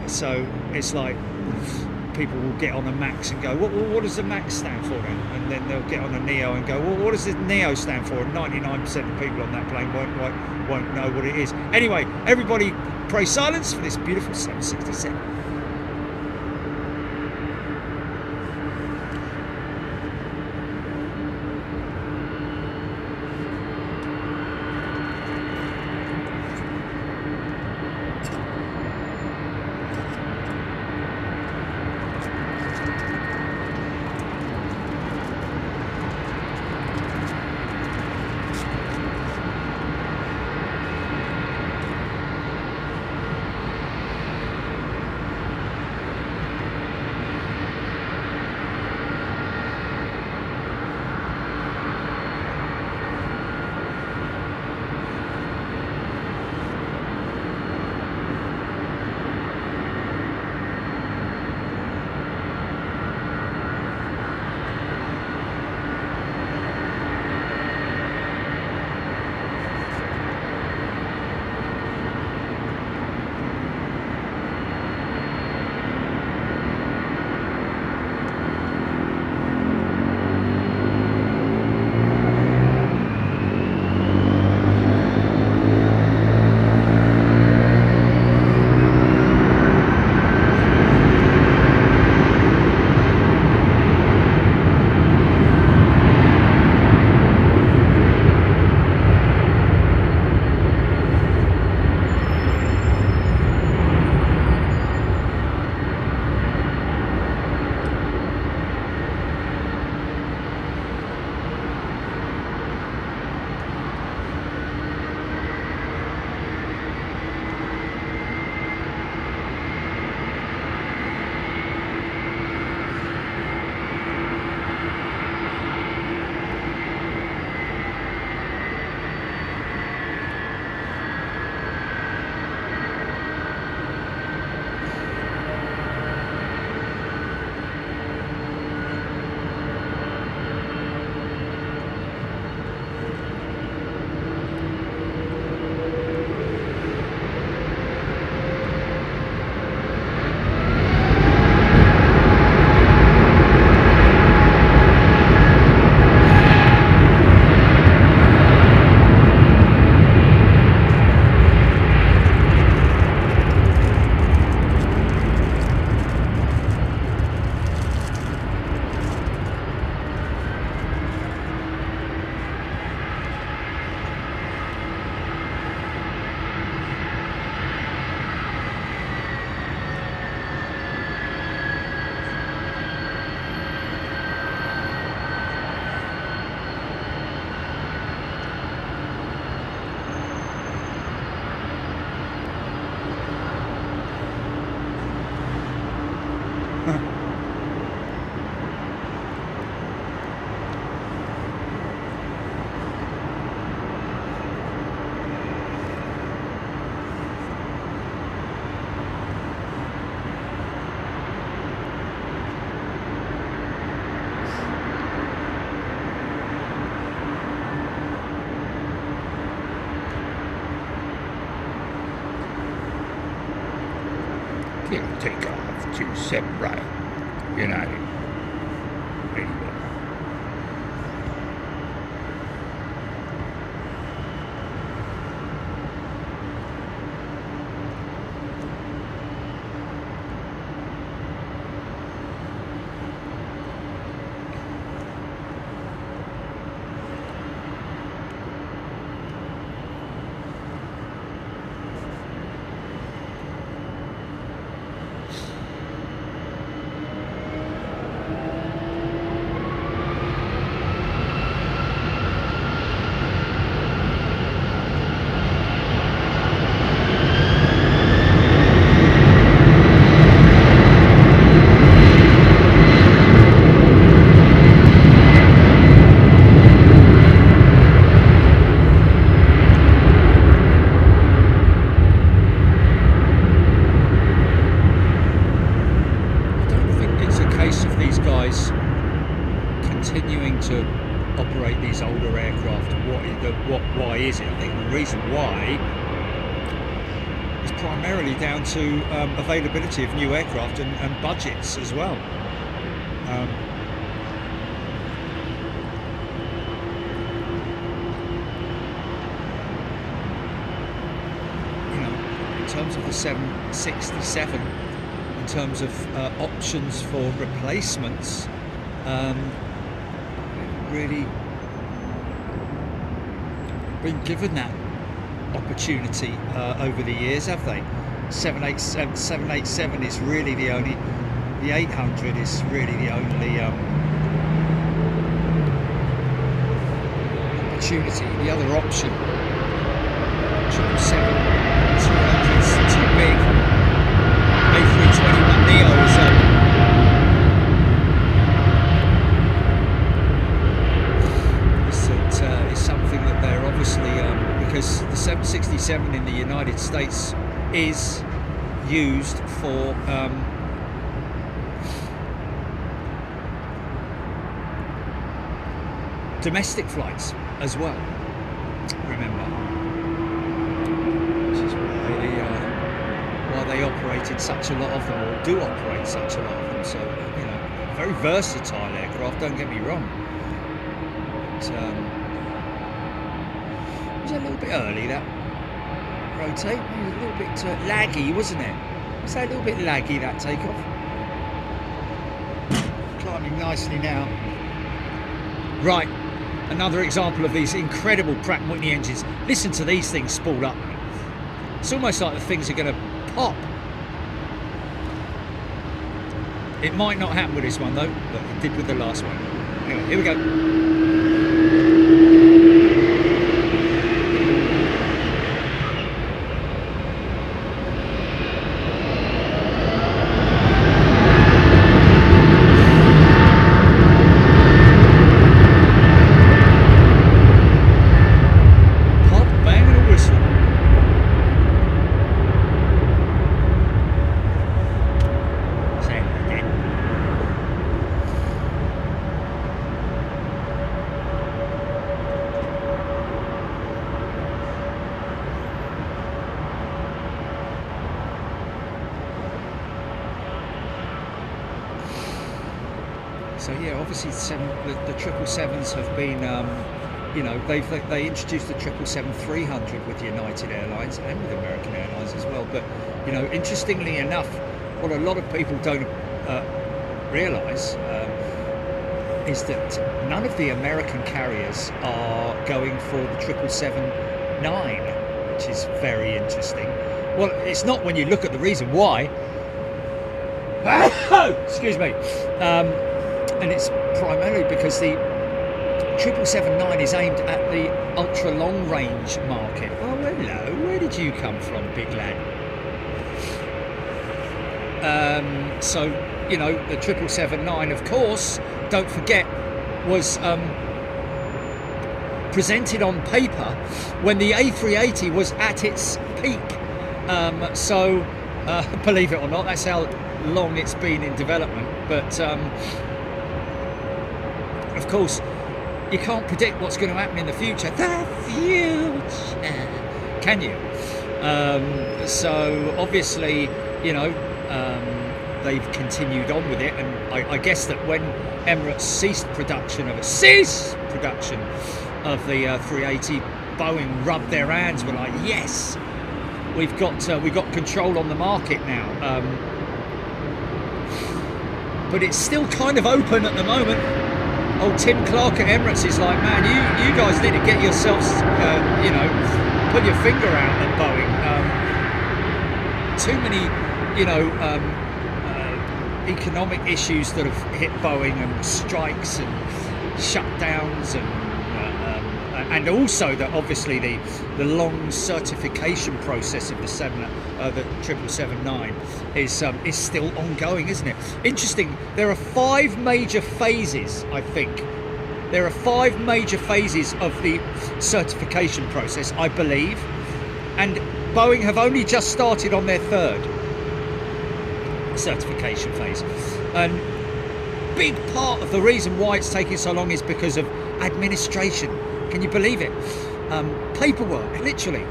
So it's like, people will get on a Max and go, what does the Max stand for then? And then they'll get on a Neo and go, well, what does the Neo stand for? And 99% of people on that plane won't know what it is. Anyway, everybody pray silence for this beautiful 767. 787, right? United. Anyway. Continuing to operate these older aircraft. Why is it? I think the reason why is primarily down to availability of new aircraft and budgets as well. In terms of the 767, in terms of options for replacements, really been given that opportunity over the years, have they? 787 is really the only, the 800 is really the only opportunity. The other option, 777-300's too big. A330-900neo is something that they're obviously, because the 767 in the United States is used for domestic flights as well, remember, which is why they operated such a lot of them, or do operate such a lot of them. So, you know, very versatile aircraft, don't get me wrong. But, it was a little bit early, that rotate. It was a little bit laggy, wasn't it? Was that a little bit laggy, that takeoff? Climbing nicely now. Right, another example of these incredible Pratt & Whitney engines. Listen to these things spool up. It's almost like the things are going to pop. It might not happen with this one though, but it did with the last one. Anyway, here we go. So yeah, obviously the 777s have been, you know, they introduced the 777-300 with United Airlines and with American Airlines as well. But you know, interestingly enough, what a lot of people don't realise is that none of the American carriers are going for the 777-9, which is very interesting. Well, it's not when you look at the reason why. Excuse me. And it's primarily because the 777-9 is aimed at the ultra long range market. Oh, hello, where did you come from, big lad? So, you know, the 777-9, of course, don't forget, was presented on paper when the A380 was at its peak. So, believe it or not, that's how long it's been in development. But of course, you can't predict what's going to happen in the future. The future, can you? So obviously, you know, they've continued on with it, and I guess that when Emirates ceased production of the 380, Boeing rubbed their hands, were like, yes, we've got control on the market now. But it's still kind of open at the moment. Old Tim Clark at Emirates is like, man, you guys need to get yourselves, pull your finger out at Boeing. Too many, economic issues that have hit Boeing, and strikes and shutdowns, and also that obviously the long certification process of the 777-9 is still ongoing, isn't it? Interesting. There are 5 major phases, I think. There are 5 major phases of the certification process, I believe, and Boeing have only just started on their 3rd certification phase. And big part of the reason why it's taking so long is because of administration. Can you believe it? Paperwork, literally,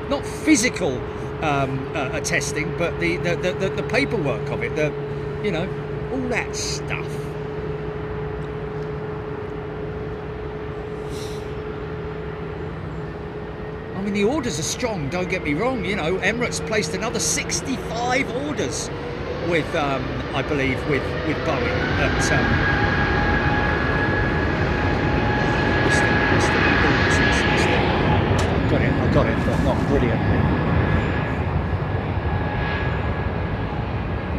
not physical testing, but the paperwork of it. All that stuff. I mean, the orders are strong. Don't get me wrong. Emirates placed another 65 orders with, I believe, with Boeing at. I got it, but not brilliant.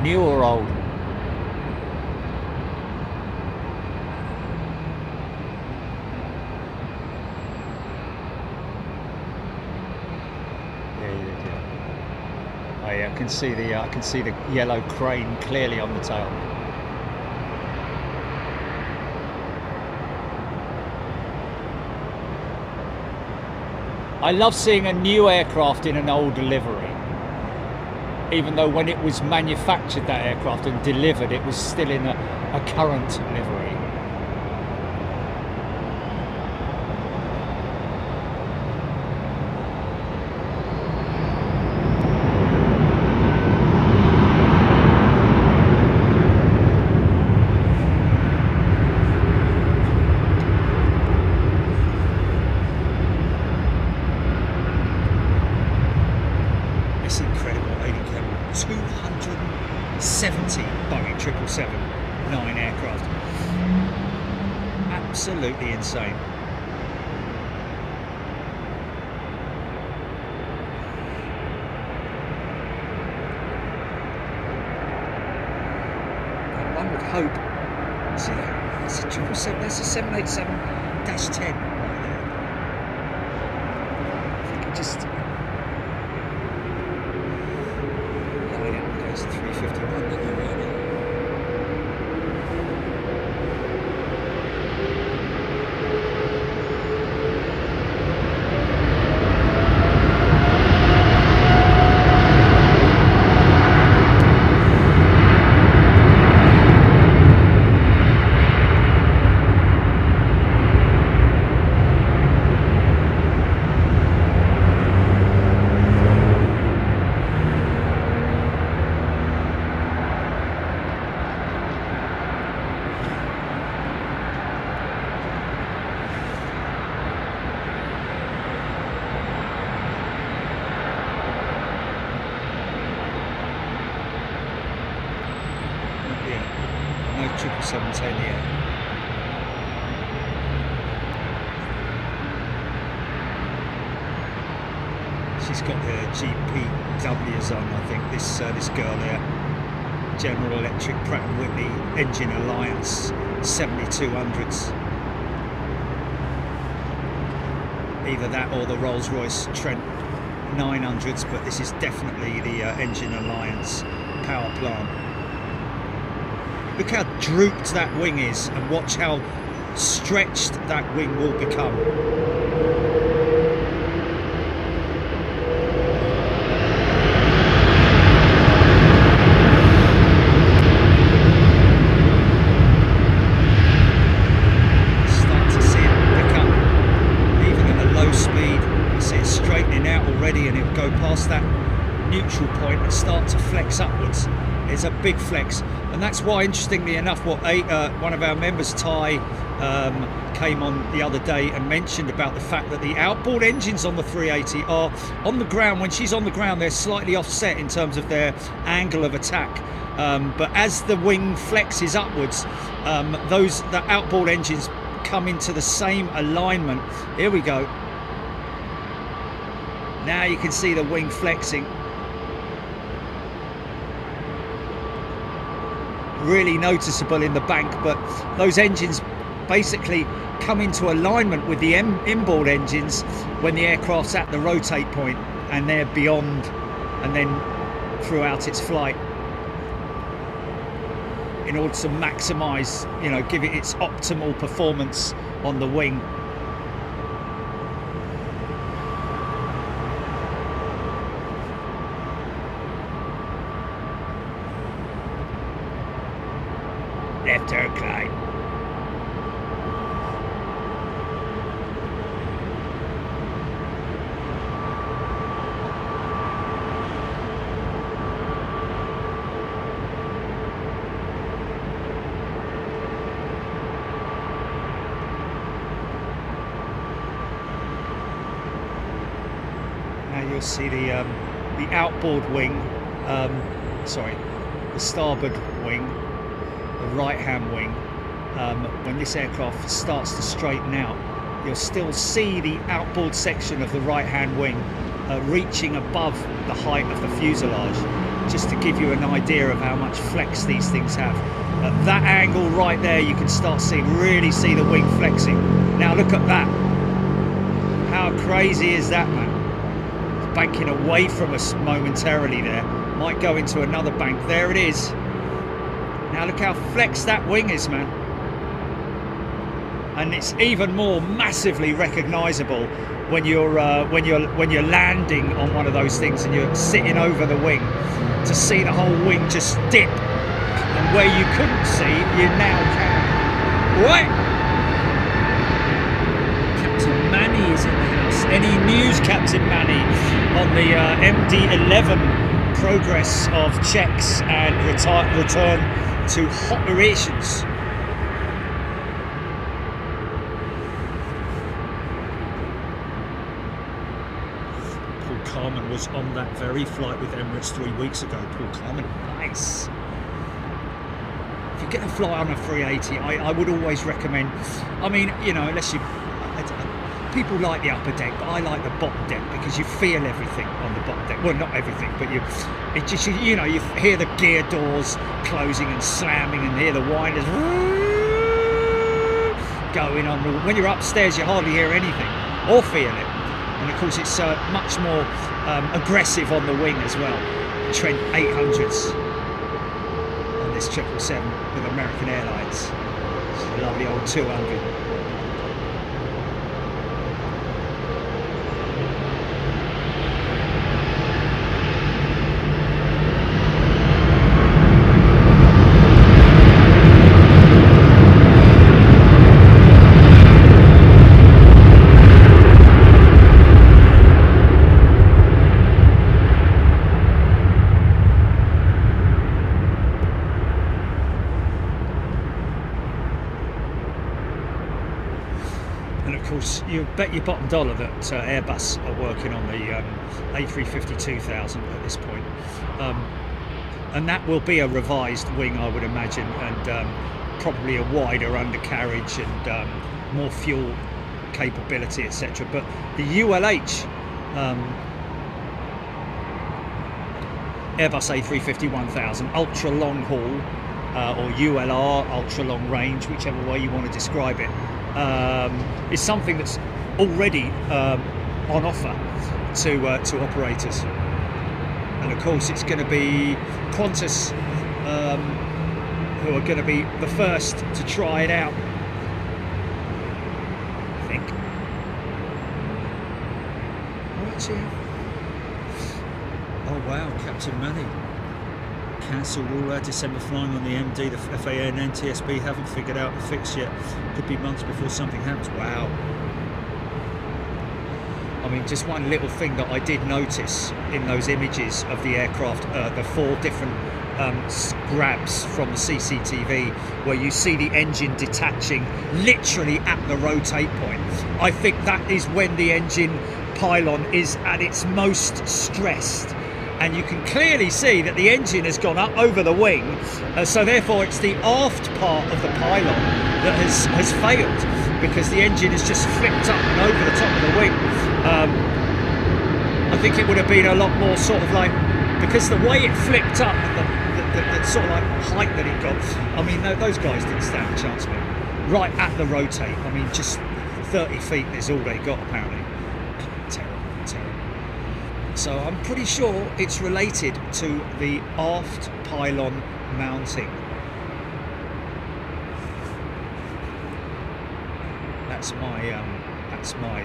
New or old? Yeah, you did, yeah. Oh yeah, I can see the yellow crane clearly on the tail. I love seeing a new aircraft in an old livery, even though when it was manufactured, that aircraft, and delivered, it was still in a current livery. It's incredible, ladies and gentlemen. 270 Boeing 777-9 aircraft. Absolutely insane. And one would hope. See that? It's a 777. That's a 787-10 right there. If we could just. 351 that you're running. No 777-10 yet. She's got her GPWs on, I think, this girl here. General Electric Pratt & Whitney Engine Alliance 7200s. Either that or the Rolls-Royce Trent 900s, but this is definitely the Engine Alliance power plant. Look how drooped that wing is, and watch how stretched that wing will become. Start to see it pick up, even at a low speed. You see it straightening out already, and it'll go past that neutral point and start to flex upwards. It's a big flex, and that's why, interestingly enough, one of our members, Ty, came on the other day and mentioned about the fact that the outboard engines on the 380 are on the ground. When she's on the ground, they're slightly offset in terms of their angle of attack. But as the wing flexes upwards, the outboard engines come into the same alignment. Here we go. Now you can see the wing flexing. Really noticeable in the bank, but those engines basically come into alignment with the inboard engines when the aircraft's at the rotate point, and they're beyond and then throughout its flight, in order to maximize, give it its optimal performance on the wing. Left turn climb. Now you'll see the outboard wing, the starboard wing, the right-hand wing. When this aircraft starts to straighten out, you'll still see the outboard section of the right-hand wing reaching above the height of the fuselage, just to give you an idea of how much flex these things have. At that angle right there, you can start really see the wing flexing. Now look at that. How crazy is that, man? It's banking away from us momentarily there. Might go into another bank. There it is. Now look how flexed that wing is, man. And it's even more massively recognisable when you're landing on one of those things and you're sitting over the wing, to see the whole wing just dip, and where you couldn't see, you now can. What? Captain Manny is in the house. Any news, Captain Manny, on the MD-11 progress of checks and return to operations? Paul Carman was on that very flight with Emirates 3 weeks ago. Paul Carman, nice. If you get a flight on a 380, I would always recommend, unless you, people like the upper deck, but I like the bottom deck, because you feel everything on the bottom deck. Well, not everything, but you hear the gear doors closing and slamming, and hear the winders going on. When you're upstairs, you hardly hear anything or feel it. And of course, it's much more aggressive on the wing as well. Trent 800s on this 777 with American Airlines. It's a lovely old 200. You bet your bottom dollar that Airbus are working on the A350-2000 at this point, and that will be a revised wing, I would imagine, and probably a wider undercarriage and more fuel capability, etc. But the ULH Airbus A350-1000 ultra long haul, or ULR ultra long range, whichever way you want to describe it, is something that's already on offer to operators. And of course, it's going to be Qantas who are going to be the first to try it out, I think. What's here? Oh wow, Captain Manny. Cancelled all our December flying on the MD. The FAA and NTSB haven't figured out the fix yet. Could be months before something happens. Wow. I mean, just one little thing that I did notice in those images of the aircraft, the 4 different grabs from the CCTV where you see the engine detaching literally at the rotate point. I think that is when the engine pylon is at its most stressed, and you can clearly see that the engine has gone up over the wing, so therefore it's the aft part of the pylon that has failed, because the engine has just flipped up and over the top of the wing. I think it would have been a lot more sort of like, because the way it flipped up and the sort of like height that it got, I mean, those guys didn't stand a chance, mate. Right at the rotate, I mean, just 30 feet is all they got apparently. Terrible, terrible. So I'm pretty sure it's related to the aft pylon mounting. That's my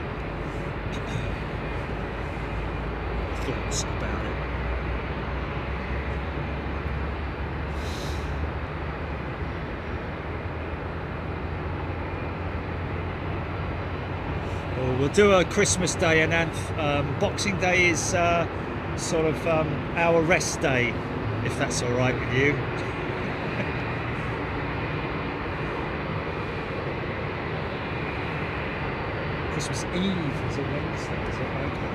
thoughts about it. Well, we'll do a Christmas Day, and Boxing Day is sort of our rest day, if that's all right with you. Christmas Eve is a Wednesday, is it? Okay.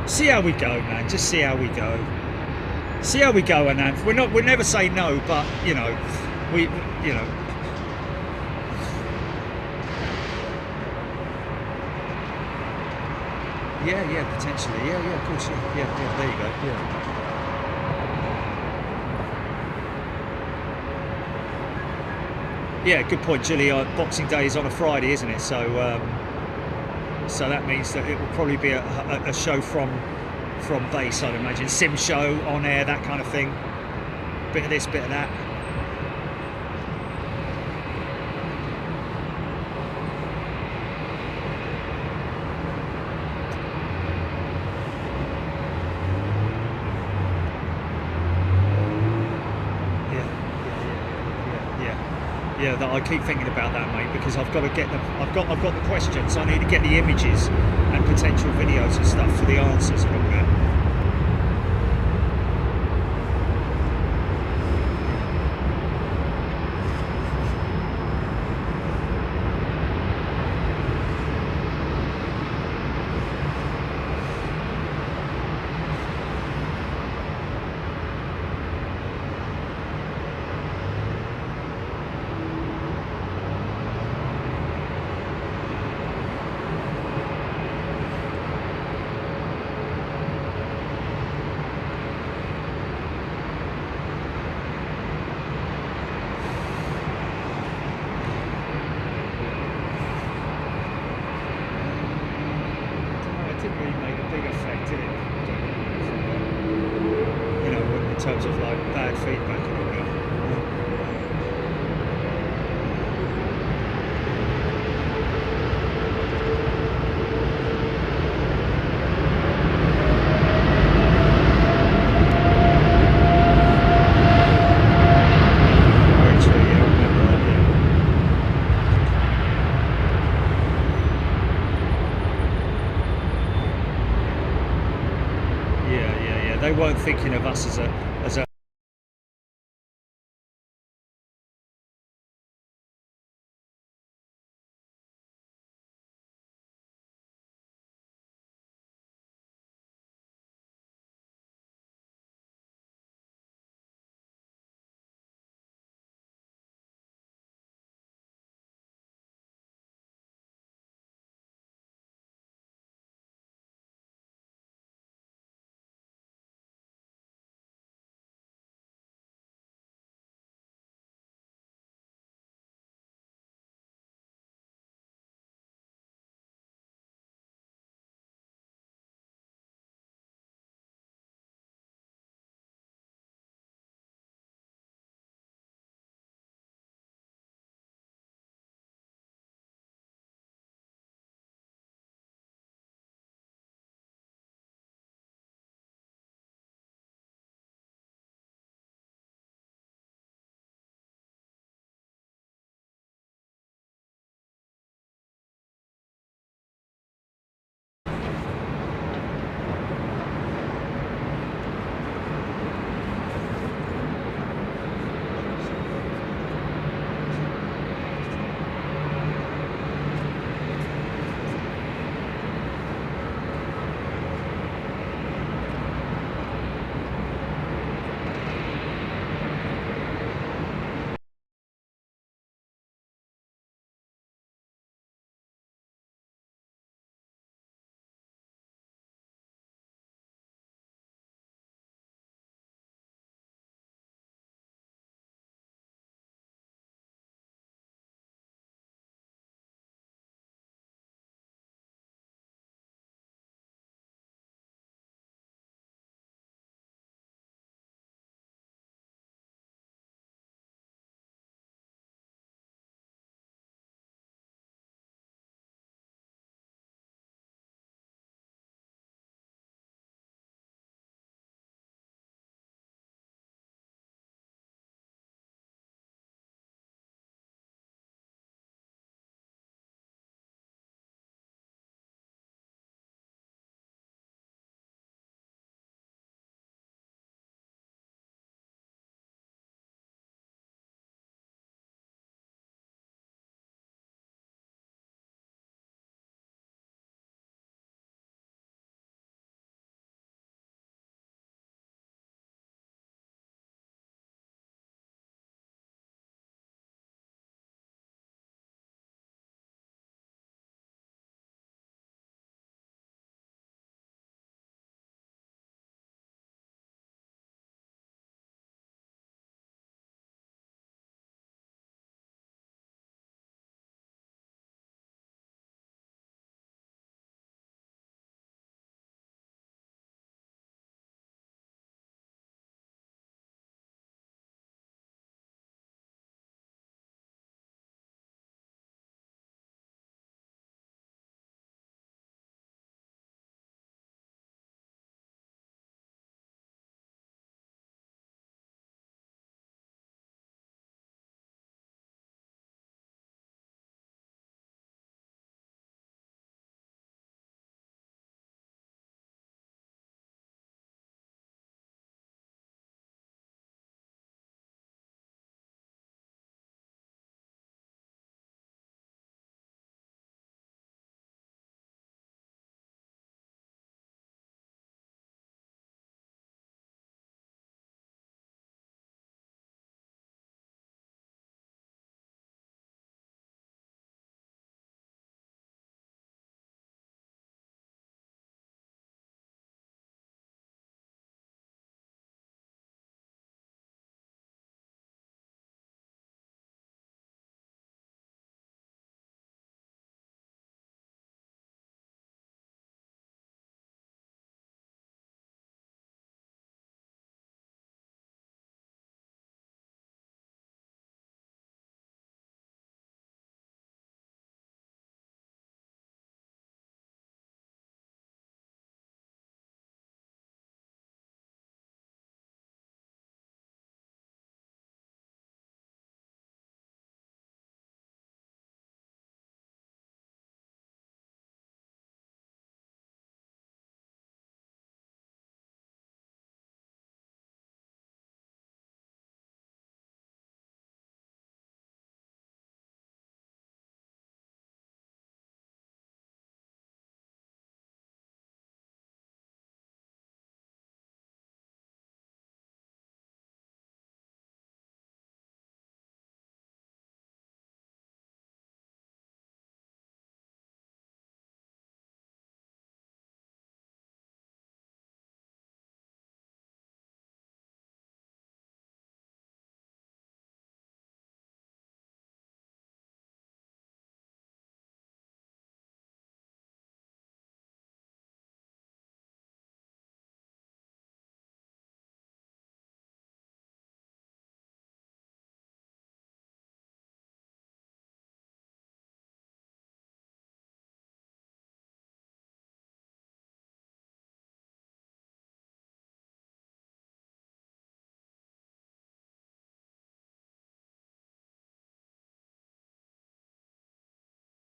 See how we go, man. Just see how we go. See how we go, Ananth. We'll never say no, but you know, you know. Yeah, potentially. Yeah, of course. Yeah, there you go. Yeah, good point, Julie. Boxing Day is on a Friday, isn't it? So, so that means that it will probably be a show from base, I'd imagine. Sim show on air, that kind of thing. Bit of this, bit of that. Yeah, that I keep thinking about that, mate, because I've got to get them. I've got the questions. I need to get the images and potential videos and stuff for the answers and all that. Of like bad feedback and all that. Very true, yeah, I remember that, yeah. Yeah, they weren't thinking of us as a